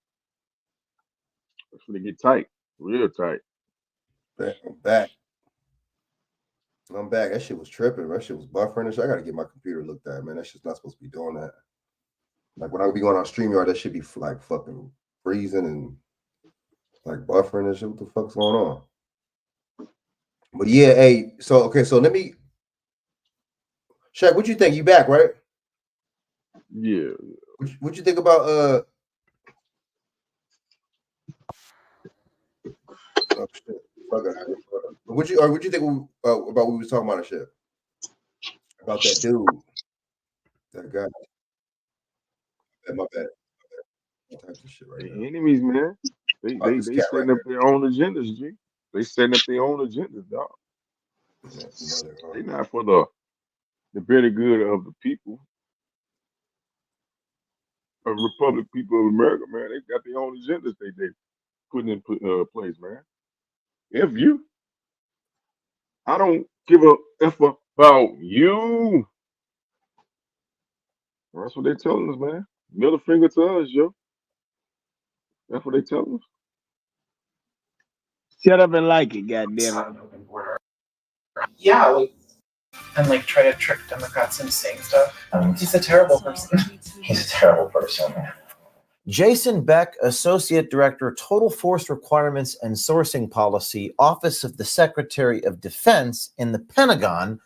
it's gonna get tight. Real tight. I'm back. That shit was tripping. That shit was buffering and shit. I gotta get my computer looked at, man. That shit's not supposed to be doing that. Like when I would be going on StreamYard, that should be like fucking freezing and like buffering and shit. What the fuck's going on? But yeah, hey, so okay, so let me Shaq, what you think? You back, right? Yeah. What you think about oh, shit. Fuck it. What you think about what we was talking about and shit? About that dude. That guy. My bad. Types of shit right The now. enemies, man. They setting up their own agendas, G. They setting up their own agendas, dog. They not for the better good of the people. Of Republic people of America, man. They got their own agendas they putting in place, man. F you. I don't give a F about you. That's what they telling us, man. Middle finger to us, yo. That's what they telling us. Shut up and like it, goddamn it. Yeah, and like try to trick Democrats into saying stuff. He's a terrible person. He's a terrible person. Jason Beck, Associate Director, Total Force Requirements and Sourcing Policy, Office of the Secretary of Defense in the Pentagon,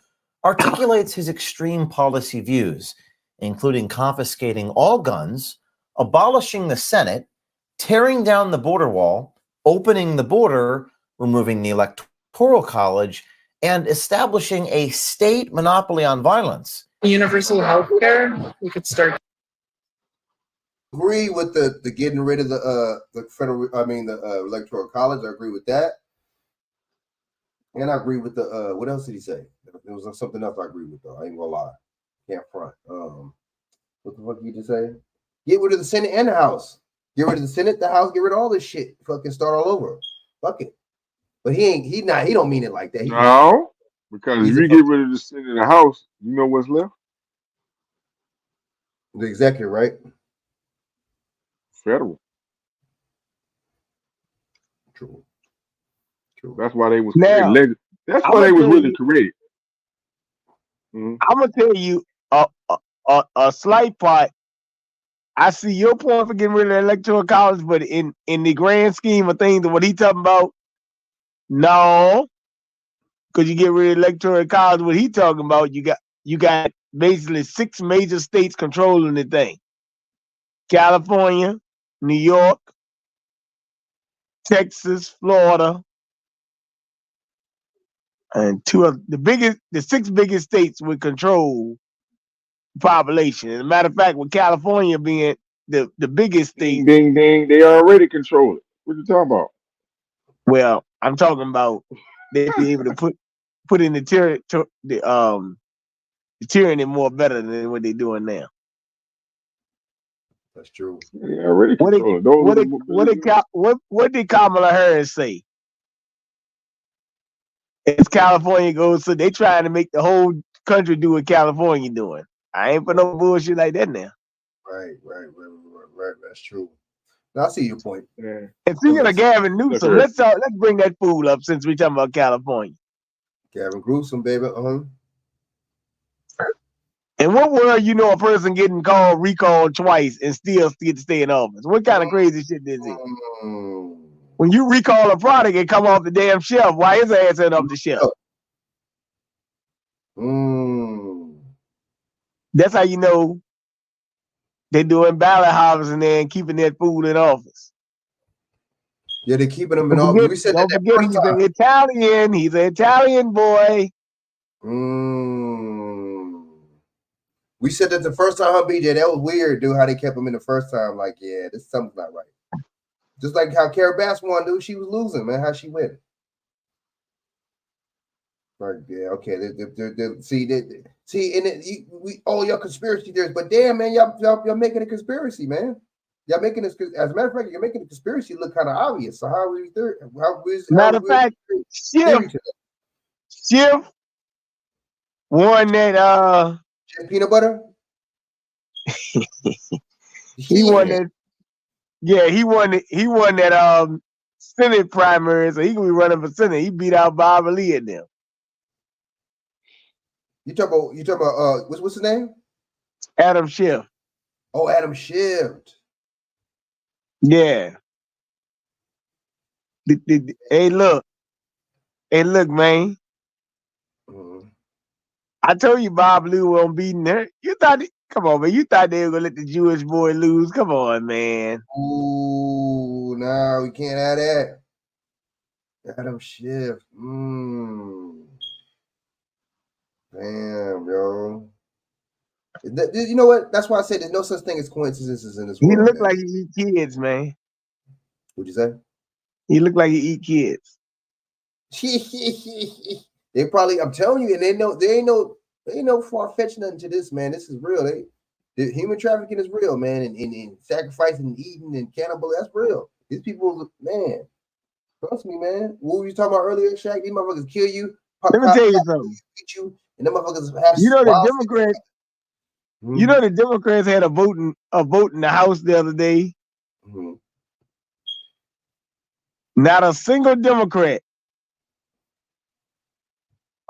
articulates his extreme policy views, including confiscating all guns, abolishing the Senate, tearing down the border wall, opening the border, removing the Electoral College, and establishing a state monopoly on violence. Universal health care, we could start. Agree with the getting rid of the federal, the Electoral College. I agree with that. And I agree with the what else did he say? There was something else I agree with though. I ain't gonna lie. Can't front. What the fuck did you just say? Get rid of the Senate and the House. Get rid of the Senate, the House, get rid of all this shit. Fucking start all over. Fuck it. But he don't mean it like that. No, because if you get rid of the Senate and the House, you know what's left? The executive, right? Federal. True. That's why they was Now, that's why they was really created. I'm gonna tell you a slight part. I see your point for getting rid of the Electoral College, but in the grand scheme of things, what he talking about, no, because you get rid of the Electoral College. What he talking about, you got basically 6 major states controlling the thing: California, New York, Texas, Florida, and the 6 biggest states would control population. As a matter of fact, with California being the biggest state, Ding ding, they already control it. What you talking about? well, I'm talking about they'd be able to put in the tyranny more better than what they're doing now. That's true. They already control it. What did Kamala Harris say? As California goes, so they trying to make the whole country do what California doing. I ain't for no bullshit like that now. Right. That's true. Now, I see your point. Yeah. And speaking of Gavin Newsom, let's bring that fool up since we're talking about California. Gavin Newsom, baby. In what world you know a person getting recalled twice and still get to stay in office? What kind of crazy shit is it? When you recall a product and come off the damn shelf, why his ass ain't off the shelf? That's how you know they're doing ballot harvesting and keeping that fool in office. Yeah, they're keeping him in office. We said Don't forget he's an Italian. He's an Italian boy. We said that the first time, BJ, that was weird, dude, how they kept him in the first time. Like, yeah, this something's not right. Just like how Carol Bass won, dude, she was losing, man. How she win? Right, yeah, okay. We all your conspiracy theories, but damn, man, y'all making a conspiracy, man. Y'all making this. As a matter of fact, you're making the conspiracy look kind of obvious. So how we? Matter of fact, Schiff won that. Peanut butter. He won that. Yeah, he won that Senate primary, so he can be running for Senate. He beat out Barbara Lee and them. You talk about what's his name? Adam Schiff. Oh, Adam Schiff. Yeah. Hey, look, man. I told you Bob Lee won't beat her. Come on, man. You thought they were gonna let the Jewish boy lose? Come on, man. Ooh, no, we can't have that. Adam Schiff. Damn, yo. You know what? That's why I say there's no such thing as coincidences in this world. He look like he eat kids, man. What'd you say? He look like he eat kids. They probably, I'm telling you, and they ain't no far-fetched nothing to this, man. This is real. The human trafficking is real, man, and sacrificing and eating and cannibal, that's real. These people, man, trust me, man. What were you talking about earlier, Shaq? These motherfuckers kill you. Let me tell you something. Beat you, and them motherfuckers have the Democrats. You know the Democrats had a vote in the House the other day. Not a single Democrat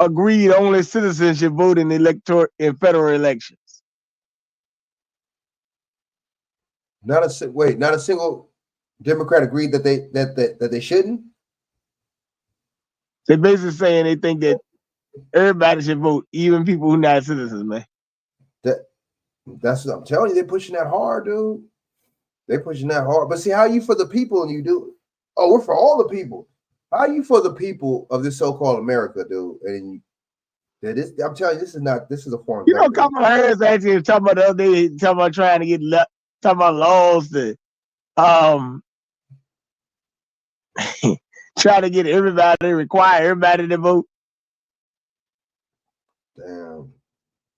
agreed only citizens should vote in federal elections. Not a single Democrat agreed that they shouldn't. They're basically saying they think that Everybody should vote, even people who not citizens, man. That's what I'm telling you. They're pushing that hard, dude. They're pushing that hard. But see, how you for the people and you do? Oh, we're for all the people. How you for the people of this so-called America, dude? And I'm telling you, this is a foreign. You know, Kamala Harris actually talking about the other day, talking about trying to get talking about laws to try to get require everybody to vote. Damn.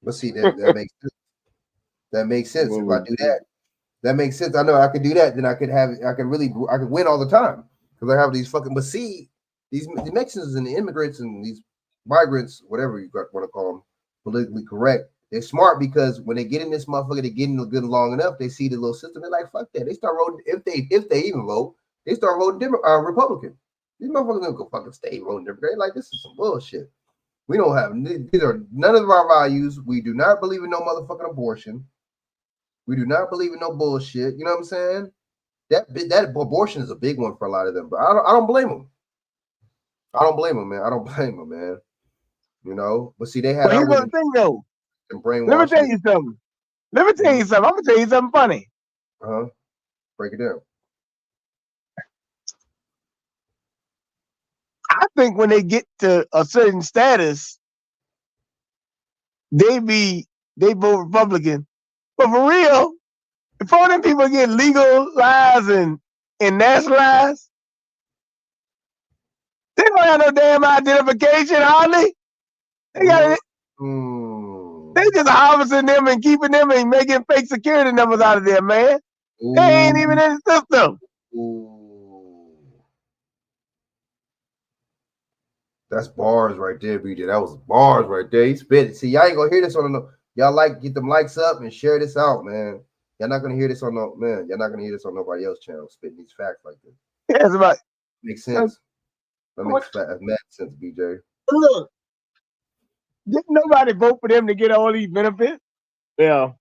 But see, that makes sense. That makes sense. If I do that makes sense. I know I could do that. Then I could win all the time because I have these fucking. But see, the Mexicans and the immigrants and these migrants, whatever you want to call them, politically correct. They're smart because when they get in this motherfucker, they get in good long enough. They see the little system. They're like, fuck that. They start voting. If they even vote, they start voting Republican. These motherfuckers don't go fucking stay voting Democrat. Like, this is some bullshit. We don't have these are none of our values. We do not believe in no motherfucking abortion. We do not believe in no bullshit. You know what I'm saying? That abortion is a big one for a lot of them, but I don't blame them. I don't blame them, man. I don't blame them, man. You know, but see, they had. But here's the thing, though. Let me tell you something. I'm gonna tell you something funny. Break it down. I think when they get to a certain status, they vote Republican. But for real, before them people get legalized and nationalized, they don't have no damn identification, hardly. They got it. They just harvesting them and keeping them and making fake security numbers out of them, man. They ain't even in the system. That's bars right there, BJ. That was bars right there. He spit it. See, y'all ain't gonna hear this on y'all get them likes up and share this out, man. Y'all not gonna hear this on Y'all not gonna hear this on nobody else's channel spitting these facts like this. Yeah, it's about makes sense. That makes mad sense, BJ. Look, didn't nobody vote for them to get all these benefits? Well,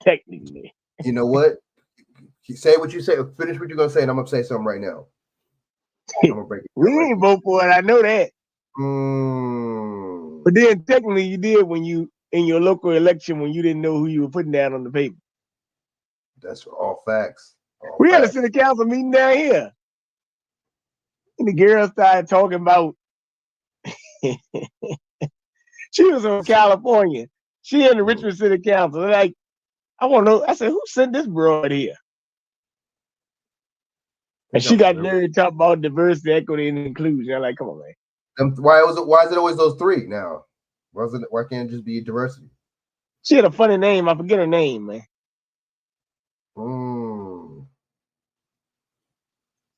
technically. You know what? Say what you say. Finish what you're gonna say, and I'm gonna say something right now. I'm gonna break it. We didn't vote for it. I know that. But then technically you did when you in your local election when you didn't know who you were putting down on the paper. That's all facts. We had a city council meeting down here. And the girl started talking about she was from California. She in the Richmond City Council. Like, I want to know. I said, who sent this broad here? And she got nerve to talk about diversity, equity, and inclusion. I'm like, come on, man. Why is it always those three now? Why can't it just be diversity? She had a funny name. I forget her name, man.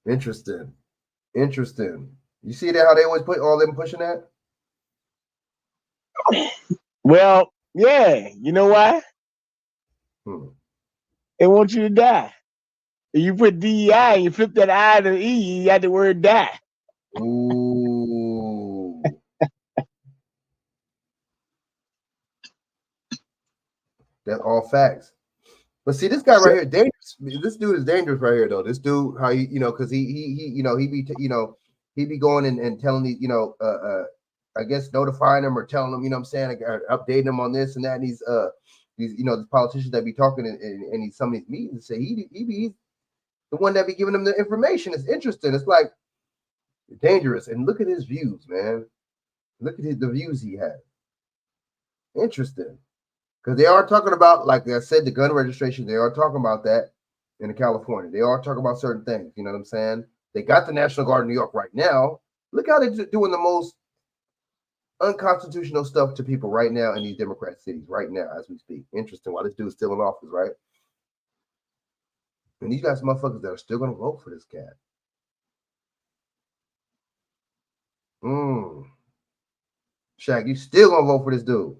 Interesting. You see that how they always put all them pushing that? Well, yeah. You know why? They want you to die. If you put DEI and you flip that I to E, you got the word die. Ooh. That's all facts. But see, this guy right here, dangerous. This dude is dangerous right here, though. This dude, how he because he be going and telling these, I guess notifying them or telling them, what I'm saying, updating them on this and that. And these these politicians that be talking in some of these meetings say he be the one that be giving them the information. It's interesting. It's like dangerous. And look at his views, man. Look at the views he has. Interesting. Because they are talking about, like I said, the gun registration, they are talking about that in California. They are talking about certain things. You know what I'm saying? They got the National Guard in New York right now. Look how they're doing the most unconstitutional stuff to people right now in these Democrat cities right now as we speak. Interesting. While this dude's still in office, right? And these guys, motherfuckers that are still going to vote for this cat. Shaq, you still going to vote for this dude?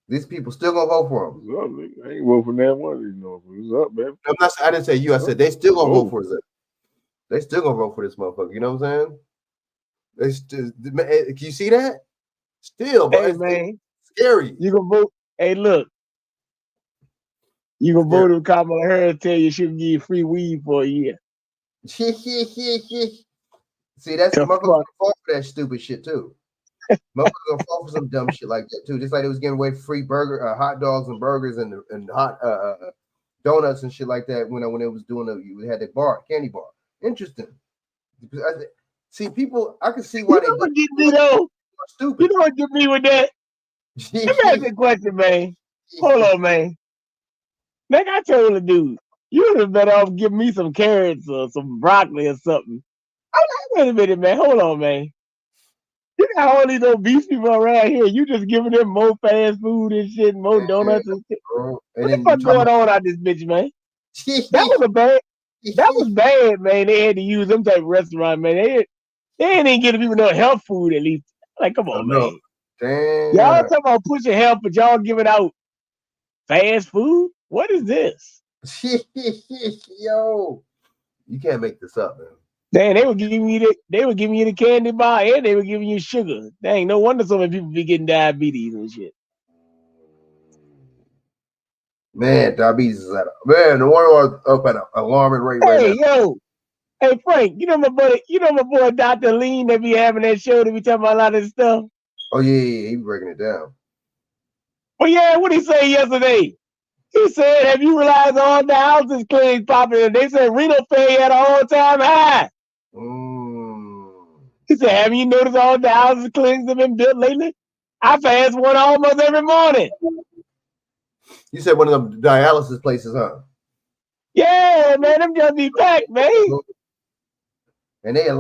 These people still gonna vote for him. What's up, nigga? I ain't vote for that one. What's up, man? I didn't say you. I said they still gonna vote for it. They still gonna vote for this motherfucker. You know what I'm saying? Can you see that? Still, hey, man, scary. You gonna vote? Hey, look, you gonna vote if Kamala Harris tell you she can give you free weed for a year? See, that's motherfuckers gonna fall for that stupid shit too. Motherfuckers gonna fall for some dumb shit like that too. Just like they was giving away free hot dogs and burgers and hot donuts and shit like that when it was doing we had that candy bar. Interesting. See, people, I can see why they get me though. Stupid. You know what get me with that? Let me ask you a question, man. Hold on, man. Like I told the dude, you would have better off giving me some carrots or some broccoli or something. I'm like, wait a minute, man. Hold on, man. You got all these obese people around here. You just giving them more fast food and shit, more donuts and shit. What the fuck going on out this bitch, man? That was bad, man. They had to use them type of restaurant, man. They ain't even getting people no health food at least. Like, come on, man. Damn. Y'all talking about pushing health, but y'all giving out fast food? What is this? Yo, you can't make this up, man. Dang, they were giving you the candy bar and they were giving you sugar. Dang, no wonder so many people be getting diabetes and shit. Man, diabetes is at no wonder up at an alarming rate right now. Hey Frank, you know my boy Dr. Lean that be having that show that be talking about a lot of this stuff. Oh yeah, he be breaking it down. Well, yeah, what he say yesterday? He said, "Have you realized all the houses clinics popping?" And they said renal failure at an all-time high. He said, "Haven't you noticed all the houses clinics have been built lately? I pass one almost every morning." You said one of them dialysis places, huh? Yeah, man, them just be packed, man. And they in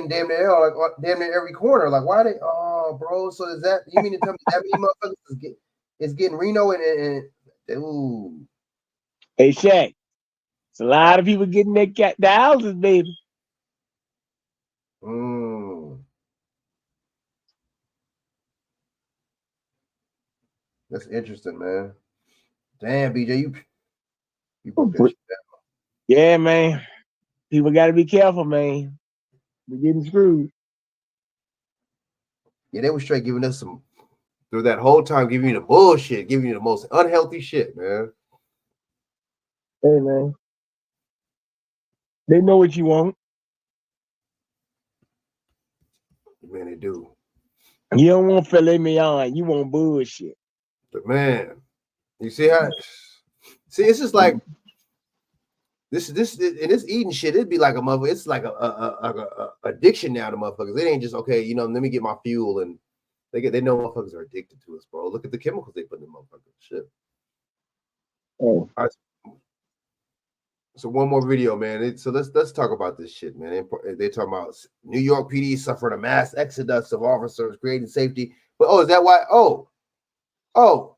damn near damn near every corner. Like, why they? Oh, bro. So is that you mean to tell me that many motherfuckers is getting Reno and ooh. Hey Shaq, it's a lot of people getting their dialysis, baby. That's interesting, man. Damn, BJ, you broke that shit down. Yeah, man. People got to be careful, man. We're getting screwed. Yeah, they were straight giving us some through that whole time, giving you the bullshit, giving you the most unhealthy shit, man. Hey, man. They know what you want. Man, they do. You don't want filet mignon. You want bullshit. But man, you see how? See, it's just like this eating shit. It'd be like a mother. It's like a addiction now to motherfuckers. It ain't just okay. You know, let me get my fuel, and they know motherfuckers are addicted to us, bro. Look at the chemicals they put in the motherfuckers. Shit. Oh. All right. So one more video, man. So let's talk about this shit, man. They talking about New York PD suffering a mass exodus of officers creating safety. But is that why?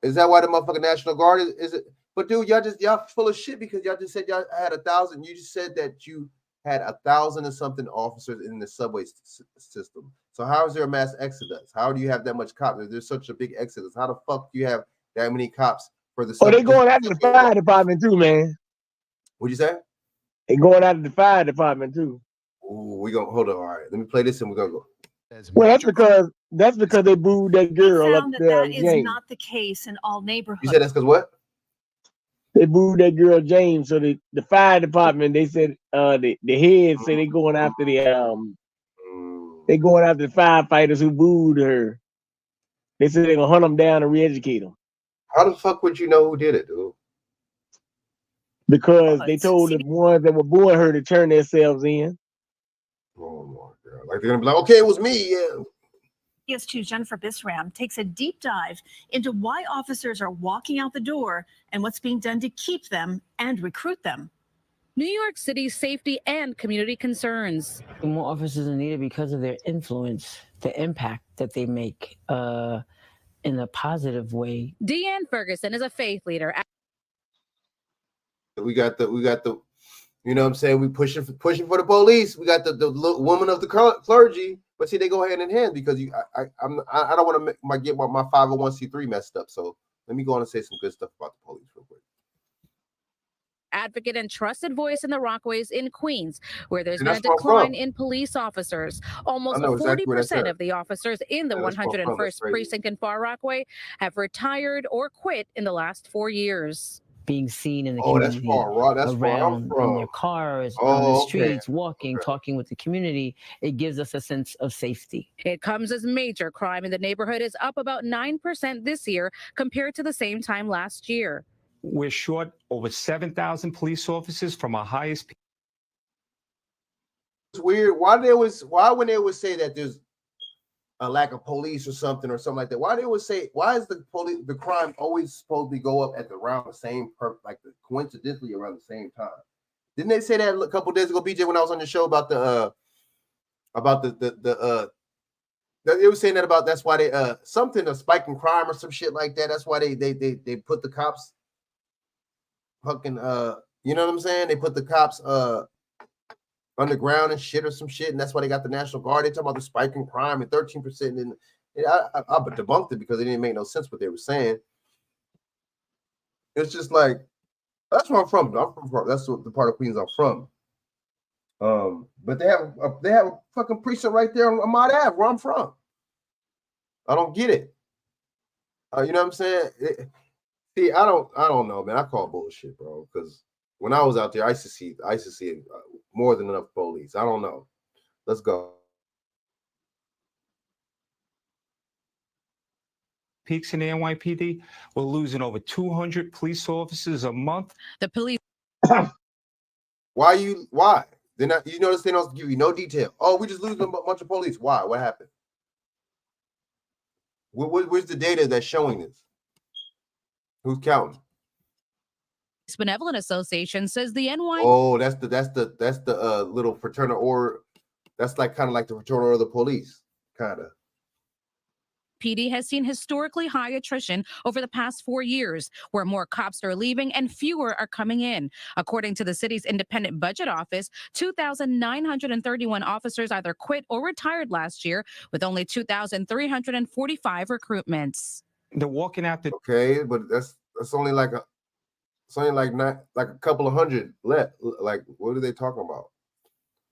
Is that why the motherfucking National Guard is it? But dude, y'all full of shit because y'all just said y'all had 1,000. You just said that you had 1,000 and something officers in the subway system. So how is there a mass exodus? How do you have that much cops? If there's such a big exodus, how the fuck do you have that many cops for the? Oh, they going after the fire department too, man. What'd you say? They going after the fire department too. Ooh, we gonna hold on. All right, let me play this and we're gonna go. Well, that's because they booed that girl up there. That is not the case in all neighborhoods. You said that's because what? They booed that girl James. So the fire department, they said the head say they going after the firefighters who booed her. They said they're gonna hunt them down and re-educate them. How the fuck would you know who did it, dude? Because they told the ones that were booing her to turn themselves in. Oh my God! Like they're gonna be like, okay, it was me. Yeah. PS2's Jennifer Bisram takes a deep dive into why officers are walking out the door and what's being done to keep them and recruit them. New York City's safety and community concerns. More officers are needed because of their influence, the impact that they make in a positive way. Deanne Ferguson is a faith leader. We got the, you know what I'm saying? We pushing for the police. We got the woman of the clergy, but see, they go hand in hand because I don't want to get my 501c3 messed up. So let me go on and say some good stuff about the police real quick. Advocate and trusted voice in the Rockaways in Queens, where there's been a decline in police officers. Almost 40% of the officers in the 101st Precinct in Far Rockaway have retired or quit in the last 4 years. being seen in the Oh, that's community, far, Raw. That's where I'm around in from. their cars, on the Oh, okay. streets, walking, talking with the community. It gives us a sense of safety. It comes as major crime in the neighborhood is up about 9% this year compared to the same time last year. We're short over 7,000 police officers from our highest peak. It's weird. Why when they would say that there's a lack of police or something like that? Why they would say, why is the crime always supposed to go up at around the same coincidentally around the same time? Didn't they say that a couple days ago, BJ, when I was on the show about they were saying that about, that's why they a spike in crime or some shit like that. That's why they put the cops fucking you know what I'm saying? They put the cops underground and shit or some shit, and that's why they got the National Guard. They talk about the spike in crime and 13%. And I debunked it because it didn't make no sense what they were saying. It's just like, that's where I'm from. That's the part of Queens I'm from. But they have a fucking precinct right there on Ahmad Ave, where I'm from. I don't get it. You know what I'm saying? See, I don't know, man. I call bullshit, bro. Because when I was out there, I used to see more than enough police. I don't know. Let's go. Peaks in the NYPD. We're losing over 200 police officers a month. The police. Why? They're not. You notice they don't give you no detail. Oh, we just losing a bunch of police. Why? What happened? Where's the data that's showing this? Who's counting? Benevolent Association says the NY. Oh, that's the little fraternal order. That's like kind of like the fraternal order of the police, kind of. PD has seen historically high attrition over the past 4 years, where more cops are leaving and fewer are coming in. According to the city's independent budget office, 2,931 officers either quit or retired last year, with only 2,345 recruitments. They're walking out the. Okay, but that's only like a. It's only like not like a couple of hundred left. Like, what are they talking about?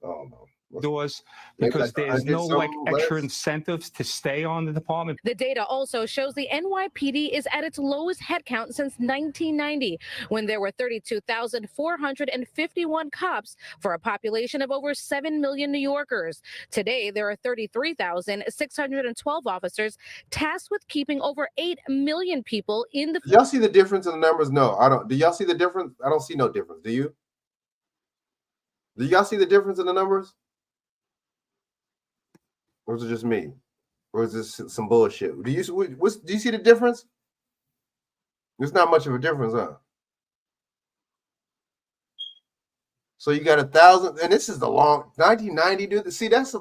I don't know. Doors, because like there's no like extra less. incentives to stay on the department. The data also shows the NYPD is at its lowest headcount since 1990, when there were 32,451 cops for a population of over 7 million New Yorkers. Today, there are 33,612 officers tasked with keeping over 8 million people in the. Y'all see the difference in the numbers? No, I don't. Do y'all see the difference? I don't see no difference. Do you? Do y'all see the difference in the numbers? Or is it just me? Or is this some bullshit? Do you see the difference? There's not much of a difference, huh? So you got 1,000, and this is the long 1990, dude. See, that's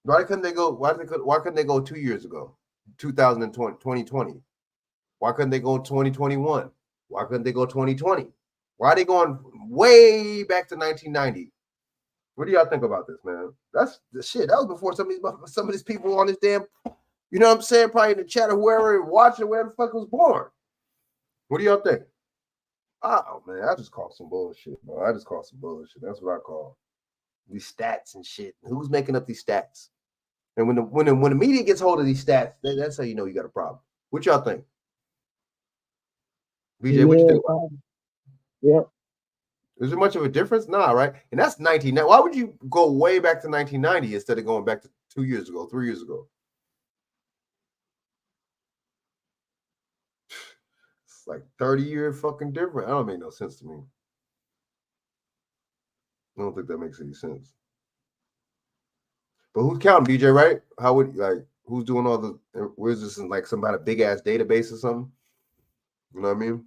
why couldn't they go? Why couldn't they go 2 years ago? 2020. Why couldn't they go 2021? Why couldn't they go 2020? Why are they going way back to 1990? What do y'all think about this, man? That's the shit. That was before some of these people on this damn, you know what I'm saying? Probably in the chat or whoever watching, where the fuck was born. What do y'all think? Oh man, I just call some bullshit, bro. I just call some bullshit. That's what I call these stats and shit. Who's making up these stats? And when the media gets hold of these stats, that's how you know you got a problem. What y'all think? BJ, what you think about it? Yeah. Is there much of a difference? Nah, right? And that's 1990. Why would you go way back to 1990 instead of going back to 2 years ago, 3 years ago? It's like 30-year fucking different. That don't make no sense to me. I don't think that makes any sense. But who's counting, BJ, right? How would, like, who's doing all the, where's this in like some kind of big ass database or something? You know what I mean?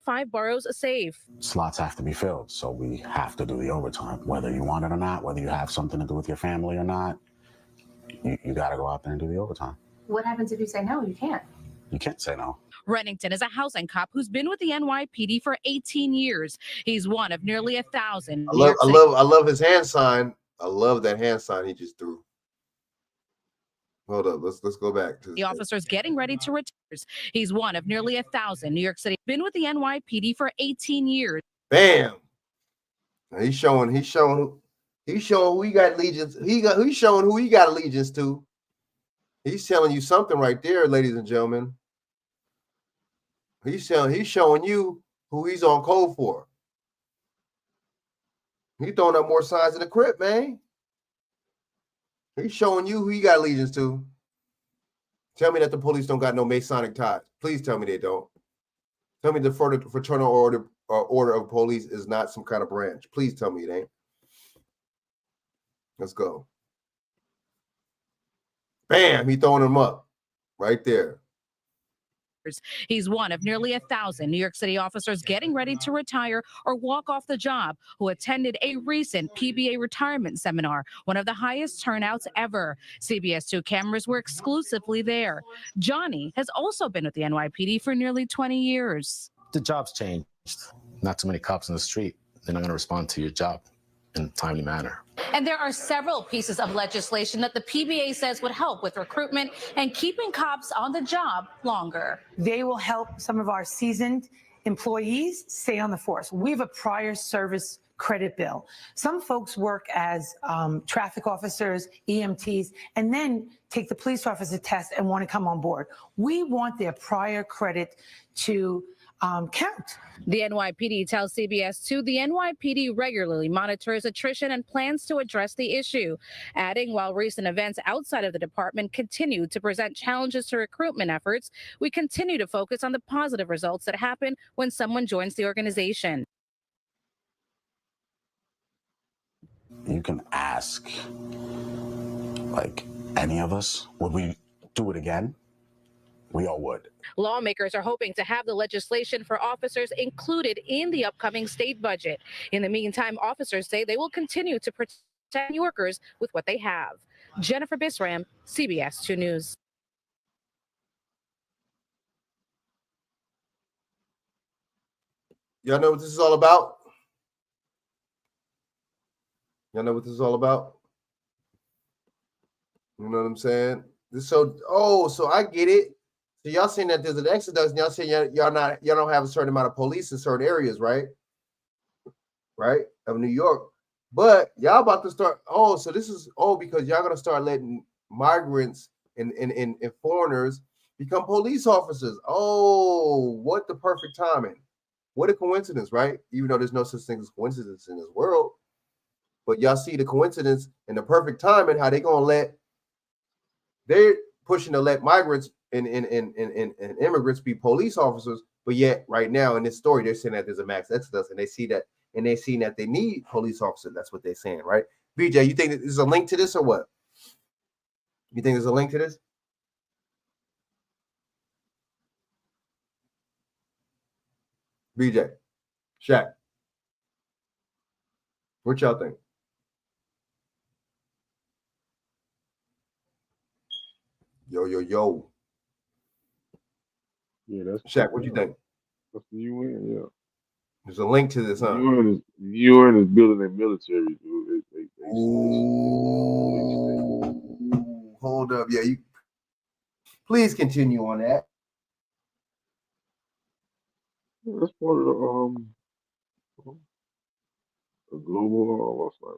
Five boroughs safe. Slots have to be filled, so we have to do the overtime, whether you want it or not, whether you have something to do with your family or not. You got to go out there and do the overtime. What happens if you say no? You can't. You can't say no. Rennington is a housing cop who's been with the NYPD for 18 years. He's one of nearly 1,000. I love his hand sign. I love that hand sign he just threw. Hold up, let's go back to the officers getting ready to retire. He's one of nearly 1,000. New York City been with the NYPD for 18 years. Bam. He's showing who he got allegiance. He's showing who he got allegiance to. He's telling you something right there, ladies and gentlemen. He's showing you who he's on code for. He throwing up more signs in the crypt, man. He's showing you who he got allegiance to. Tell me that the police don't got no Masonic ties. Please tell me they don't. Tell me the fraternal order of police is not some kind of branch. Please tell me it ain't. Let's go. Bam, he throwing them up right there. He's one of nearly 1,000 New York City officers getting ready to retire or walk off the job who attended a recent PBA retirement seminar, one of the highest turnouts ever. CBS 2 cameras were exclusively there. Johnny has also been with the NYPD for nearly 20 years. The job's changed. Not too many cops in the street. They're not going to respond to your job in a timely manner. And there are several pieces of legislation that the PBA says would help with recruitment and keeping cops on the job longer. They will help some of our seasoned employees stay on the force. We have a prior service credit bill. Some folks work as traffic officers, EMTs, and then take the police officer test and want to come on board. We want their prior credit to count. The NYPD tells CBS 2 the NYPD regularly monitors attrition and plans to address the issue, adding while recent events outside of the department continue to present challenges to recruitment efforts, we continue to focus on the positive results that happen when someone joins the organization. You can ask, like, any of us, would we do it again? We all would. Lawmakers are hoping to have the legislation for officers included in the upcoming state budget. In the meantime, officers say they will continue to protect New Yorkers with what they have. Jennifer Bisram, CBS 2 News. Y'all know what this is all about? Y'all know what this is all about? You know what I'm saying? So I get it. So y'all saying that there's an exodus, and y'all saying y'all don't have a certain amount of police in certain areas, right? Right? Of New York. But y'all about to start, because y'all gonna start letting migrants and foreigners become police officers. Oh, what the perfect timing. What a coincidence, right? Even though there's no such thing as coincidence in this world. But y'all see the coincidence and the perfect timing, how they're pushing to let migrants and immigrants be police officers, but yet right now in this story they're saying that there's a mass exodus, and they see that they need police officers. That's what they're saying, right? BJ, you think that there's a link to this or what? You think there's a link to this? BJ, Shaq, what y'all think? Yo. Yeah, that's Shaq. What you think? That's the UN. Yeah, there's a link to this, huh? UN is building their military. Dude. Hold up, yeah. You please continue on that. That's part of the global. What's that?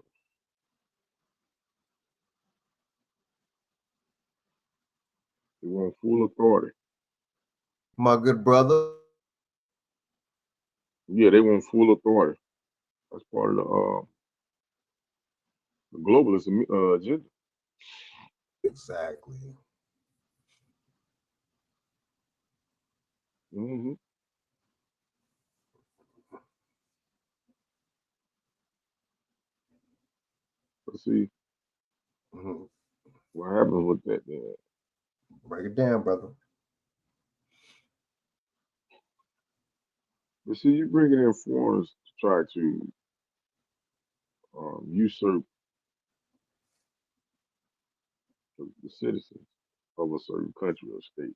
They want full authority. My good brother. Yeah, they want full authority. That's part of the globalist agenda. Exactly. Mm-hmm. Let's see what happens with that then. Break it down, brother. But see, you bringing in foreigners to try to usurp the citizens of a certain country or state.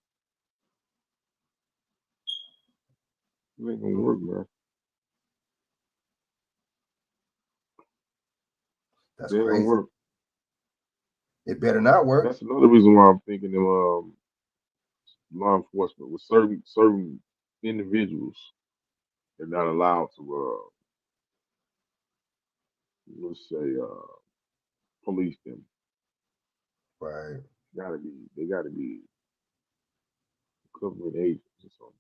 It ain't gonna work, man. That's it ain't crazy. gonna work. It better not work. That's another reason why I'm thinking of law enforcement with certain individuals. They're not allowed to let's say, police them. Right. They gotta be government agents or something.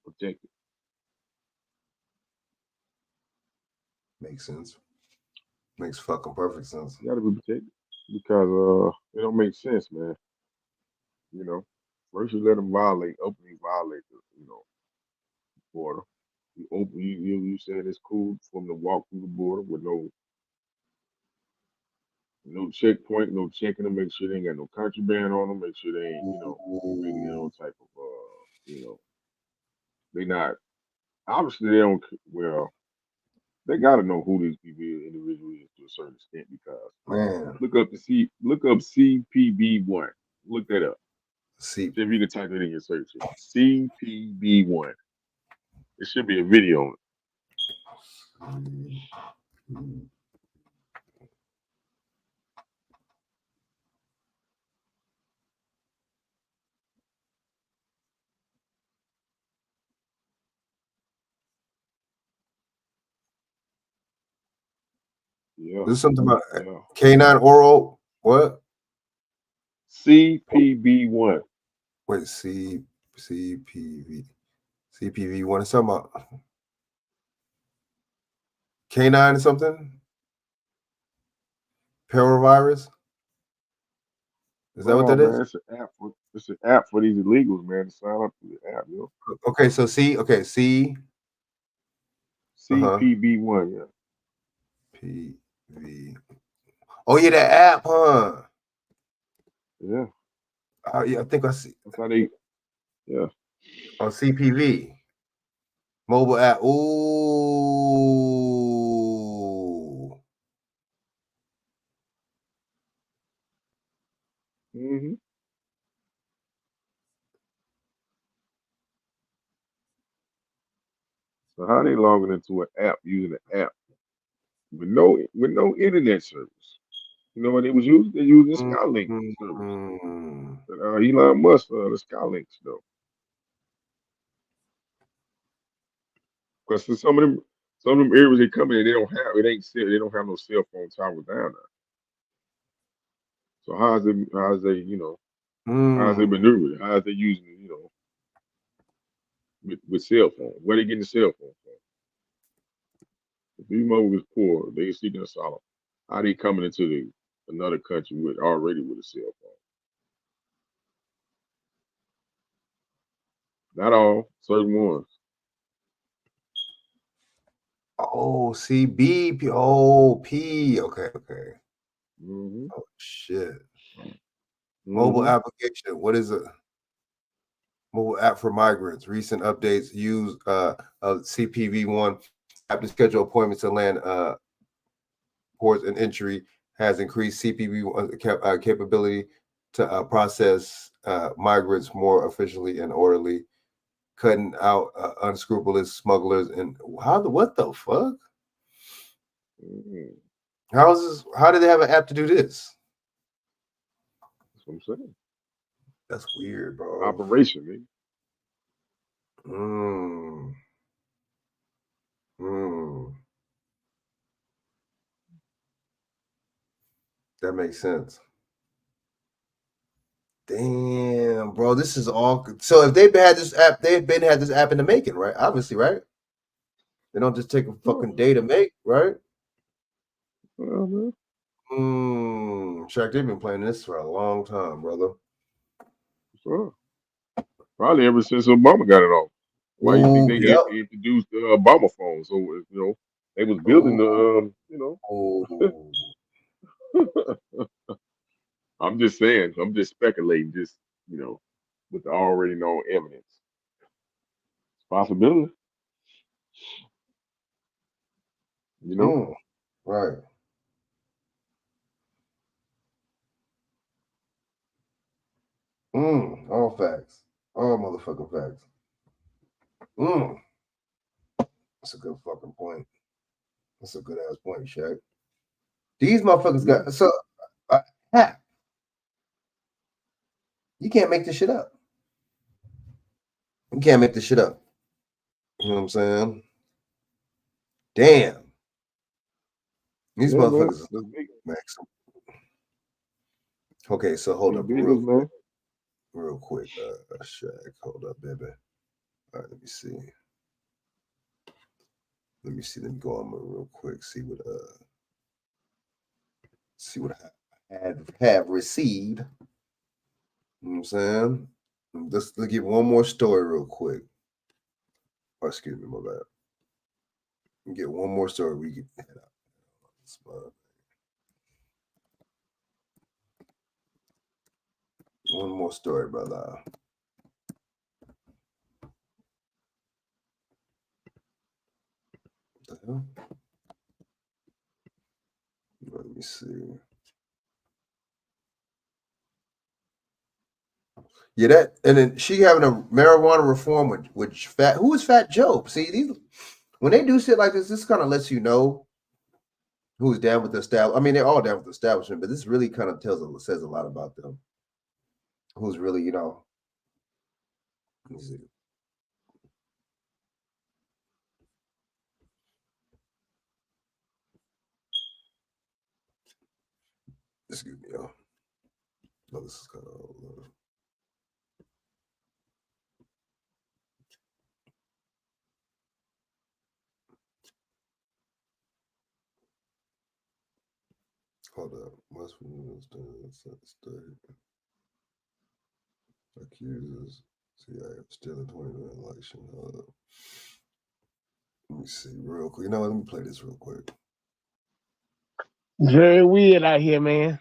Protected. Makes sense. Makes fucking perfect sense. Gotta be protected because it don't make sense, man. You know, first you let them openly violate the border. You said it's cool for them to walk through the border with no checkpoint, no checking them, make sure they ain't got no contraband on them, make sure they ain't bringing in no type of they not obviously they don't well they got to know who these individual is to a certain extent because Man. look up CPB1. Look that up. See if you can type it in your search. CPB1. It should be a video on it. Yeah. There's something about canine oral. What? CPB1. Wait, CPV1. It's something about canine or something? Paravirus? Is that what that is? It's an app for these illegals, man. To sign up for the app, Okay, so C. CPB1, yeah. PV. Oh yeah, that app, huh? Yeah. Yeah, I think I see. That's how they. Yeah. On CPV. Mobile app. Ooh. Mm-hmm. So how they logging into an app using an app with no internet service? You know what they was using? They using Skylink service. But, Elon Musk, the Skylink stuff. Because some of them areas they come in, they don't have no cell phone towers down there. So how's they maneuvering? How's they using with cell phone? Where they getting the cell phone from? If these motherfuckers is poor, they seeking asylum. How they coming into another country already with a cell phone? Not all, certain ones. Oh, CBP. Oh, P. Okay. Mm-hmm. Oh shit. Mobile application. What is it? Mobile app for migrants. Recent updates use of CPV1 app to schedule appointments to land ports and entry has increased CPV1 capability to process migrants more efficiently and orderly, cutting out unscrupulous smugglers. And what the fuck? How did they have an app to do this? That's what I'm saying. That's weird, bro. Operation, man. That makes sense. Damn, bro, this is all. So if they've had this app, they've had this app in the making, right? Obviously, right? They don't just take a fucking day to make, right? Shaq, they've been playing this for a long time, brother. Sure. Probably ever since Obama got it off. Why you think they introduced the Obama phone? So they was building the I'm just saying. I'm just speculating. Just with the already known evidence. It's a possibility. Right. All facts. All motherfucking facts. That's a good fucking point. That's a good ass point, Shaq. These motherfuckers got hack. You can't make this shit up. You can't make this shit up. You know what I'm saying? Damn. These Yeah, man. motherfuckers is That's big. Max. Okay, so hold That's up business, man. real quick. Shaq, hold up, baby. All right, let me see. Let me go on real quick. See what I have received. You know what I'm saying? Let's get one more story real quick. Oh, excuse me, my bad. Get one more story. We can head out. One more story, brother. What the hell? Let me see. Yeah, that and then she having a marijuana reform with Fat. Who is Fat Joe? See, these when they do shit like this kind of lets you know who's down with the establishment. I mean, they're all down with the establishment, but this really kind of says a lot about them. Who's really, you know. Let me see. Excuse me, y'all. No, this is kind of. Hold up. West Virginia State accuses CIA of stealing 2020 election. Let me see real quick. You know what? Let me play this real quick. It's very weird out here, man.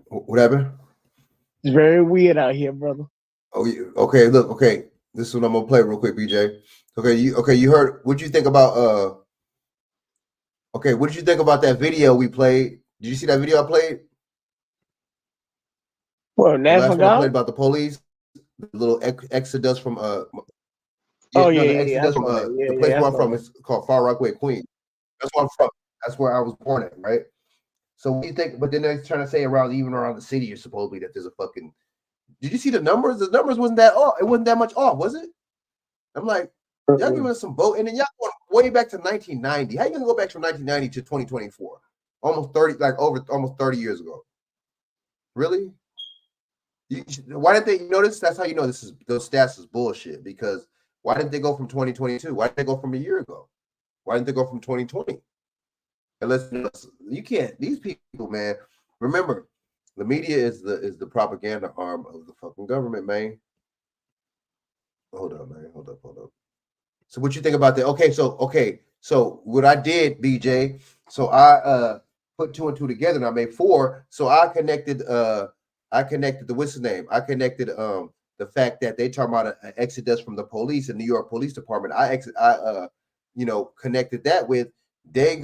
What happened? It's very weird out here, brother. Oh, yeah. Okay. Look. Okay. This is what I'm gonna play real quick, BJ. Okay. You heard? What'd you think about? Okay. What did you think about that video we played? Did you see that video I played? What, National The last one I Guard? played about the police, the little exodus from Oh, the yeah, exodus from the place where I'm from is called Far Rockaway, Queens. That's where I'm from. That's where I was born at, right? So what do you think? But then they're trying to say around the city, you're supposedly that there's a fucking. Did you see the numbers? The numbers wasn't that off. It wasn't that much off, was it? I'm like, y'all giving us some vote, and then y'all going way back to 1990. How you gonna go back from 1990 to 2024? Almost 30 years ago. Really? Why didn't they notice? That's how you know those stats is bullshit. Because why didn't they go from 2022? Why didn't they go from a year ago? Why didn't they go from 2020? Unless you can't. These people, man. Remember, the media is the propaganda arm of the fucking government, man. Hold up, man. Hold up. So what you think about that? Okay, so what I did, BJ. So I put 2 and 2 together, and I made 4. So I connected the what's his name? I connected the fact that they talking about an exodus from the police in New York Police Department. I connected that with they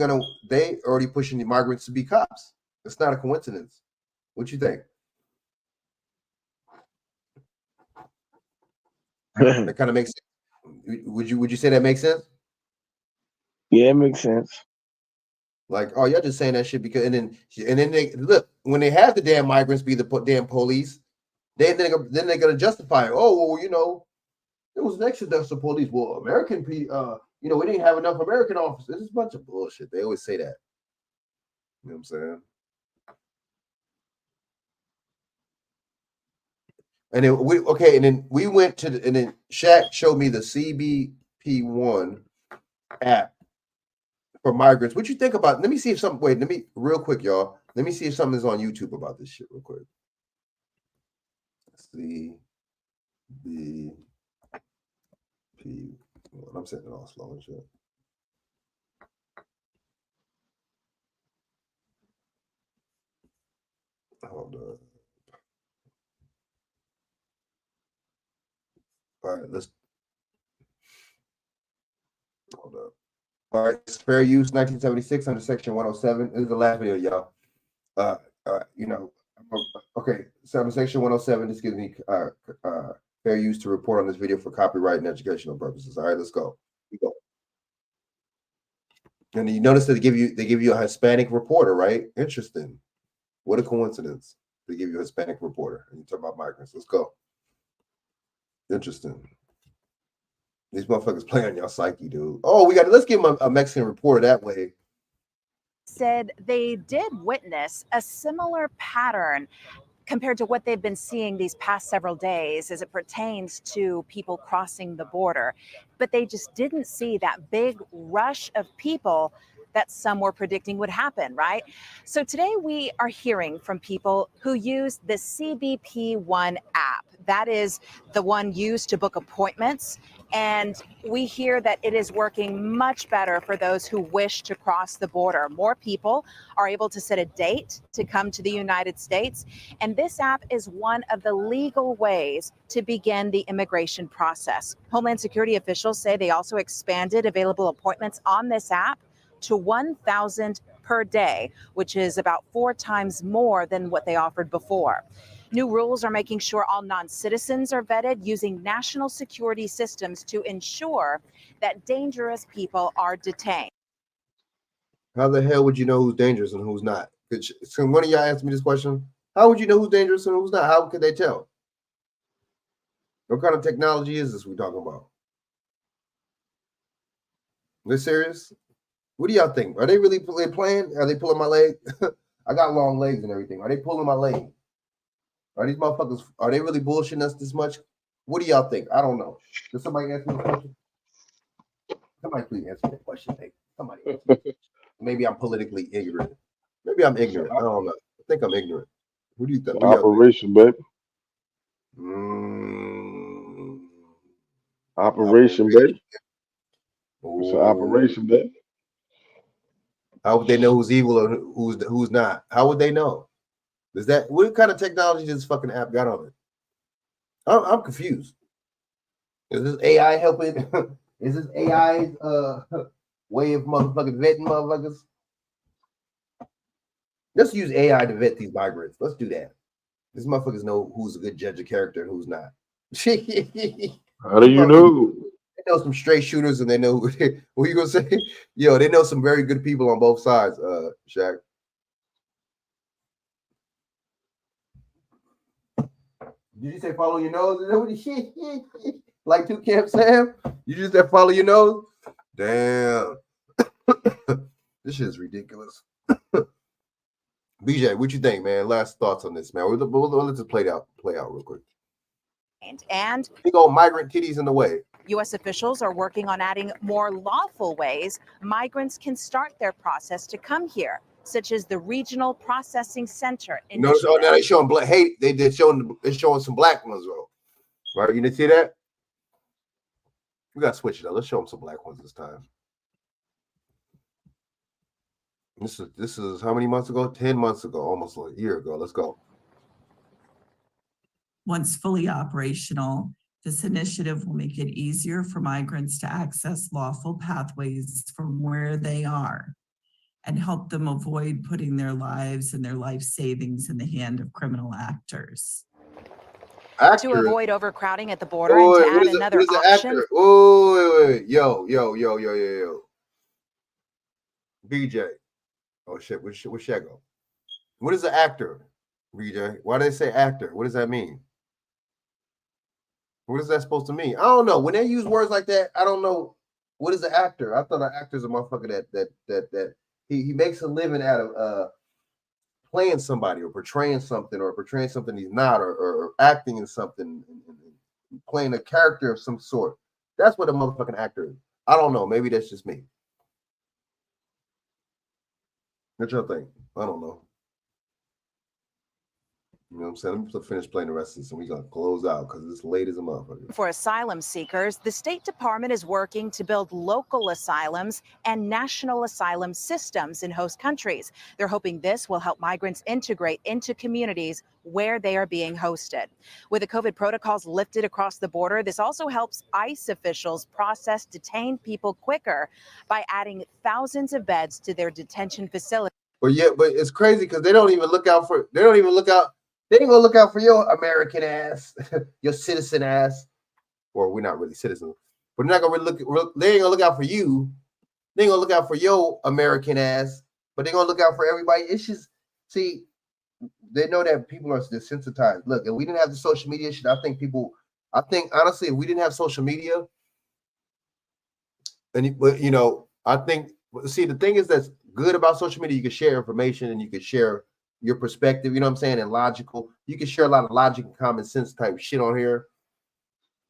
already pushing the migrants to be cops. It's not a coincidence. What you think? That kind of makes sense. Would you say that makes sense? Yeah, it makes sense. Like, oh, y'all just saying that shit because, and then they look when they have the damn migrants be the damn police, then they're gonna justify it. Oh, well, you know, it was an exodus of police. Well, American people, we didn't have enough American officers. It's a bunch of bullshit. They always say that. You know what I'm saying? And then we went to and then Shaq showed me the CBP1 app for migrants. What you think about? Let me see if something. Wait, real quick, y'all. Let me see if something is on YouTube about this shit, real quick. CBP. I'm saying it all slow and shit. Hold up. All right, let's hold up. All right, it's fair use 1976 under section 107. This is the last video, y'all. Okay, so under section 107, this gives me fair use to report on this video for copyright and educational purposes. All right, let's go. We go. And you notice that they give you a Hispanic reporter, right? Interesting. What a coincidence. They give you a Hispanic reporter and you talk about migrants. Let's go. Interesting. These motherfuckers play on y'all psyche, dude. Oh, let's give them a Mexican reporter that way. said they did witness a similar pattern compared to what they've been seeing these past several days as it pertains to people crossing the border. But they just didn't see that big rush of people that some were predicting would happen, right? So today we are hearing from people who use the CBP One app. That is the one used to book appointments. And we hear that it is working much better for those who wish to cross the border. More people are able to set a date to come to the United States. And this app is one of the legal ways to begin the immigration process. Homeland Security officials say they also expanded available appointments on this app to 1,000 per day, which is about 4 times more than what they offered before. New rules are making sure all non-citizens are vetted using national security systems to ensure that dangerous people are detained. How the hell would you know who's dangerous and who's not? So one of y'all asked me this question. How would you know who's dangerous and who's not? How could they tell? What kind of technology is this we're talking about? Are they serious? What do y'all think? Are they really playing? Are they pulling my leg? I got long legs and everything. Are they pulling my leg? Are these motherfuckers, are they really bullshitting us this much? What do y'all think? I don't know. Does somebody answer me the question? Somebody please answer that question. Hey, somebody answer me. Maybe I'm politically ignorant. Maybe I'm ignorant. I don't know. I think I'm ignorant. What do you think? Operation, baby. Operation, baby. It's an operation, baby. How would they know who's evil or who's not? How would they know? Is that what kind of technology does this fucking app got on it? I'm confused. Is this AI helping? Is this AI's way of motherfucking vetting motherfuckers? Let's use AI to vet these migrants. Let's do that. These motherfuckers know who's a good judge of character and who's not. How do you know? They know some straight shooters and they know what you gonna say? Yo, they know some very good people on both sides, Shaq. Did you say follow your nose? Is that what you like to Camp Sam? You just said follow your nose? Damn. This shit is ridiculous. BJ, what you think, man? Last thoughts on this, man. Let's just play out real quick. And big old migrant titties in the way. U.S. officials are working on adding more lawful ways migrants can start their process to come here, such as the Regional Processing Center. Notice, oh, now they showing black. Hey, they're showing some black ones, though. Right? You didn't see that? We gotta switch it up. Let's show them some black ones this time. This is how many months ago? 10 months ago, almost a year ago. Let's go. Once fully operational, this initiative will make it easier for migrants to access lawful pathways from where they are and help them avoid putting their lives and their life savings in the hand of criminal actors. To avoid overcrowding at the border and to add another option. Oh, wait. Yo. BJ. Oh, shit. Where's Shaq go? What is the actor, BJ? Why do they say actor? What does that mean? What is that supposed to mean? I don't know. When they use words like that, I don't know. What is the actor? I thought an actor's a motherfucker that he makes a living out of playing somebody or portraying something he's not, or acting in something, playing a character of some sort. That's what a motherfucking actor is. I don't know. Maybe that's just me. What y'all think? I don't know. You know what I'm saying? I'm going to finish playing the rest of this and we're going to close out because it's late as a motherfucker. For asylum seekers, the State Department is working to build local asylums and national asylum systems in host countries. They're hoping this will help migrants integrate into communities where they are being hosted. With the COVID protocols lifted across the border, this also helps ICE officials process detained people quicker by adding thousands of beds to their detention facilities. But it's crazy because they ain't gonna look out for your American ass, your citizen ass. Or we're not really citizens, but they're not gonna they ain't gonna look out for you. They ain't gonna look out for your American ass, but they're gonna look out for everybody. It's just, see, they know that people are desensitized. Look, if we didn't have the social media shit, I think honestly, if we didn't have social media, and I think, see, the thing is that good about social media, you can share information and you can share your perspective, you know what I'm saying, and logical. You can share a lot of logic and common sense type shit on here.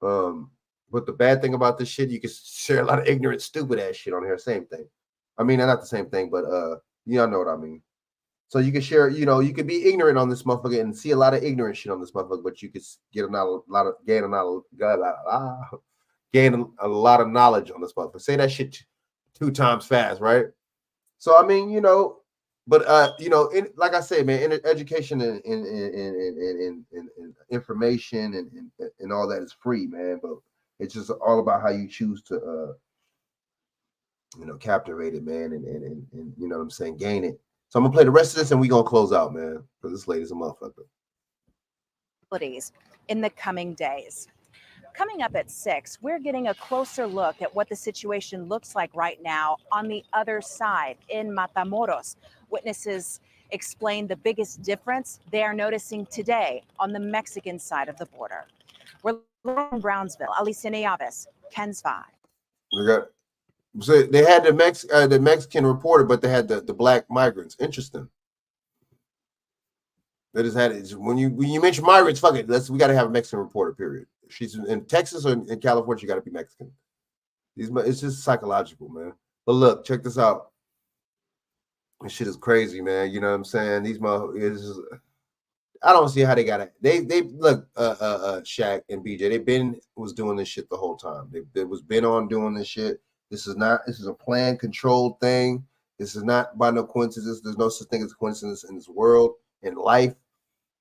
But the bad thing about this shit, you can share a lot of ignorant, stupid ass shit on here. Same thing. I mean, not the same thing, but y'all know what I mean. So you can share, you know, you can be ignorant on this motherfucker and see a lot of ignorant shit on this motherfucker, but you could gain a lot of knowledge on this motherfucker. Say that shit 2 times fast, right? So I mean, you know, but you know, like I say, man, education and information and all that is free, man. But it's just all about how you choose to you know, captivate it, man, and you know what I'm saying, gain it. So I'm gonna play the rest of this and we're gonna close out, man, because this lady's a motherfucker. In the coming days. Coming up at 6, we're getting a closer look at what the situation looks like right now on the other side in Matamoros. Witnesses explain the biggest difference they are noticing today on the Mexican side of the border. We're in Brownsville. Alicia Nieves, KENS 5. We got, so they had the Mexican reporter, but they had the black migrants. Interesting. They just had it. When you mention migrants, fuck it. We got to have a Mexican reporter. Period. If she's in Texas or in California, she got to be Mexican. It's just psychological, man. But look, check this out. This shit is crazy, man. You know what I'm saying? These motherfuckers. I don't see how they got it. They look, Shaq and BJ. They was doing this shit the whole time. They was been on doing this shit. This is a planned, controlled thing. This is not by no coincidence. There's no such thing as a coincidence in this world, in life.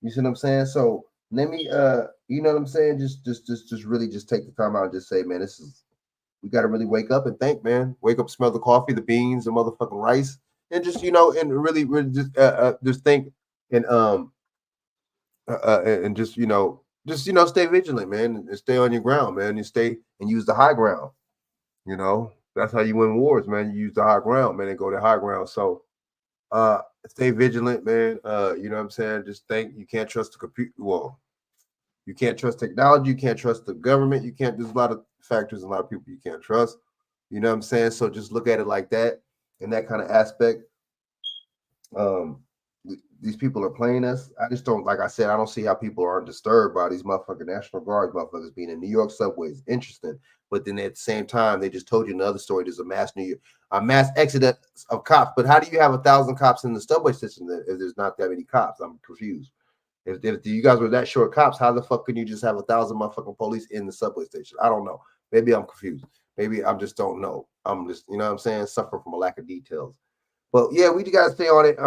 You see what I'm saying? So let me, you know what I'm saying? Just really just take the time out and just say, man, we got to really wake up and think, man. Wake up, smell the coffee, the beans, the motherfucking rice, and just, you know, and really just think and just, you know, stay vigilant, man, and stay on your ground, man, and stay and use the high ground. You know, that's how you win wars, man. You use the high ground, man, and go to high ground. So stay vigilant, man. You know what I'm saying? Just think you can't trust the computer. Well, you can't trust technology, you can't trust the government, there's a lot of factors, a lot of people you can't trust. You know what I'm saying? So just look at it like that, in that kind of aspect. These people are playing us. I just don't, like I said, I don't see how people aren't disturbed by these motherfucking National Guard motherfuckers being in New York subways. Interesting. But then at the same time, they just told you another story. There's a mass exodus of cops. But how do you have 1,000 cops in the subway system if there's not that many cops? I'm confused. If you guys were that short cops, how the fuck can you just have 1,000 motherfucking police in the subway station? I don't know. Maybe I'm confused. Maybe I just don't know. I'm just, you know what I'm saying, suffering from a lack of details. But yeah, we got to stay on it.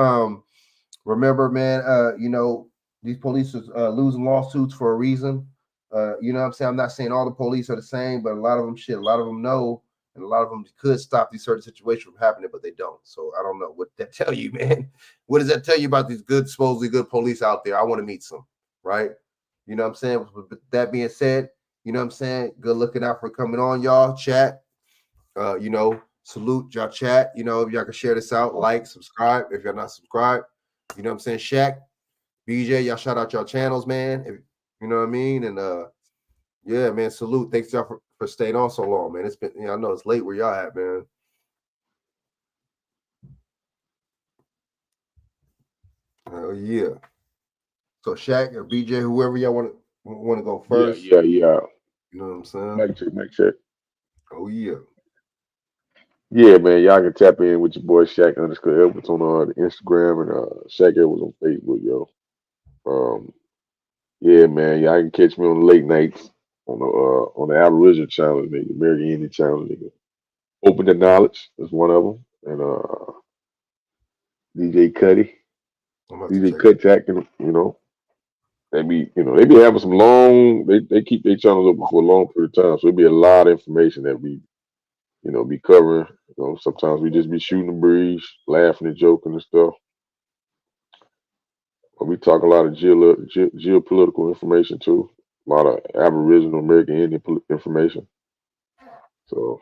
Remember, man, you know, these police are losing lawsuits for a reason. You know what I'm saying? I'm not saying all the police are the same, but a lot of them know, and a lot of them could stop these certain situations from happening, but they don't. So I don't know what that tell you, man. What does that tell you about these supposedly good police out there? I want to meet some, right? You know what I'm saying? With that being said, you know what I'm saying? Good looking out for coming on, y'all. Chat. You know, salute y'all chat. You know, if y'all can share this out, like, subscribe. If you're not subscribed, you know what I'm saying? Shaq, BJ, y'all shout out y'all channels, man. You know what I mean? And yeah, man, salute. Thanks y'all for staying on so long, man. It's been, I know it's late where y'all at, man. Oh yeah. So Shaq or BJ, whoever y'all want to go first. Yeah. You know what I'm saying? Make sure. Oh yeah. Yeah, man, y'all can tap in with your boy Shaq _Edwards on Instagram and Shaq Edwards on Facebook, yo. Yeah, man, y'all can catch me on the late nights on the Aboriginal channel, nigga, American Indian channel, nigga. Open the Knowledge is one of them, and DJ Cuddy, DJ Cut Jack, and you know, they be having some long. They keep their channels open for a long period of time, so it'll be a lot of information that we, be covering. You know, sometimes we just be shooting the breeze, laughing and joking and stuff. But we talk a lot of geopolitical information too. A lot of Aboriginal American Indian information. So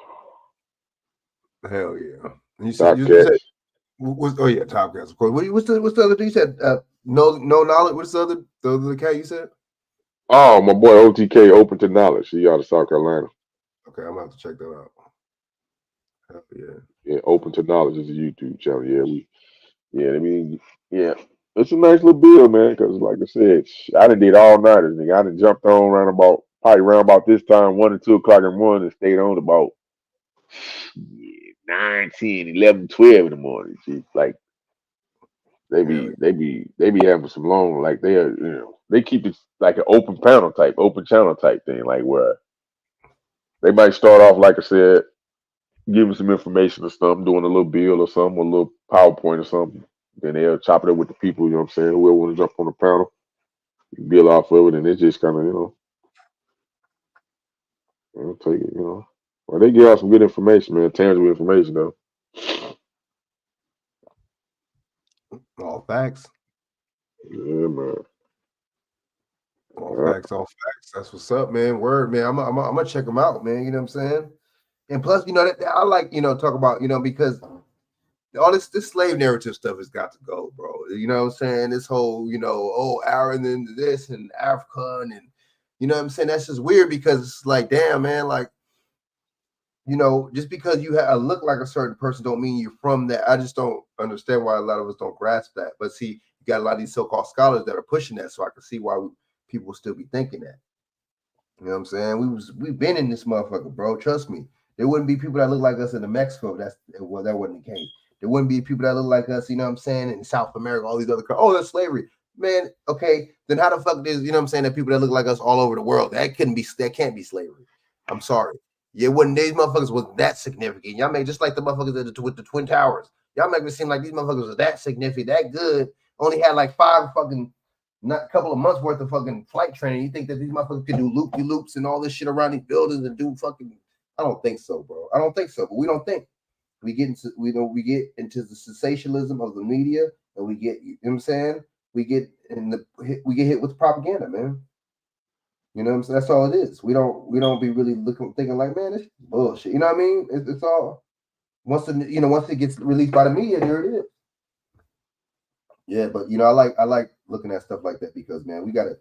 hell yeah. And you said Topcats, of course. What's the other thing you said? No knowledge. What's the other cat you said? Oh, my boy OTK, Open to Knowledge. He out of South Carolina. Okay, I'm gonna have to check that out. Hell yeah. Yeah, Open to Knowledge is a YouTube channel. I mean, yeah, it's a nice little bill, man. Because like I said, I done did all nighters, nigga. I done jumped on around about this time, 1 and 2 o'clock in the morning, and stayed on about 9, 10, 11, 12 in the morning. Gee, like they be having some long, like they keep it like an open channel type thing, like where they might start off, like I said, giving some information or something, doing a little bill or something, or a little PowerPoint or something. Then they'll chop it up with the people, you know what I'm saying? Whoever want to jump on the panel, you can bill off of it, and it's just kind of, take it, Well, they give out some good information, man, tangible information, though. All facts. Yeah, man. All facts, all facts. That's what's up, man. Word, man. I'm gonna check them out, man. You know what I'm saying? And plus, I like, talk about, because all this slave narrative stuff has got to go, bro. You know what I'm saying? This whole, Aaron and this and Africa and you know what I'm saying? That's just weird because it's like, damn, man, like, just because you look like a certain person don't mean you're from that. I just don't understand why a lot of us don't grasp that. But see, you got a lot of these so-called scholars that are pushing that, so I can see why people still be thinking that. You know what I'm saying? We've been in this motherfucker, bro. Trust me. There wouldn't be people that look like us in Mexico. That wasn't the case. There wouldn't be people that look like us, you know what I'm saying, in South America, all these other that's slavery. Man, okay, then how the fuck is, you know what I'm saying, that people that look like us all over the world? That can't be slavery. I'm sorry. Yeah, when these motherfuckers was that significant. Y'all make just like the motherfuckers with the Twin Towers. Y'all make it seem like these motherfuckers was that significant, that good. Only had like 5 fucking couple of months worth of fucking flight training. You think that these motherfuckers could do loop-de-loops and all this shit around these buildings and do fucking? I don't think so, bro. I don't think so. But we don't think. We get into the sensationalism of the media, and we get, you know what I'm saying? We get hit with propaganda, man. You know what I'm saying? That's all it is. We don't be really thinking like, man, this is bullshit. You know what I mean? It's all once it gets released by the media, there it is. Yeah, but I like looking at stuff like that because, man, we gotta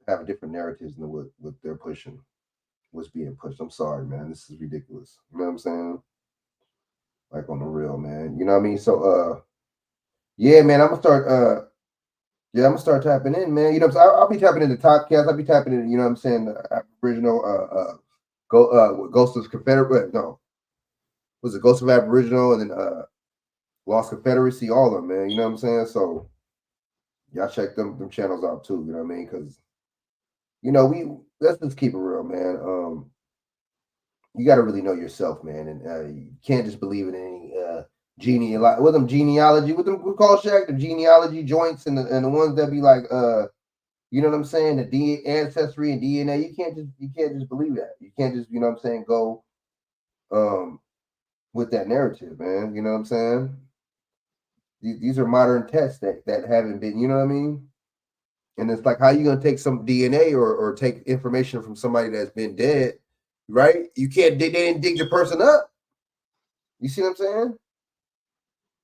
have a different narratives than what they're pushing. What's being pushed. I'm sorry, man. This is ridiculous. You know what I'm saying? Like on the real, man. You know what I mean? So yeah, man, I'm gonna start tapping in, man. You know what I'm saying? I'll be tapping into Topcast. I'll be tapping in, you know what I'm saying, the Aboriginal Ghost of Confederate. No. Was it Ghost of Aboriginal and then Lost Confederacy, all of them, man. You know what I'm saying? So y'all check them channels out too, you know what I mean? Because let's just keep it real, man. You got to really know yourself, man, and you can't just believe in any genealogy. With them we call Shaq the genealogy joints and the ones that be like, you know what I'm saying, the ancestry and DNA. You can't just believe that. You can't just, you know what I'm saying, go with that narrative, man. You know what I'm saying? These are modern tests that haven't been, you know what I mean? And it's like, how you gonna take some DNA or take information from somebody that's been dead, right? You can't. They didn't dig the person up. You see what I'm saying?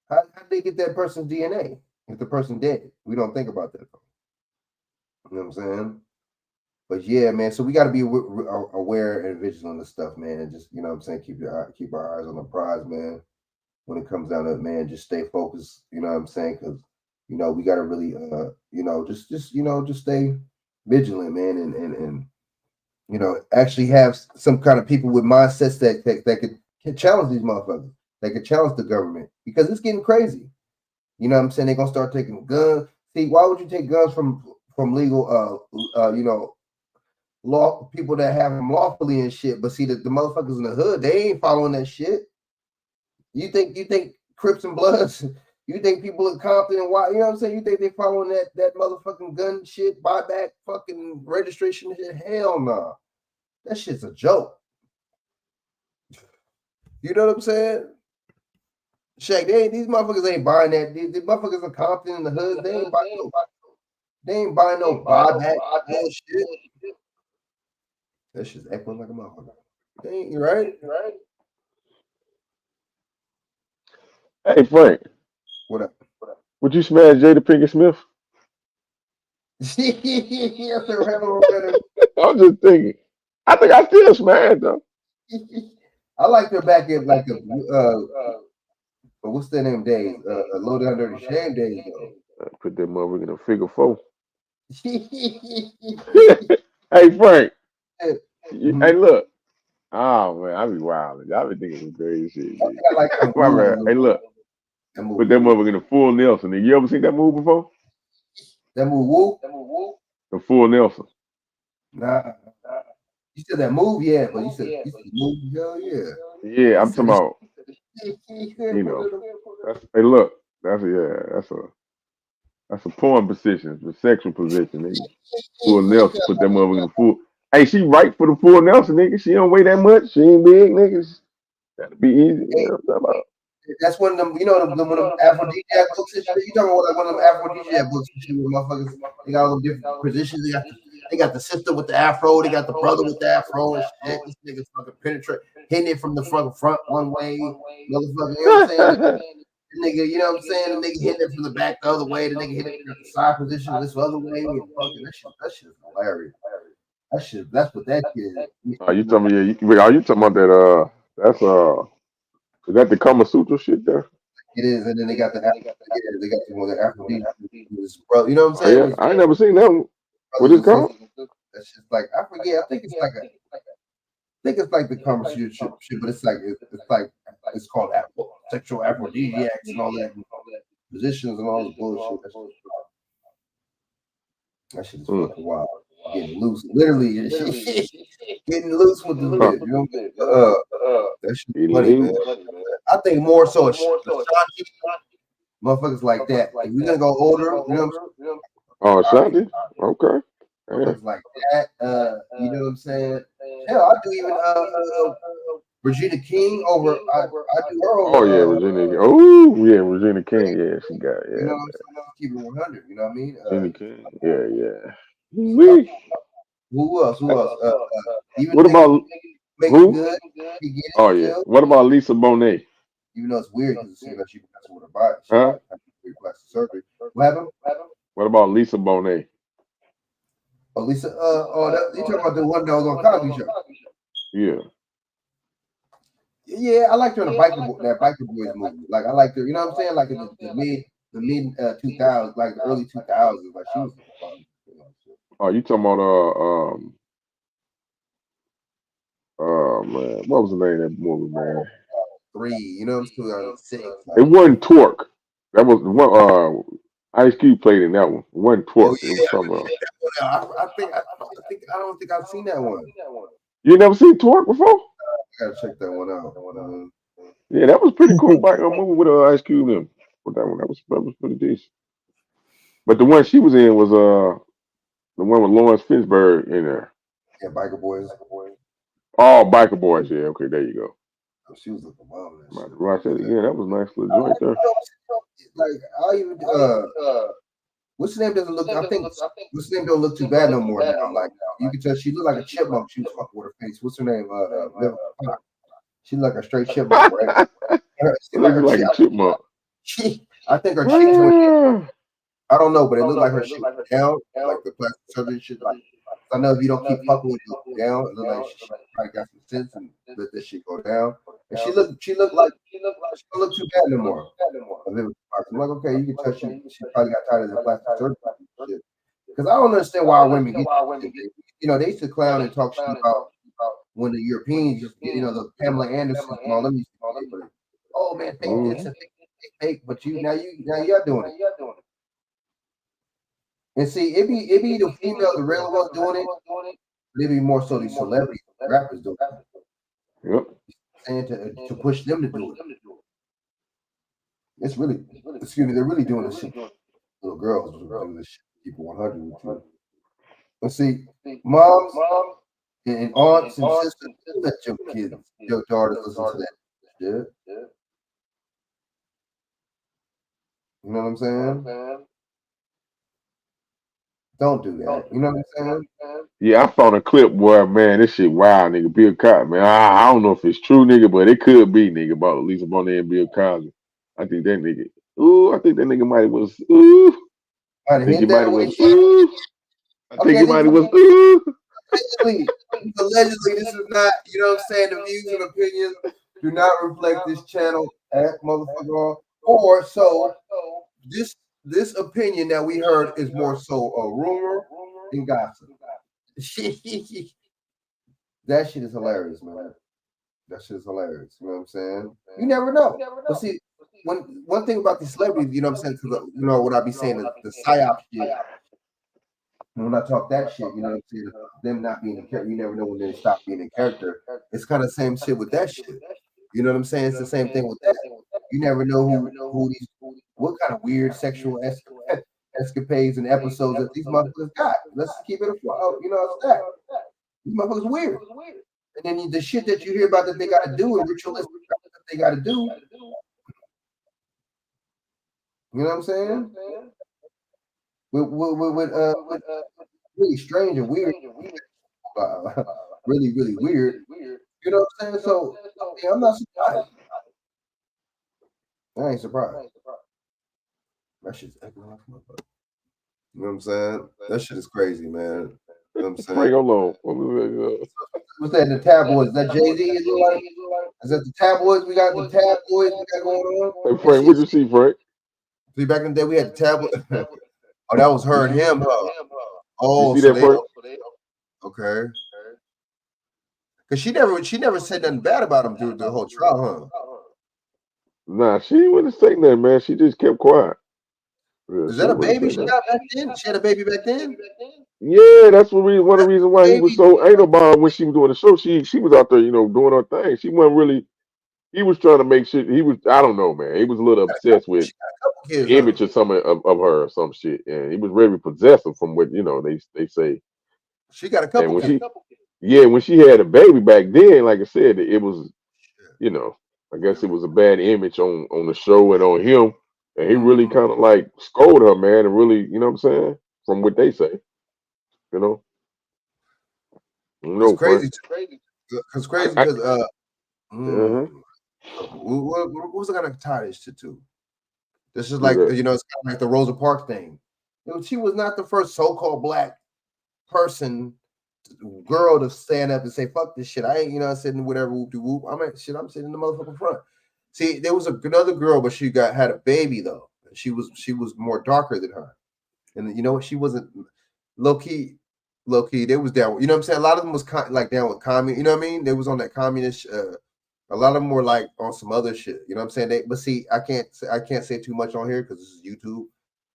How did they get that person's DNA if the person dead? We don't think about that. You know what I'm saying? But yeah, man. So we got to be aware and vigilant of stuff, man, and just, you know what I'm saying, keep our eyes on the prize, man. When it comes down to it, man, just stay focused. You know what I'm saying? Because we got to really, just stay vigilant, man, and actually have some kind of people with mindsets that could challenge these motherfuckers, that could challenge the government, because it's getting crazy. You know what I'm saying? They're gonna start taking guns. See, why would you take guns from legal, law people that have them lawfully and shit? But see, the motherfuckers in the hood, they ain't following that shit. You think Crips and Bloods? You think people in Compton and why? You know what I'm saying? You think they following that motherfucking gun shit, buyback, fucking registration shit? Hell no, that shit's a joke. You know what I'm saying? Shaq, these motherfuckers ain't buying that. These motherfuckers in Compton in the hood, they ain't buying no buyback bullshit. That shit's echoing like a motherfucker. They ain't right. Hey Frank. What up? Would you smash Jada Pinkett Smith? I'm just thinking. I think I still smash though. I liked her back in like what's their name days? Low Down Dirty Shame days though. Put that motherfucker in a figure 4. Hey Frank. Hey look. Oh man, I be wild. Y'all be thinking some crazy shit. I like My bad. Hey look. Put that motherfucker in a full Nelson. You ever seen that move before? That move whoop? The full Nelson. Nah. You said that move, yeah, but you said move, hell yeah. Yeah, I'm talking about. You know. Hey look. That's a porn position, the sexual position, nigga. Full Nelson, put that motherfucker in the full. Hey, she right for the full Nelson, nigga. She don't weigh that much. She ain't big, niggas. That'd be easy. You know what I'm talking about? That's one of them, you know, one of them aphrodisiac books and shit. You talking about like one of them aphrodisiac books and shit where motherfuckers, they got all the different positions. They got the sister with the afro, they got the brother with the afro and shit. This nigga's fucking penetrate, hitting it from the front one way, motherfucker. You know what I'm saying? The nigga, you know what I'm saying? The nigga hitting it from the back the other way. The nigga hitting it from the side position this other way. And fucking that shit is hilarious. That's what that kid is. Are you talking about that? Is that the Kama Sutra shit there? It is, and then they got the one that aphrodisiac, bro. You know what I'm saying? Oh, yeah, I ain't never seen that one. What is it called? That's just like I forget. I think it's like the Kama Sutra shit, but it's called sexual aphrodisiacs and all that positions and all this bullshit. That shit is fucking wild. Getting loose, literally, getting loose with the shit. You know what that shit is funny, man. I think more so Ashanti, motherfuckers like that. If we're gonna go older, you know what I'm saying? Oh, Ashanti? Okay. Motherfuckers like that. You know what I'm saying? Hell, I do even Regina King over. I do her over. Oh yeah, Regina. Oh yeah, Regina King. Yeah, she got. Yeah. You know what I'm saying? Keep it 100. You know what I mean? Regina King. Yeah. Who else? Even What about who? Good, Oh yeah. What about Lisa Bonet? Even though it's weird because it seems like she messing with her body. Huh? Plastic surgery. What happened? What about Lisa Bonet? Oh, Lisa. You talking about the one that was on Cosby Show? Yeah. Yeah, I liked her in that Biker Boys movie. Like I liked her. You know what I'm saying? Like in the mid 2000s, like the early 2000s. Like she was. Oh, you talking about man, what was the name of that movie, man? 3, you know, 2006. It wasn't Torque. That was the one. Ice Cube played in that one. It wasn't Torque. It was something else. I don't think I've seen that one. You never seen Torque before? I gotta check that one out. Yeah, that was pretty cool. Movie with Ice Cube in. With that one, that was pretty decent. But the one she was in was the one with Lawrence Fishburne in there. Yeah, Biker Boys. Oh, Biker Boys. Yeah, okay, there you go. She was looking wild. Right there. Yeah, that was a nice little joint there. Like I even what's the name doesn't look. I think what's the name don't look too bad no more now. Like you can tell she looked like a chipmunk. She was fucking with her face. What's her name? She looked like a straight chipmunk, right? She looked like a chipmunk. I think her cheeks were. I don't know, but it looked like her shit went down, like the plastic surgery shit. Like I know if you don't keep fucking with it, go down. It looked like she probably got some sense and let that shit go down. And she looked like she don't look too bad no more. I'm like, okay, you can tell she probably got tired of the plastic surgery shit. Because I don't understand why women get, you know, they used to clown and talk shit about when the Europeans, you know, the Pamela Anderson and all them used to call it, oh man, fake this and fake, but now you're doing it. And see, it be the female, the real ones doing it. It be more so these celebrity rappers doing it. Yep. And to push them to do it. It's really, excuse me, they're really doing this shit. Little girls are doing this shit. Keep it 100 with you. Let's see, moms and aunts and sisters, let your kids, your daughters listen to that shit. You know what I'm saying? Don't do that. You know what I'm saying? Yeah, I found a clip where, man, this shit wild, nigga. Bill Cosby, man. I don't know if it's true, nigga, but it could be, nigga, about Lisa Bonet and Bill Cosby. I think that nigga, I think that nigga might have was, I think he might have was, I think he might have was, allegedly, this is not, you know what I'm saying, the views and opinions do not reflect this channel at motherfucker or so this opinion that we heard is more so a rumor and gossip. That shit is hilarious, man. That shit is hilarious. You know what I'm saying? You never know. But see, one thing about these celebrities, you know what I'm saying? Because you know what I be saying, the psyop shit. When I talk that shit, you know what I'm saying? Them not being in character, you never know when they stop being in character. It's kind of the same shit with that shit. You know what I'm saying? It's the same thing with that. You never know what kind of weird sexual escapades and episodes that these motherfuckers got. Let's keep it afloat. You know, it's that. These motherfuckers weird. And then the shit that you hear about that they got to do and ritualistic that they got to do. You know what I'm saying? With really strange and weird, really, really weird. You know what I'm saying? So yeah, I'm not surprised. I ain't surprised. That shit's acting like a motherfucker. You know what I'm saying? That shit is crazy, man. You know what I'm saying? Frank, hold on. What's that in the tabloids? Is that Jay-Z? Is that the tabloids? We got the tabloids we got going on. Hey Frank, what'd you see, Frank? See, back in the day we had the tabloid. Oh, that was her and him, huh? Oh, you see that, Frank? Okay. Cause she never said nothing bad about him through the whole trial, huh? Nah, she wouldn't say nothing, man. She just kept quiet. Yeah, Is that a baby she got back then? She had a baby back then? Yeah, that's one of the reasons why he was so anal about when she was doing the show. She was out there, you know, doing her thing. She wasn't really. He was trying to make shit. He was, I don't know, man. He was a little obsessed with the image of some of her or some shit, and he was very possessive from what, you know, they say. She got a couple. When she had a baby back then, like I said, it was, you know, I guess it was a bad image on the show and on him, and he really kind of like scolded her, man, and really, you know what I'm saying, from what they say, you know. It's crazy. It's crazy because what was I gonna tie this to? This is like, you know, it's kind of like the Rosa Parks thing. You know, she was not the first so-called black girl to stand up and say, fuck this shit. I ain't, you know, sitting whatever whoop de whoop. I'm sitting in the motherfucking front. See, there was another girl, but she had a baby though. She was more darker than her. And you know what? She wasn't low key, they was down. You know what I'm saying? A lot of them was like down with communist, you know what I mean? They was on that communist a lot of them were like on some other shit. You know what I'm saying? But see, I can't say too much on here because this is YouTube.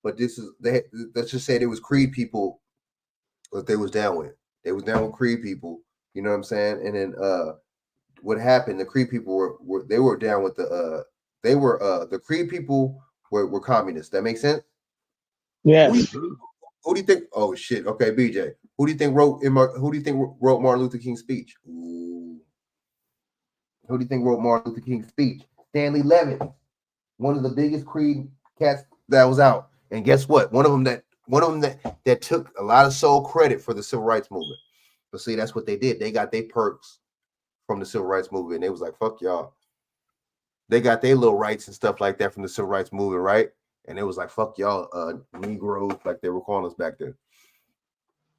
But let's just say there was Creed people that they was down with. They was down with Creed people. You know what I'm saying? And then what happened? The Creed people were down with the Creed people were communists. That makes sense? Yes. Who do you think? Oh shit. Okay, BJ. Who do you think wrote Martin Luther King's speech? Ooh. Who do you think wrote Martin Luther King's speech? Stanley Levitt, one of the biggest Creed cats that was out. And guess what? One of them that took a lot of sole credit for the civil rights movement. But see, that's what they did. They got their perks from the civil rights movement. And they was like, fuck y'all. They got their little rights and stuff like that from the civil rights movement, right? And it was like, fuck y'all, Negroes, like they were calling us back then.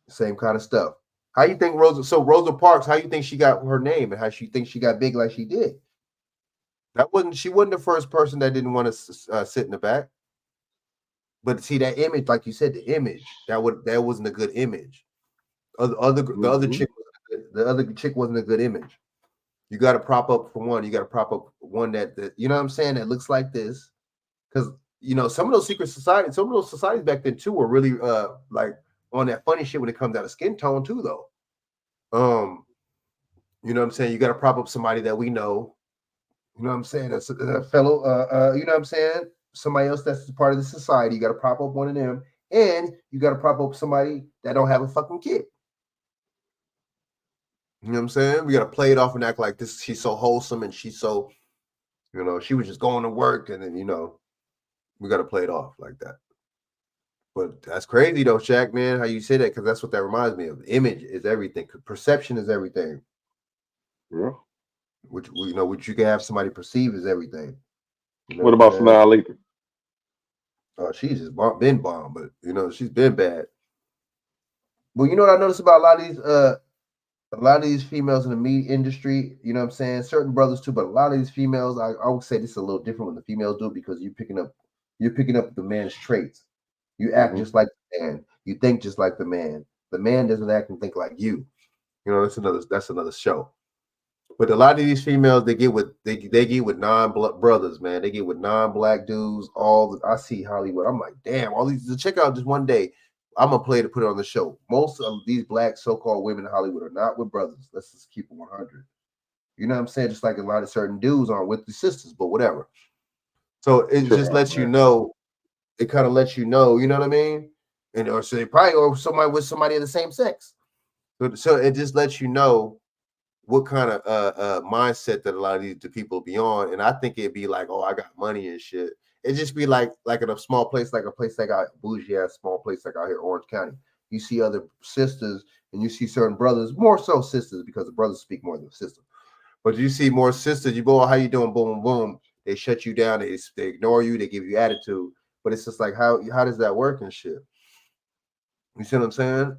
Same kind of stuff. How you think Rosa Parks, how you think she got her name and how she thinks she got big like she did? She wasn't the first person that didn't want to sit in the back. But see that image, like you said, the image, that wasn't a good image. The other chick wasn't a good image. You got to prop up for one. You got to prop up one that you know what I'm saying, that looks like this. Because you know, some of those societies back then too were really like on that funny shit when it comes out of skin tone too, though. You know what I'm saying? You got to prop up somebody that we know. You know what I'm saying? That's a fellow. You know what I'm saying? Somebody else that's part of the society. You got to prop up one of them, and you got to prop up somebody that don't have a fucking kid. You know what I'm saying? We got to play it off and act like this. She's so wholesome and she's so, you know, she was just going to work, and then, you know, we got to play it off like that. But that's crazy though, Shaq, man, how you say that, because that's what that reminds me of. Image is everything. Perception is everything. Yeah. Which you can have somebody perceive is everything. You know what about Sanaa Lathan? She's just been bombed, but you know, she's been bad. But you know what I noticed about a lot of these females in the meat industry, you know what I'm saying? Certain brothers too, but a lot of these females, I would say this is a little different when the females do it because you're picking up the man's traits. You act just like the man. You think just like the man. The man doesn't act and think like you. You know, that's another show. But a lot of these females, they get with non-brothers, man. They get with non-black dudes. I see Hollywood. I'm like, damn, all these. Check out just one day. I'm gonna play to put it on the show. Most of these black so-called women in Hollywood are not with brothers. Let's just keep it 100. You know what I'm saying? Just like a lot of certain dudes aren't with the sisters, but whatever. So it just lets you know. It kind of lets you know. You know what I mean? And or so they probably or somebody with somebody of the same sex. So it just lets you know what kind of mindset that a lot of these people be on. And I think it'd be like, oh, I got money and shit. It'd just be like in a small place, like a place that got bougie ass small place like out here, Orange County. You see other sisters and you see certain brothers, more so sisters, because the brothers speak more than the sisters. But you see more sisters, you go, oh, how you doing? Boom, boom, boom. They shut you down, they ignore you, they give you attitude. But it's just like how does that work and shit? You see what I'm saying?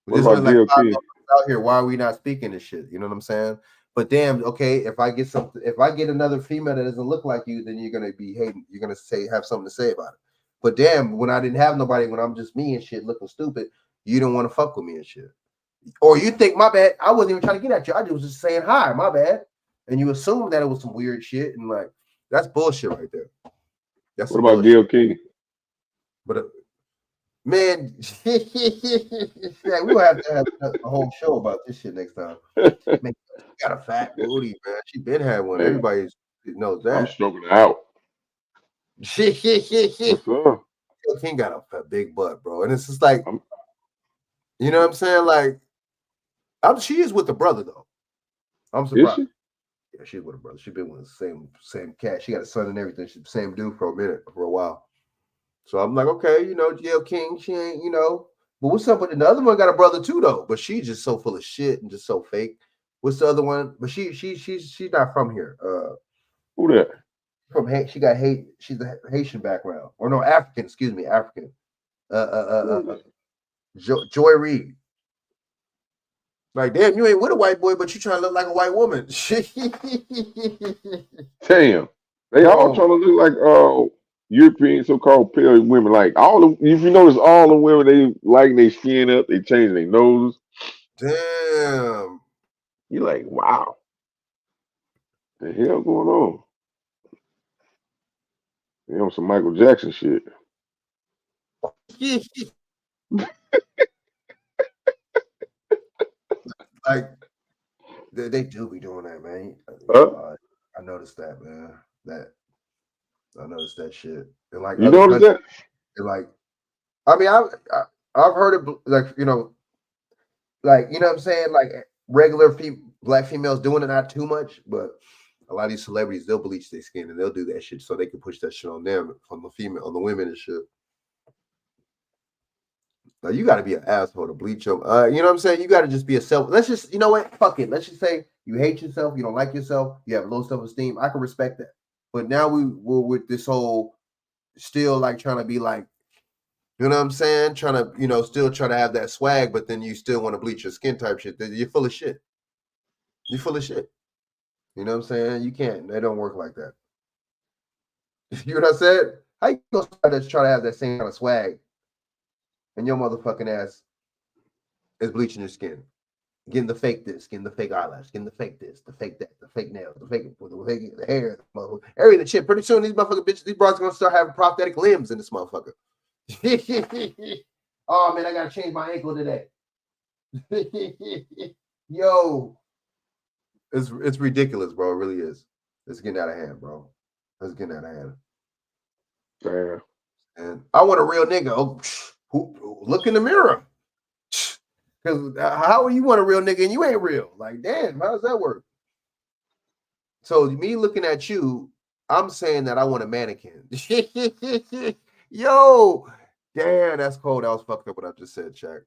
What about DLP? Out here, why are we not speaking this shit? You know what I'm saying? But damn, okay, if I get another female that doesn't look like you, then you're gonna be hating. You're gonna have something to say about it. But damn, when I didn't have nobody, when I'm just me and shit looking stupid, you don't want to fuck with me and shit. Or you think, my bad, I wasn't even trying to get at you. I was just saying hi, my bad. And you assume that it was some weird shit, and like that's bullshit right there. That's what about DLP? But man, yeah, we'll have to have a whole show about this shit next time. Man, she got a fat booty, man. She been had one. Man, everybody knows that. I'm stroking it out. What's up? King got a big butt, bro. And it's just like, you know what I'm saying? Like, she is with the brother, though. I'm surprised. Yeah, she's with her brother. She's been with the same cat. She got a son and everything. She's the same dude for a while. So I'm like, okay, you know, GL King, she ain't, you know. But what's up with the other one? Got a brother too, though. But she's just so full of shit and just so fake. What's the other one? But she's not from here. Who that? She got hate. She's a Haitian background, or no, African. Excuse me, African. Joy Reid. Like, damn, you ain't with a white boy, but you trying to look like a white woman. Damn, they all trying to look like European so-called pale women. Like if you notice, all the women they lighten their skin up, they change their nose. Damn, you like, wow, the hell going on? They on some Michael Jackson shit. Like they do be doing that, man. I noticed that, man. I noticed that shit. And like you noticed that? And like, I mean, I've heard it, like, you know, like, you know what I'm saying, like regular black females doing it, not too much, but a lot of these celebrities, they'll bleach their skin and they'll do that shit so they can push that shit on them, on the women and shit. Now you got to be an asshole to bleach your, you know what I'm saying? You got to just be let's just, you know what? Fuck it. Let's just say you hate yourself, you don't like yourself, you have low self-esteem. I can respect that. But now we're with this whole still like trying to be like, you know what I'm saying? Trying to, you know, still trying to have that swag, but then you still want to bleach your skin type shit. You're full of shit. You're full of shit. You know what I'm saying? You can't. They don't work like that. You know what I said? How you gonna try to have that same kind of swag and your motherfucking ass is bleaching your skin? Getting the fake this, getting the fake eyelash, getting the fake this, the fake that, the fake nails, the fake the hair, everything shit. Pretty soon these motherfucking bitches, these broads are gonna start having prosthetic limbs in this motherfucker. Oh man, I gotta change my ankle today. Yo, it's ridiculous, bro. It really is. It's getting out of hand, bro. It's getting out of hand. Damn. And I want a real nigga. Who look in the mirror. Because how you want a real nigga and you ain't real? Like, damn, how does that work? So me looking at you, I'm saying that I want a mannequin. Yo, damn, that's cold. That was fucked up what I just said, Shaq.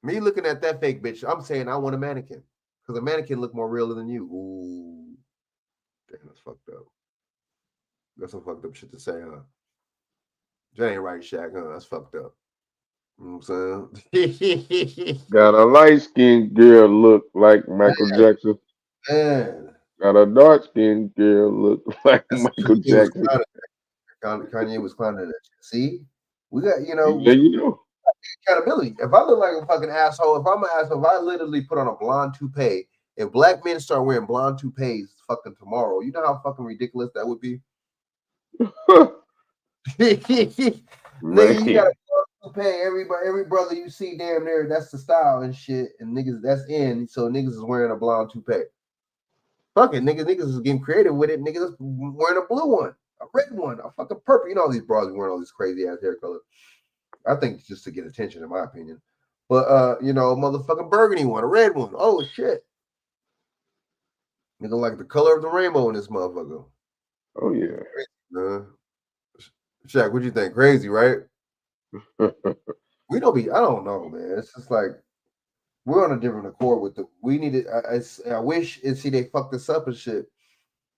Me looking at that fake bitch, I'm saying I want a mannequin. Because a mannequin look more real than you. Ooh. Damn, that's fucked up. That's some fucked up shit to say, huh? That ain't right, Shaq, huh? That's fucked up. You know what I'm saying? Got a light skinned girl look like Michael Jackson. Man, Got a dark skinned girl look like Michael Jackson. Kanye was clowning that shit. See, we got Yeah, you know. accountability. If I look like a fucking asshole, if I'm an asshole, if I literally put on a blonde toupee, if black men start wearing blonde toupees fucking tomorrow, you know how fucking ridiculous that would be? Nigga, you got a blonde toupee, every brother you see damn near, that's the style and shit, and niggas, that's in, so niggas is wearing a blonde toupee. Fuck it, niggas is getting creative with it. Niggas is wearing a blue one, a red one, a fucking purple. You know, all these bras are wearing all these crazy ass hair colors. I think it's just to get attention, in my opinion. But a motherfucking burgundy one, a red one. Oh shit. Nigga like the color of the rainbow in this motherfucker. Oh yeah. Shaq, what you think? Crazy, right? We don't be, I don't know, man. It's just like we're on a different accord with the. We need it. I wish and see they fucked us up and shit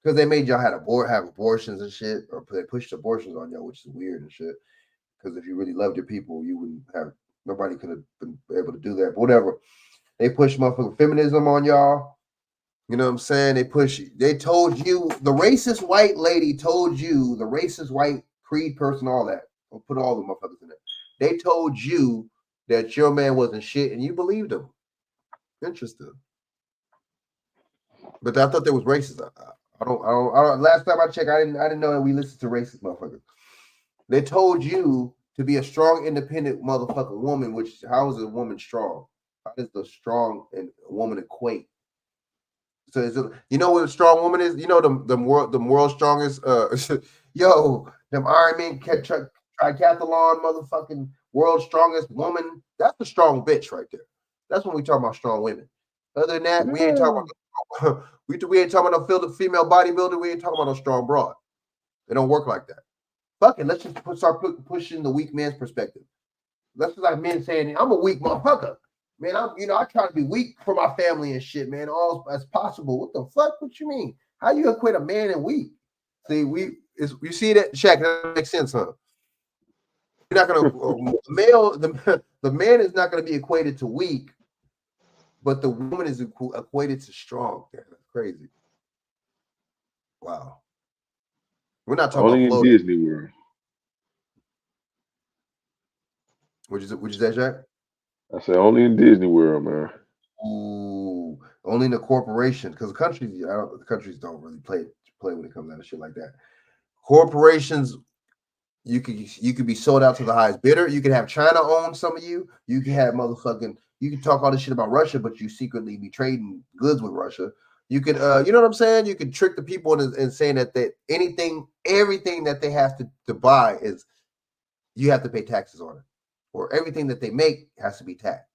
because they made y'all have abortions and shit, or they pushed abortions on y'all, which is weird and shit. Because if you really loved your people, you wouldn't have. Nobody could have been able to do that. But whatever. They push motherfucking feminism on y'all. You know what I'm saying? They told you, the racist white lady told you, the racist white creed person, all that. I'll put all the motherfuckers in there. They told you that your man wasn't shit and you believed them. Interesting. But I thought there was racism. I don't. Last time I checked, I didn't know that we listened to racist motherfuckers. They told you to be a strong, independent motherfucking woman. Which, how is a woman strong? How does the strong and woman equate? So is it, you know what a strong woman is? You know the world's strongest. Yo, them Ironman triathlon motherfucking world's strongest woman. That's a strong bitch right there. That's when we talk about strong women. Other than that, we ain't talking about we ain't talking about no female bodybuilder. We ain't talking about no strong broad. It don't work like that. Fuck it. Let's just start pushing the weak man's perspective. That's just like men saying, "I'm a weak motherfucker, man. I try to be weak for my family and shit, man, all as possible." What the fuck? What you mean? How you equate a man and weak? See, you see that, Shaq? That makes sense, huh? You're not gonna the man is not gonna be equated to weak, but the woman is equated to strong. That's crazy. Wow. We're not talking only about in Disney World. What'd you say, Jack? I said only in Disney World, man. Ooh, only in the corporation, because the countries don't really play when it comes down to shit like that. Corporations, you could be sold out to the highest bidder. You could have China own some of you. You could have you can talk all this shit about Russia, but you secretly be trading goods with Russia. You could, you know what I'm saying? You could trick the people in saying that everything that they have to buy is, you have to pay taxes on it, or everything that they make has to be taxed.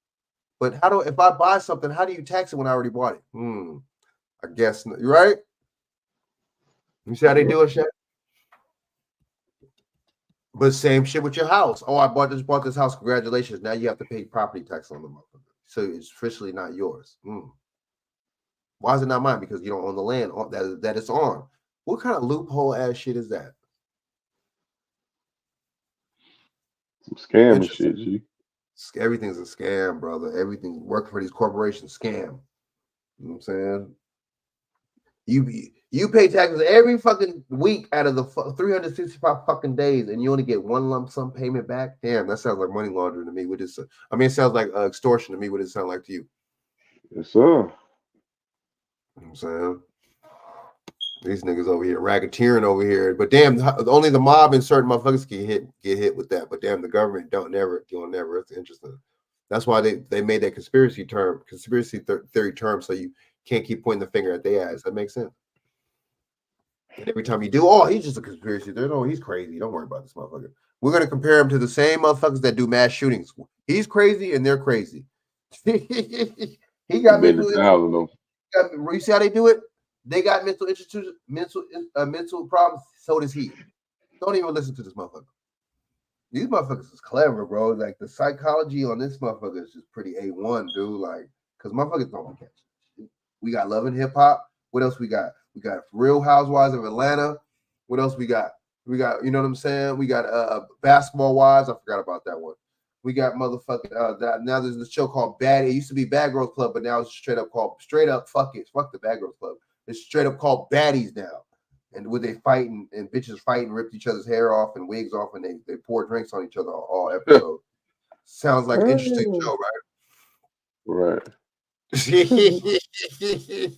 But if I buy something, how do you tax it when I already bought it? I guess you're right. You see how they do it, Shaq? But same shit with your house. Oh, I bought this house. Congratulations. Now you have to pay property tax on the motherfucker. So it's officially not yours. Why is it not mine? Because you don't own the land that it's on. What kind of loophole ass shit is that? Some scam and shit, G. Everything's a scam, brother. Everything working for these corporations, scam. You know what I'm saying? You pay taxes every fucking week out of the 365 fucking days, and you only get one lump sum payment back. Damn, that sounds like money laundering to me. It sounds like extortion to me. What does it sound like to you? Yes, sir. You know what I'm saying? These niggas over here racketeering over here, but damn, only the mob and certain motherfuckers get hit with that. But damn, the government don't never. It's interesting. That's why they made that conspiracy theory term, so you can't keep pointing the finger at their ass. That makes sense. And every time you do, oh, he's just a conspiracy theory. No, he's crazy. Don't worry about this motherfucker. We're gonna compare him to the same motherfuckers that do mass shootings. He's crazy and they're crazy. He got mental. You see how they do it? They got mental problems. So does he. Don't even listen to this motherfucker. These motherfuckers is clever, bro. Like the psychology on this motherfucker is just pretty A1, dude. Like, cause motherfuckers don't catch it. We got Love and Hip Hop. What else we got? We got Real Housewives of Atlanta. What else we got? We got, you know what I'm saying? We got Basketball Wives. I forgot about that one. We got motherfucking now there's this show called Bad. It used to be Bad Girls Club, but now it's straight up fuck the Bad Girls Club. It's straight up called Baddies now. And where they fight and bitches fight and rip each other's hair off and wigs off and they pour drinks on each other all episode. Sounds like an interesting show, right? Right.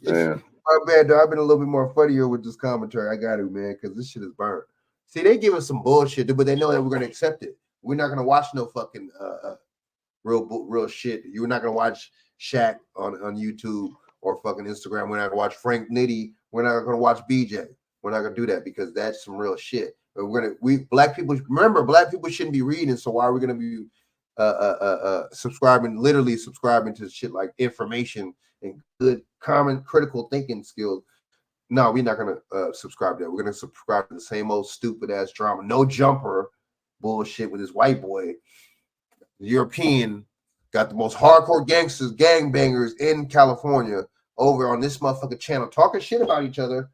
Man. My bad, though. I've been a little bit more funnier with this commentary. I got to, man, because this shit is burnt. See, they give us some bullshit, but they know that we're going to accept it. We're not going to watch no fucking real shit. You're not going to watch Shaq on YouTube or fucking Instagram. We're not going to watch Frank Nitty. We're not going to watch BJ. We're not going to do that because that's some real shit. But black people shouldn't be reading. So why are we going to be literally subscribing to shit like information and good common critical thinking skills? No, we're not gonna subscribe to that. We're gonna subscribe to the same old stupid ass drama, no jumper bullshit with this white boy. The European got the most hardcore gangsters, gangbangers in California over on this motherfucking channel talking shit about each other,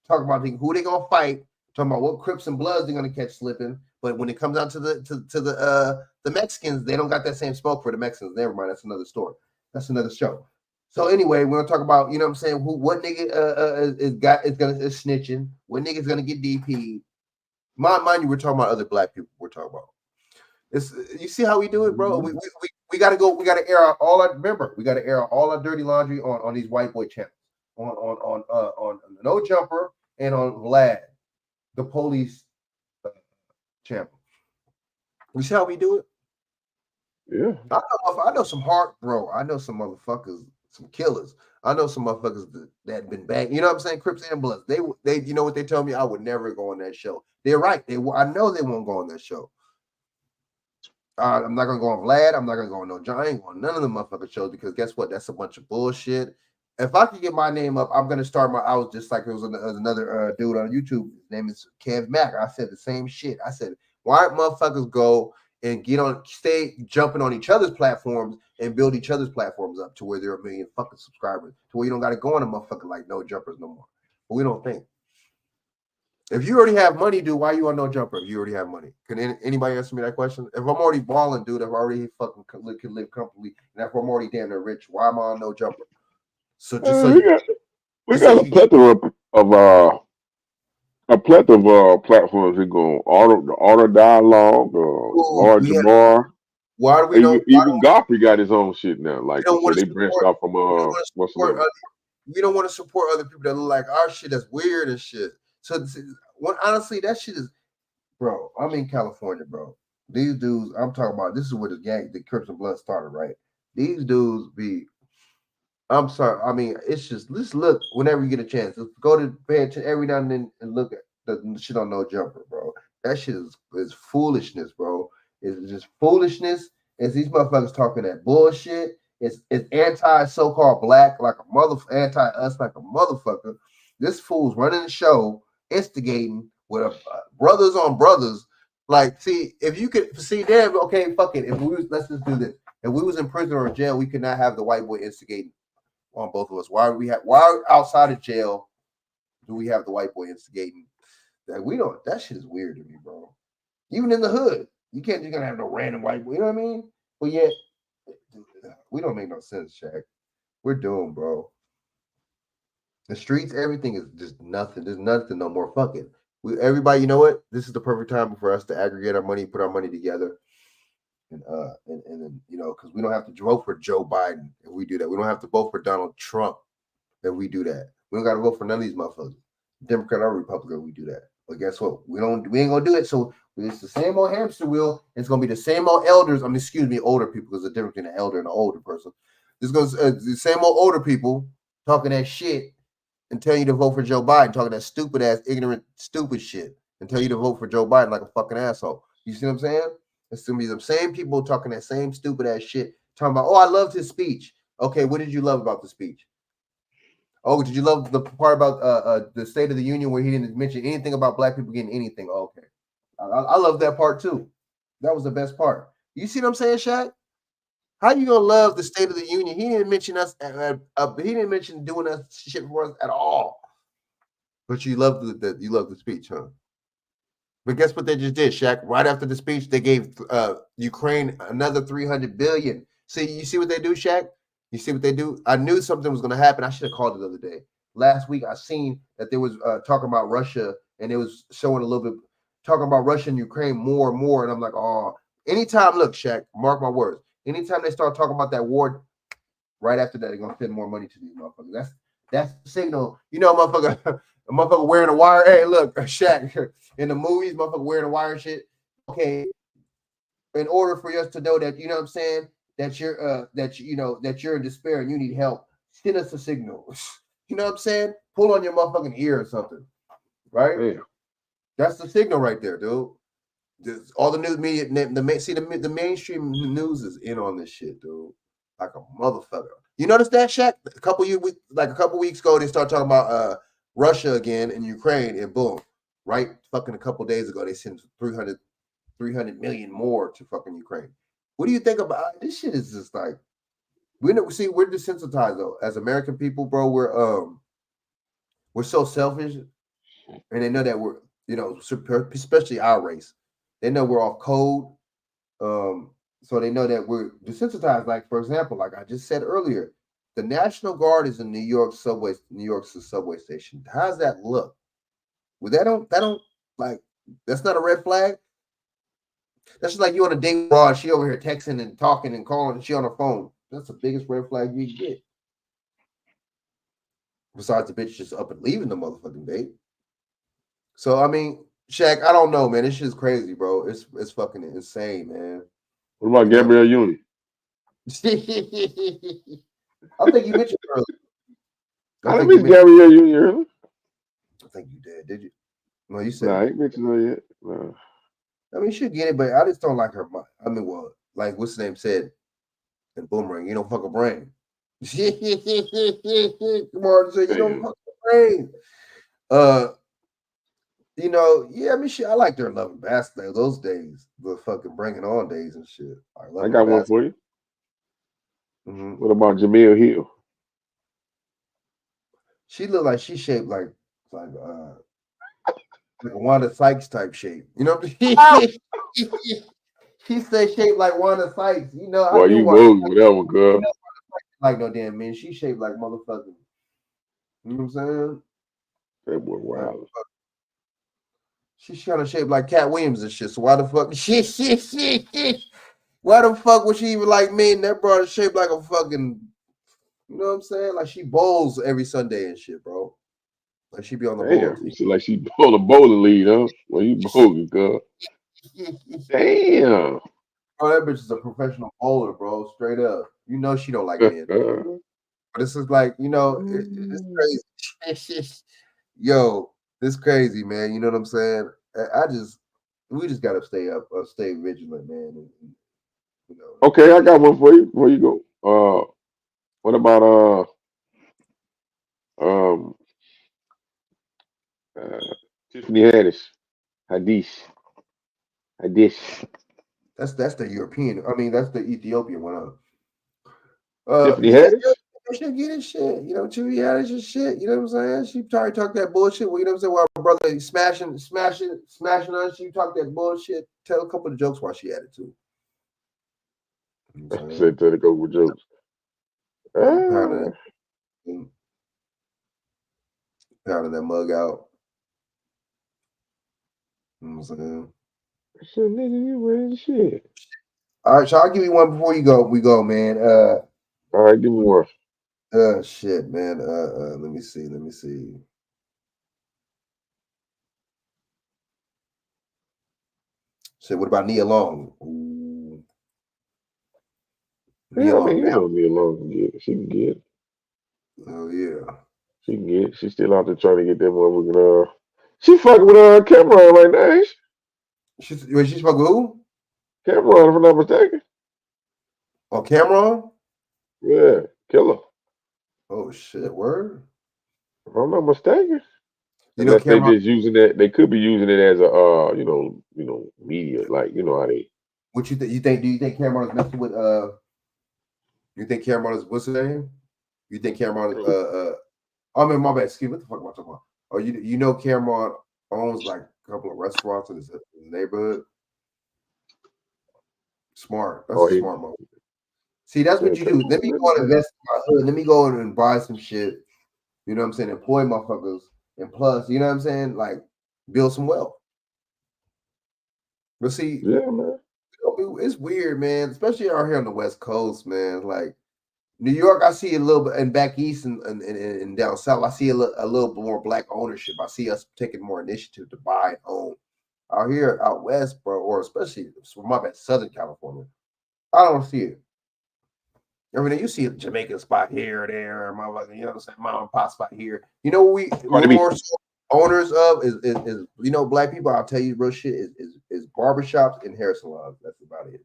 talking about who they gonna fight, talking about what Crips and Bloods they're gonna catch slipping. But when it comes down to the Mexicans, they don't got that same smoke for the Mexicans. Never mind, that's another story. That's another show. So anyway, we're gonna talk about, you know what I'm saying, what nigga is snitching, what nigga's gonna get DP'd. Mind you, we're talking about other black people. We're talking about. You see how we do it, bro? We gotta go. We gotta air out all our. Remember, we gotta air out all our dirty laundry on these white boy channels, on No Jumper and on Vlad, the police channel. You see how we do it? Yeah. I know some I know some motherfuckers, some killers. I know some motherfuckers that been banged. You know what I'm saying? Crips and Bloods. They you know what they tell me? I would never go on that show. They're right. I know they won't go on that show. I'm not gonna go on Vlad. I'm not gonna go on No John. I ain't going on none of the motherfucking shows because guess what? That's a bunch of bullshit. If I could get my name up, I'm gonna start I was just like there was another dude on YouTube. His name is Kev Mack. I said the same shit. I said, why motherfuckers go and stay jumping on each other's platforms and build each other's platforms up to where there are 1 million fucking subscribers, to where you don't got to go on a motherfucker like No Jumpers no more. But we don't think. If you already have money, dude, why are you on No Jumper? If you already have money, can anybody answer me that question? If I'm already balling, dude, if I already fucking can live comfortably, and if I'm already damn near rich, why am I on No Jumper? So we got a plethora of platforms that go auto dialogue, Lord Jamar. Why do we even Godfrey got his own shit now? Like they branched off from what's the name? We don't want to support other people that look like our shit that's weird and shit. So honestly, that shit is, bro. I'm in California, bro. These dudes, I'm talking about. This is where the Crips and Blood started, right? These dudes be. I'm sorry. I mean, it's just let's look whenever you get a chance. Let's go to pay attention every now and then and look at the shit on No Jumper, bro. That shit is foolishness, bro. It's just foolishness. It's these motherfuckers talking that bullshit. It's anti so-called black like a anti us like a motherfucker. This fool's running the show, instigating with brothers on brothers. Like, see, if you could see them, okay, fuck it. Let's just do this. If we was in prison or in jail, we could not have the white boy instigating on both of us. Why outside of jail do we have the white boy instigating? That shit is weird to me, bro. Even in the hood, you can't just gonna have no random white boy, you know what I mean? But yet, we don't make no sense, Shaq. We're doomed, bro. The streets, everything is just nothing. There's nothing no more. Fuck it. Everybody, you know what? This is the perfect time for us to aggregate our money, put our money together. And then, you know, because we don't have to vote for Joe Biden if we do that. We don't have to vote for Donald Trump if we do that. We don't got to vote for none of these motherfuckers, Democrat or Republican, if we do that. But guess what? We ain't gonna do it. So it's the same old hamster wheel. It's gonna be the same old elders. Older people, because there's a difference between an elder and an older person. This goes the same old older people talking that shit and telling you to vote for Joe Biden, talking that stupid ass, ignorant, stupid shit, and tell you to vote for Joe Biden like a fucking asshole. You see what I'm saying? It's gonna be the same people talking that same stupid ass shit, talking about, oh, I loved his speech. Okay, what did you love about the speech? Oh, did you love the part about the State of the Union where he didn't mention anything about black people getting anything? Oh, okay, I love that part too. That was the best part. You see what I'm saying, Shaq? How you gonna love the State of the Union? He didn't mention us. He didn't mention doing us shit for us at all. But you love the speech, huh? But guess what they just did, Shaq? Right after the speech, they gave Ukraine another $300 billion. See, you see what they do, Shaq? You see what they do? I knew something was going to happen. I should have called it the other day. Last week, I seen that there was talking about Russia, and it was showing a little bit talking about Russia and Ukraine more and more. And I'm like, oh, anytime, look, Shaq, mark my words. Anytime they start talking about that war, right after that, they're gonna send more money to these motherfuckers. That's the signal. You know, a motherfucker wearing a wire. Hey, look, Shaq, in the movies, motherfucker wearing a wire shit. Okay, in order for us to know that, you know what I'm saying, that you're that you're in despair and you need help, send us a signal. You know what I'm saying? Pull on your motherfucking ear or something, right? Yeah. That's the signal right there, dude. All the news media, the mainstream news is in on this shit, dude. Like a motherfucker. You notice that, Shaq? A couple weeks ago, they started talking about Russia again and Ukraine, and boom, right? Fucking a couple days ago, they sent 300 million more to fucking Ukraine. What do you think about this shit? Is just like we're desensitized though. As American people, bro, we're so selfish, and they know that we're, you know, especially our race. They know we're off code. So they know that we're desensitized. Like, for example, like I just said earlier, the National Guard is in New York's subway station. How's that look? Well, that don't like, that's not a red flag. That's just like you on a date with Rod, she over here texting and talking and calling, and she on her phone. That's the biggest red flag you can get. Besides the bitch just up and leaving the motherfucking date. So I mean, Shaq, I don't know, man. This shit's crazy, bro. It's fucking insane, man. What about Gabrielle Union? I think you mentioned it earlier. I didn't mention Gabrielle Union earlier. I think you did you? No, you said. No, I ain't mentioned her yet. No. I mean, she get it, but I just don't like her. I mean, well, like what's the name said in Boomerang, you don't fuck a brain. Come on, say you don't fuck a brain. You know, yeah, I mean, shit, I liked her in Love and Basketball those days, the fucking Bring It On days and shit. I got one for you. Mm-hmm. What about Jamil Hill? She looked like she shaped like a Wanda Sykes type shape. You know what I mean? She said shaped like Wanda Sykes. You know, Boy, you moved with that one, girl. You know, like no damn man. She shaped like motherfucking. You know what I'm saying? That boy wild. She's kind of shaped like Cat Williams and shit. So why the fuck why the fuck would she even like me? And that brought shaped like a fucking, you know what I'm saying? Like she bowls every Sunday and shit, bro. Like she be on the bowl. You see, like she on a bowling lead, huh? Well, you bowling, girl. Damn. Oh, that bitch is a professional bowler, bro. Straight up. You know she don't like men. But this is like, you know, it's crazy. Yo, this crazy, man. You know what I'm saying? We just gotta stay vigilant, man. And, you know. Okay, I got one for you before you go. What about Tiffany Haddish? Haddish. That's the European. I mean, that's the Ethiopian one. Tiffany Haddish? She get his shit. You know, Tiffany Haddish and shit. You know what I'm saying? She probably talk that bullshit. Well, you know what I'm saying? While my brother smashing us, she talk that bullshit. Tell a couple of jokes while she had it too. Said to go with jokes. Pounding that mug out. You know what I'm saying? Shit, nigga, you ready shit. All right, so I'll give you one before you go. We go, man. All right, give me one. Shit, man. Let me see. Shit, what about Nia Long? Ooh. Yeah, I mean, you know Nia Long can get it. She can get it. Oh yeah. She can get it. She's still out there trying to get that motherfucking she fucking with Cameron right now, ain't she? She's fucking with who? Cameron, if I'm not mistaken. Oh, Cameron? Yeah, killer. Oh shit, word. If I'm not mistaken. You know, Cameron, they just using that. They could be using it as a you know, media, like you know how they. What you think? Do you think Cameron is messing with You think Cameron is what's his name? You think Cameron I mean, my bad. Excuse me. What the fuck am I talking about? Oh, you know Cameron owns like couple of restaurants in his neighborhood. Smart. That's Oh, a he, smart move. See, that's yeah, what you do. Let me go and invest in my hood. Let me go and buy some shit. You know what I'm saying? Employ motherfuckers. And plus, you know what I'm saying? Like, build some wealth. But see, yeah, man. it's weird, man. Especially out here on the West Coast, man. Like, New York, I see a little bit, and back east and down south, I see a little bit more black ownership. I see us taking more initiative to buy and own. Out here, out west, bro, or especially my bad, Southern California, I don't see it. I mean, you see a Jamaican spot here or there, or motherfucking, you know what I'm saying, mom and pop spot here. You know what we're more so owners of is you know, black people. I'll tell you real shit is barbershops and hair salons. That's about it.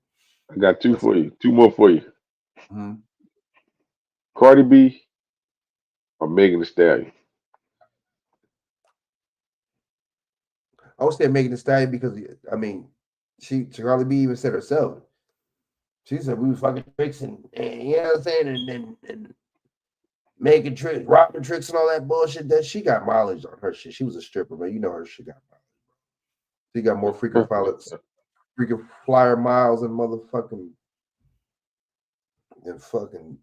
I got two for you. Two more for you. Mm-hmm. Cardi B or Megan Thee Stallion. I would say Megan Thee Stallion because I mean, Cardi B even said herself. She said we was fucking tricks and you know what I'm saying, and making tricks, robbing tricks and all that bullshit. That she got mileage on her shit. She was a stripper, man. You know her shit got mileage. She got more freaking flyer miles and motherfucking and fucking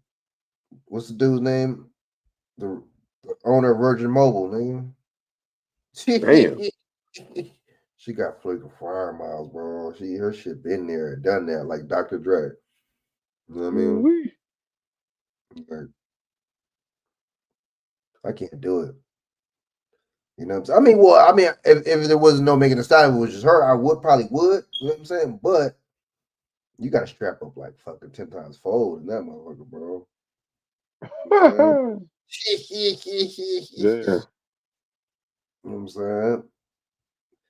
what's the dude's name? The owner of Virgin Mobile, nigga. Damn. She got freaking flyer miles, bro. Her shit been there, done that, like Dr. Dre. You know what I mean? Like, I can't do it. You know what I'm saying? I mean, if there was no Megan Thee Stallion, it was just her, I probably would. You know what I'm saying? But you got to strap up like fucking 10 times fold in that motherfucker, bro. Yeah. You know what I'm saying?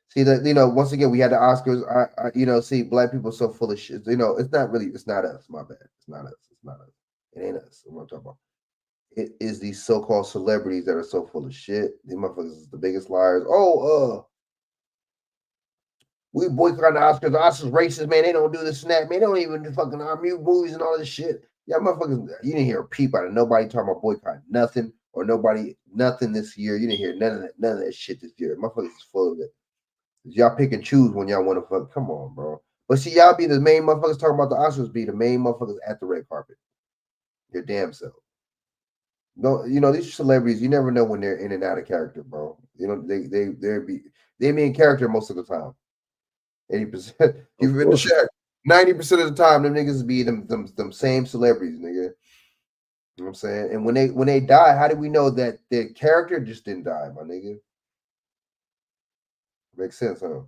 See that, you know, once again, we had the Oscars. I you know, see, black people are so full of shit. You know, it's not us. My bad. It's not us. It ain't us. What I'm talking about. It is these so-called celebrities that are so full of shit. These motherfuckers is the biggest liars. We boycott the Oscars. The Oscars racist, man. They don't do this and that, man. They don't even do fucking movies and all this shit. Yeah, motherfuckers, you didn't hear a peep out of nobody talking about boycott nothing or nothing this year. You didn't hear none of that shit this year. Motherfuckers is full of it. Y'all pick and choose when y'all want to fuck. Come on, bro. But see, y'all be the main motherfuckers talking about the Oscars, be the main motherfuckers at the red carpet. Your damn self. No, you know, these celebrities, you never know when they're in and out of character, bro. You know, they be in character most of the time. 80%. You've been to Shaq. 90% of the time, them niggas be them same celebrities, nigga. You know what I'm saying? And when they die, how do we know that their character just didn't die, my nigga? Makes sense, huh?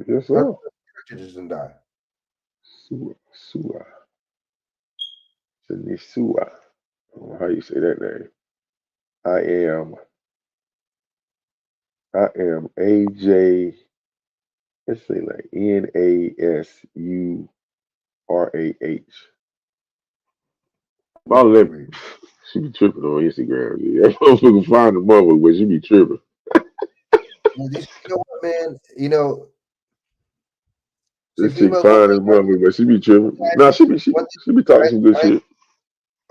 Yes, sir. Character just didn't die. Sua. Sua. I don't know how you say that name. I am AJ. Let's say like NASURAH. My lip, she be tripping on Instagram. Yeah. That motherfucker find the mother, but she be tripping. You know what, man? You know, This chick find his mother, but she be tripping. Nah, she be talking some good shit.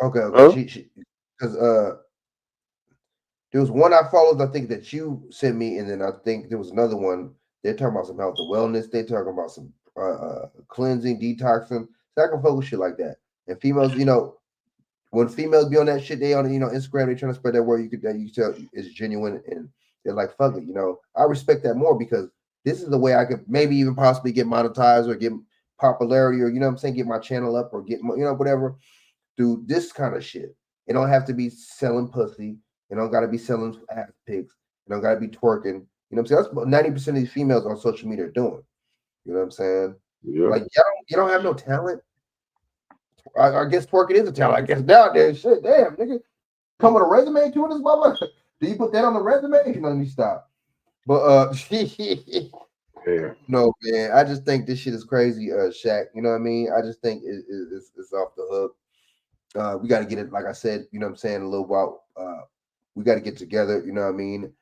Okay. Huh? Because there was one I followed, I think that you sent me, and then I think there was another one. They're talking about some health and wellness. They're talking about some cleansing, detoxing. So I can focus shit like that. And females, you know, when females be on that shit, they on Instagram, they trying to spread that word. You can tell it's genuine, and they're like, fuck it, you know. I respect that more because this is the way I could maybe even possibly get monetized or get popularity, or you know what I'm saying, get my channel up or get whatever. Do this kind of shit. It don't have to be selling pussy. It don't got to be selling ass pics. It don't got to be twerking. You know what I'm saying? That's what 90% of these females on social media are doing. You know what I'm saying? Yeah. Like, you don't have no talent. I guess twerking is a talent. I guess nowadays, shit, damn, nigga. Come with a resume to this motherfucker? Do you put that on the resume? You know, let me stop. But yeah. No, man. I just think this shit is crazy, Shaq. You know what I mean? I just think it's off the hook. We got to get it, like I said, you know what I'm saying, a little while. We got to get together, you know what I mean?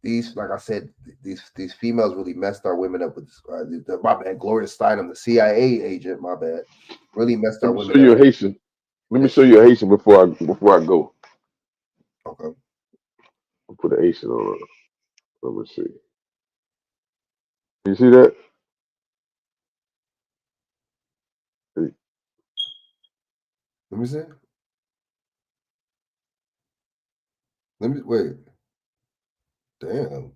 These, like I said, these females really messed our women up with my bad, Gloria Steinem, the CIA agent, my bad, really messed our women up. Let me show you a Haitian before I go. Okay. I'll put a Haitian on. Let me see. You see that? Let me see. Let me wait. Damn.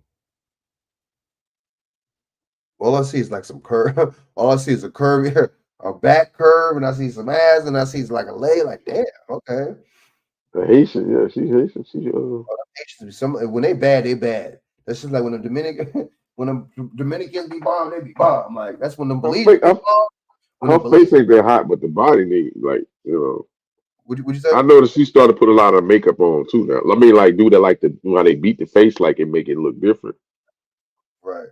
All I see is like some curve. All I see is a curve here, a back curve, and I see some ass, and I see like a leg. Like, damn, okay. The Haitian, yeah, she's Haitian. She Haitians, when they bad, they bad. That's just like when the Dominican, when the Dominicans be bomb, they be bomb. Like that's when the Belizeans be bomb. When her the face ain't that hot, but the body need like Would you say? I noticed she started to put a lot of makeup on too now. I mean, like do that like how they beat the face, like it make it look different. Right.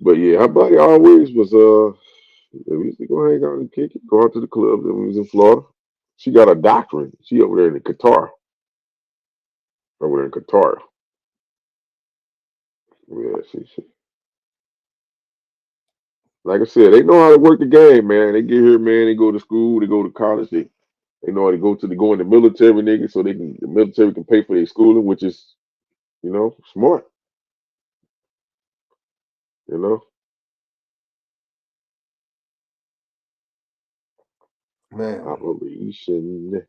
But yeah, her body always was we used to go hang out and kick it, go out to the club. Then we was in Florida. She got a doctorate. She over there in Qatar. Over there in Qatar. Yeah, she. Like I said, they know how to work the game, man. They get here, man. They go to school. They go to college. They know how to go in the military, nigga, so the military can pay for their schooling, which is, smart. You know. Man. Operation.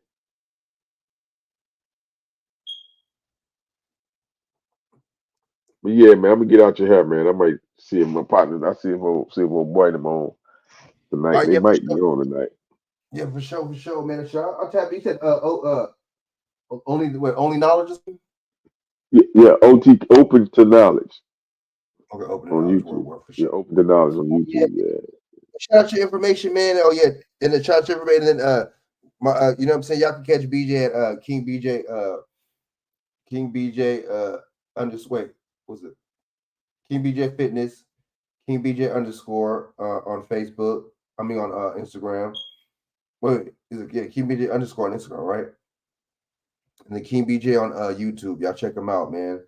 But yeah, man, I'm gonna get out your hair, man. I might see if my partners. I see if my boy them on tonight. They might be on tonight. Yeah, for sure, man. Sure. I'll tap. You said only knowledge. Yeah, OT open to knowledge. Okay, open on knowledge. YouTube. Yeah, open to knowledge on YouTube. Yeah. Shout out your information, man. Oh yeah, and then shout out your information. And then my you know what I'm saying. Y'all can catch BJ at King BJ underscore. What's it? King BJ Fitness. King BJ underscore on Facebook. I mean on Instagram. Wait, is it King BJ underscore on Instagram, right? And the King BJ on YouTube. Y'all check him out, man.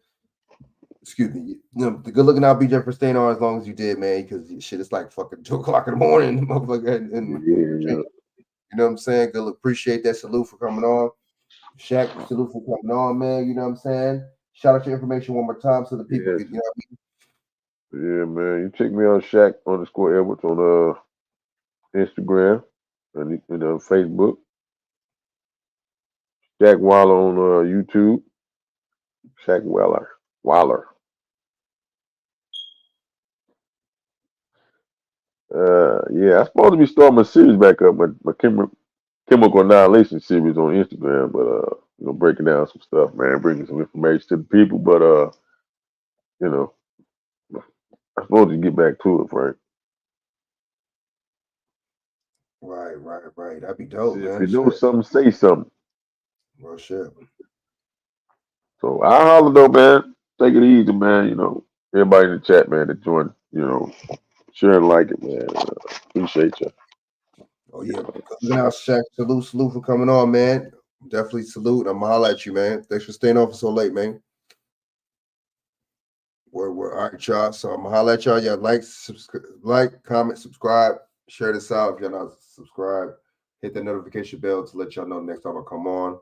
Excuse me. The good looking out BJ for staying on as long as you did, man. Because shit, it's like fucking 2:00 in the morning, motherfucker. And yeah. You know what I'm saying? Good. Appreciate that. Salute for coming on. Shaq, salute for coming on, man. You know what I'm saying? Shout out your information one more time so the people Yes. get, you know what I mean? Yeah, man. You check me out, Shaq _ Edwards on Instagram and Facebook. Shaq Waller on YouTube. Shaq Waller. Yeah, I'm supposed to be starting my series back up, my chemical annihilation series on Instagram, but breaking down some stuff, man, bringing some information to the people, but I'm supposed to get back to it, Frank. Right. That'd be dope, See, man. if you know Shit. something, say something. Well, shit. So I holler though, man. Take it easy, man. Everybody in the chat, man, that joined, share and like it, man. Appreciate you. Oh yeah. Now, Shaq, salute for coming on, man. Definitely salute. I'm gonna holler at you, man. Thanks for staying on for so late, man. We're all right, y'all. So I'm gonna holler at y'all. Y'all like, comment, subscribe, share this out. If you're not subscribed, hit the notification bell to let y'all know next time I come on.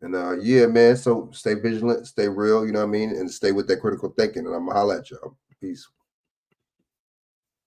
And yeah, man. So stay vigilant, stay real, you know what I mean, and stay with that critical thinking. And I'm gonna holler at y'all. Peace.